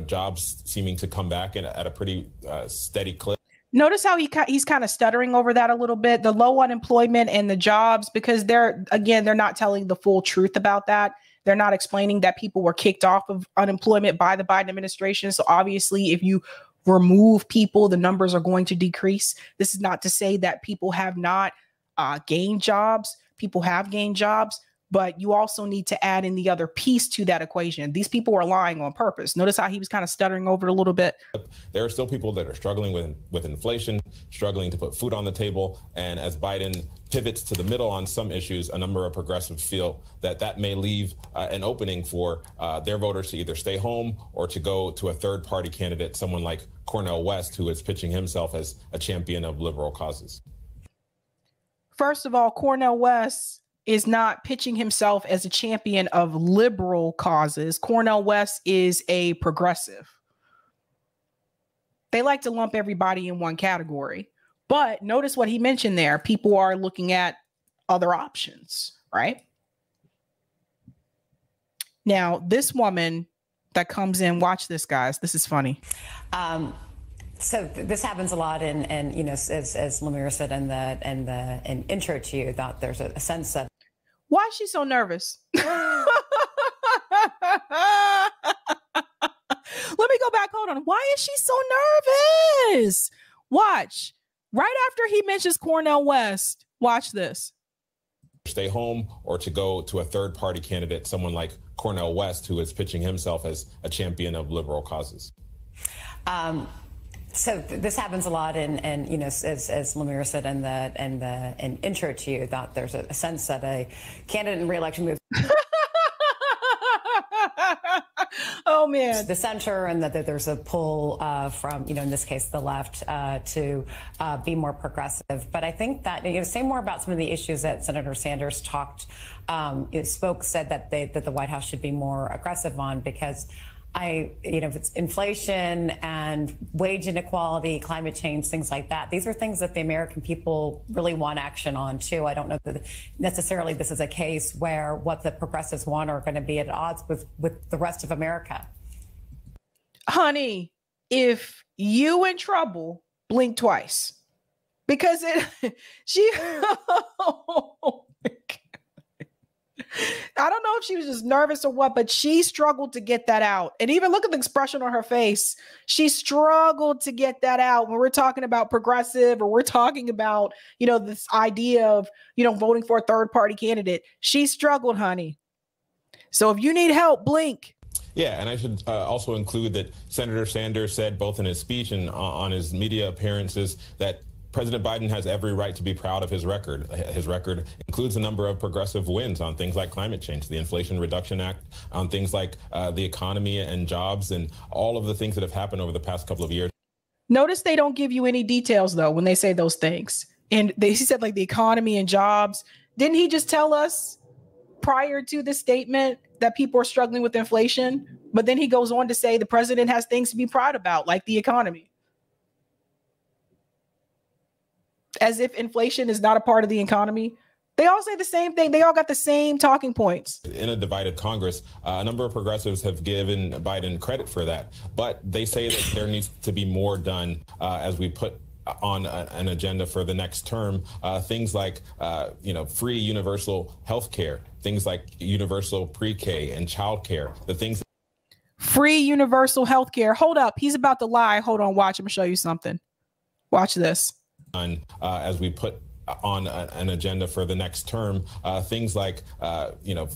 jobs seeming to come back at a pretty steady clip. Notice how he's kind of stuttering over that a little bit, the low unemployment and the jobs, because they're not telling the full truth about that. They're not explaining that people were kicked off of unemployment by the Biden administration. So obviously, if you remove people, the numbers are going to decrease. This is not to say that people have not gained jobs. People have gained jobs, but you also need to add in the other piece to that equation. These people are lying on purpose. Notice how he was kind of stuttering over it a little bit. There are still people that are struggling with inflation, struggling to put food on the table. And as Biden pivots to the middle on some issues, a number of progressives feel that may leave an opening for their voters to either stay home or to go to a third party candidate, someone like Cornel West, who is pitching himself as a champion of liberal causes. First of all, Cornel West is not pitching himself as a champion of liberal causes. Cornel West is a progressive. They like to lump everybody in one category. But notice what he mentioned there. People are looking at other options, right? Now, this woman that comes in, watch this, guys. This is funny. So this happens a lot, and you know, as Lemire said in the intro to you, that there's a sense of. Why is she so nervous? Let me go back. Hold on. Why is she so nervous? Watch. Right after he mentions Cornel West, watch this. Stay home or to go to a third party candidate, someone like Cornel West, who is pitching himself as a champion of liberal causes. So this happens a lot, and you know, as Lemire said in the intro to you, that there's a sense that a candidate in re-election moves. Oh man, the center, and that there's a pull from, you know, in this case, the left to be more progressive. But I think that, you know, say more about some of the issues that Senator Sanders said that the White House should be more aggressive on, because if it's inflation and wage inequality, climate change, things like that, these are things that the American people really want action on too. I don't know that necessarily this is a case where what the progressives want are going to be at odds with the rest of America. Honey, if you in trouble, blink twice, because I don't know if she was just nervous or what, but she struggled to get that out. And even look at the expression on her face. She struggled to get that out when we're talking about progressive, or we're talking about, you know, this idea of, you know, voting for a third party candidate. She struggled, honey. So if you need help, blink. Yeah, and I should also include that Senator Sanders said both in his speech and on his media appearances that President Biden has every right to be proud of his record. His record includes a number of progressive wins on things like climate change, the Inflation Reduction Act, on things like the economy and jobs, and all of the things that have happened over the past couple of years. Notice they don't give you any details, though, when they say those things. And he said like the economy and jobs. Didn't he just tell us prior to the statement that people are struggling with inflation? But then he goes on to say the president has things to be proud about, like the economy. As if inflation is not a part of the economy. They all say the same thing. They all got the same talking points. In a divided Congress, a number of progressives have given Biden credit for that. But they say that there needs to be more done as we put on an agenda for the next term. Things like, free universal health care, things like universal pre-K and child care, the things. Free universal health care. Hold up. He's about to lie. Hold on. Watch. I'm going to show you something. Watch this. As we put on an agenda for the next term, things like,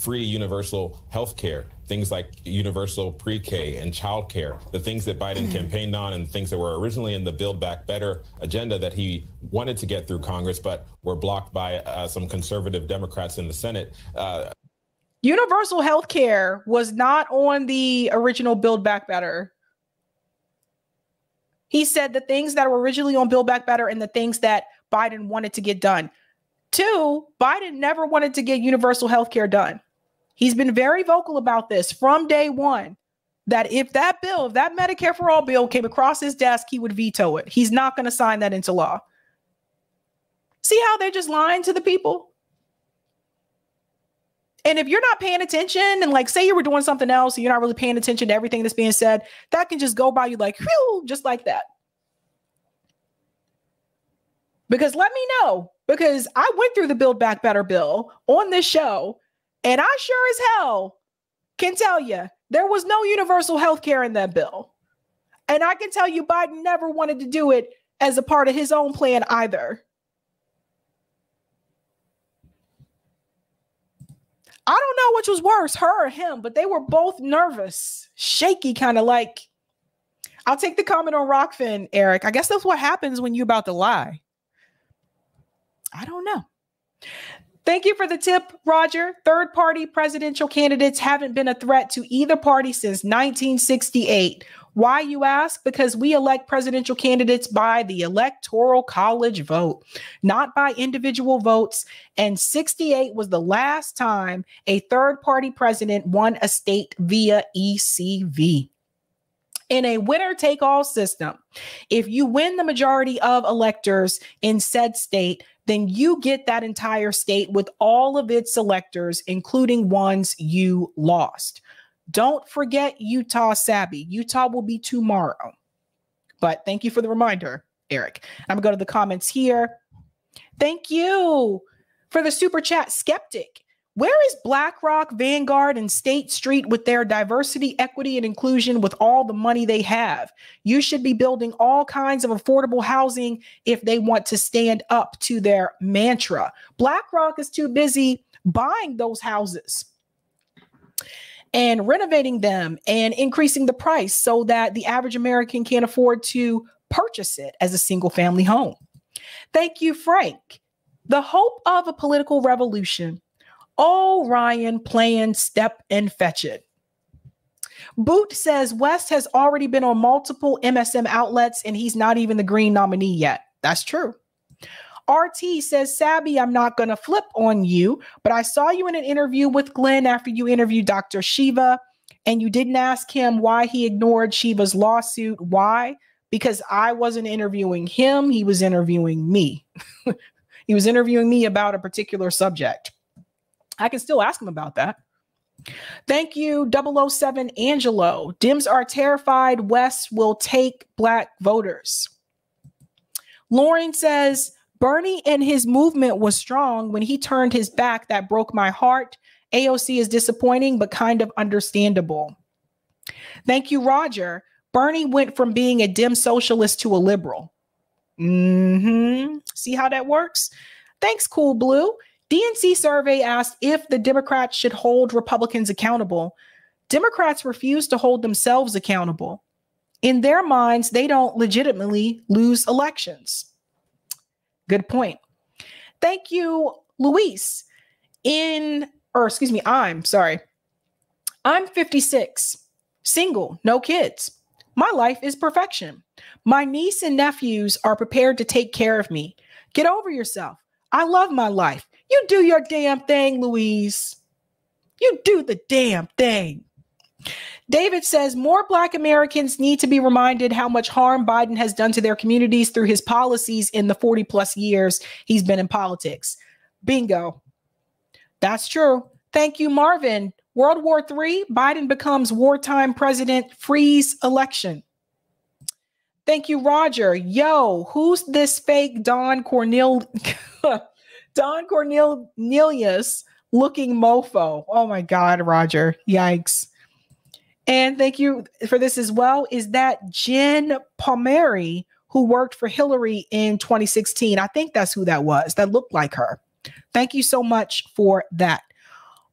free universal health care, things like universal pre-K and child care, the things that Biden campaigned on and things that were originally in the Build Back Better agenda that he wanted to get through Congress, but were blocked by some conservative Democrats in the Senate. Universal health care was not on the original Build Back Better. He said the things that were originally on Build Back Better and the things that Biden wanted to get done. 2, Biden never wanted to get universal health care done. He's been very vocal about this from day one, that if that Medicare for All bill came across his desk, he would veto it. He's not going to sign that into law. See how they're just lying to the people? And if you're not paying attention and like say you were doing something else, and you're not really paying attention to everything that's being said, that can just go by you like, whew, just like that. Because let me know, because I went through the Build Back Better bill on this show, and I sure as hell can tell you there was no universal health care in that bill. And I can tell you Biden never wanted to do it as a part of his own plan either. I don't know which was worse, her or him, but they were both nervous, shaky, kind of like, I'll take the comment on Rockfin, Eric. I guess that's what happens when you're about to lie. I don't know. Thank you for the tip, Roger. Third-party presidential candidates haven't been a threat to either party since 1968. Why, you ask? Because we elect presidential candidates by the Electoral College vote, not by individual votes. And 68 was the last time a third-party president won a state via ECV. In a winner-take-all system, if you win the majority of electors in said state, then you get that entire state with all of its electors, including ones you lost. Don't forget Utah, Sabby. Utah will be tomorrow. But thank you for the reminder, Eric. I'm going to go to the comments here. Thank you for the super chat, Skeptic. Where is BlackRock, Vanguard, and State Street with their diversity, equity, and inclusion with all the money they have? You should be building all kinds of affordable housing if they want to stand up to their mantra. BlackRock is too busy buying those houses and renovating them and increasing the price so that the average American can't afford to purchase it as a single family home. Thank you, Frank. The hope of a political revolution. Oh, Ryan playing step and fetch it. Boot says West has already been on multiple MSM outlets and he's not even the Green nominee yet. That's true. RT says, Sabby, I'm not going to flip on you, but I saw you in an interview with Glenn after you interviewed Dr. Shiva, and you didn't ask him why he ignored Shiva's lawsuit. Why? Because I wasn't interviewing him. He was interviewing me. He was interviewing me about a particular subject. I can still ask him about that. Thank you, 007 Angelo. Dems are terrified West will take Black voters. Lauren says, Bernie and his movement was strong. When he turned his back, that broke my heart. AOC is disappointing, but kind of understandable. Thank you, Roger. Bernie went from being a dim socialist to a liberal. See how that works? Thanks, Cool Blue. DNC survey asked if the Democrats should hold Republicans accountable. Democrats refuse to hold themselves accountable. In their minds, they don't legitimately lose elections. Good point. Thank you, Luis. I'm 56, single, no kids. My life is perfection. My niece and nephews are prepared to take care of me. Get over yourself. I love my life. You do your damn thing, Louise. You do the damn thing. David says more Black Americans need to be reminded how much harm Biden has done to their communities through his policies in the 40 plus years he's been in politics. Bingo. That's true. Thank you, Marvin. World War III, Biden becomes wartime president, freeze election. Thank you, Roger. Yo, who's this fake Don Cornelius looking mofo? Oh my God, Roger. Yikes. And thank you for this as well. Is that Jen Palmieri, who worked for Hillary in 2016. I think that's who that was, that looked like her. Thank you so much for that.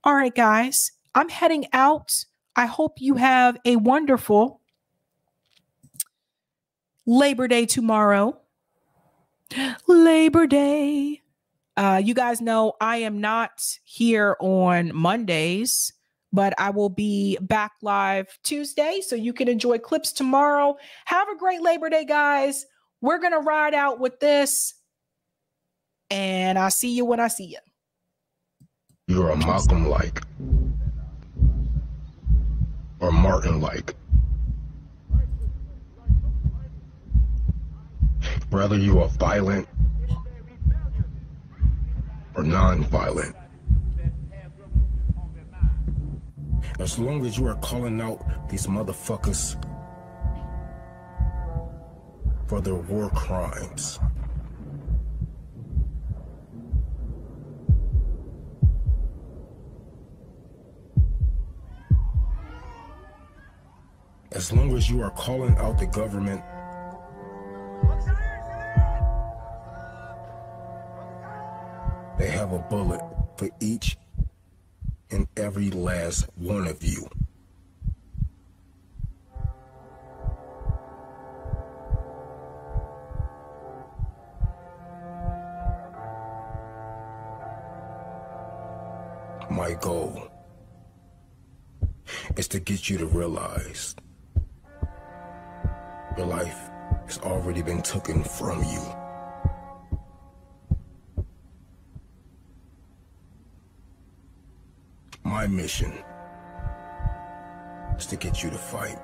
All right, guys, I'm heading out. I hope you have a wonderful Labor Day tomorrow. Labor Day. You guys know I am not here on Mondays, but I will be back live Tuesday, so you can enjoy clips tomorrow. Have a great Labor Day, guys. We're going to ride out with this, and I'll see you when I see you. You're a Malcolm-like or Martin-like. Whether you are violent or non-violent. As long as you are calling out these motherfuckers for their war crimes. As long as you are calling out the government they have a bullet for each and every last one of you. My goal is to get you to realize your life has already been taken from you. My mission is to get you to fight.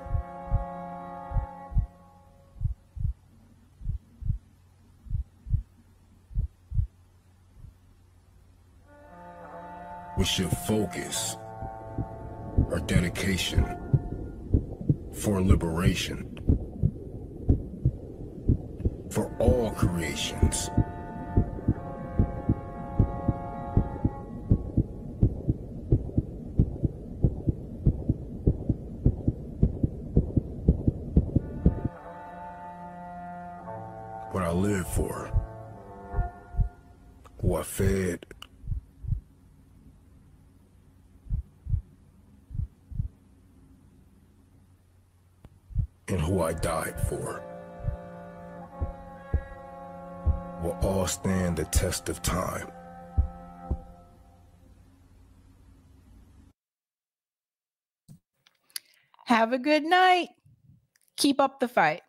With your focus or dedication for liberation, for all creations. What I live for, who I fed, and who I died for, will all stand the test of time. Have a good night. Keep up the fight.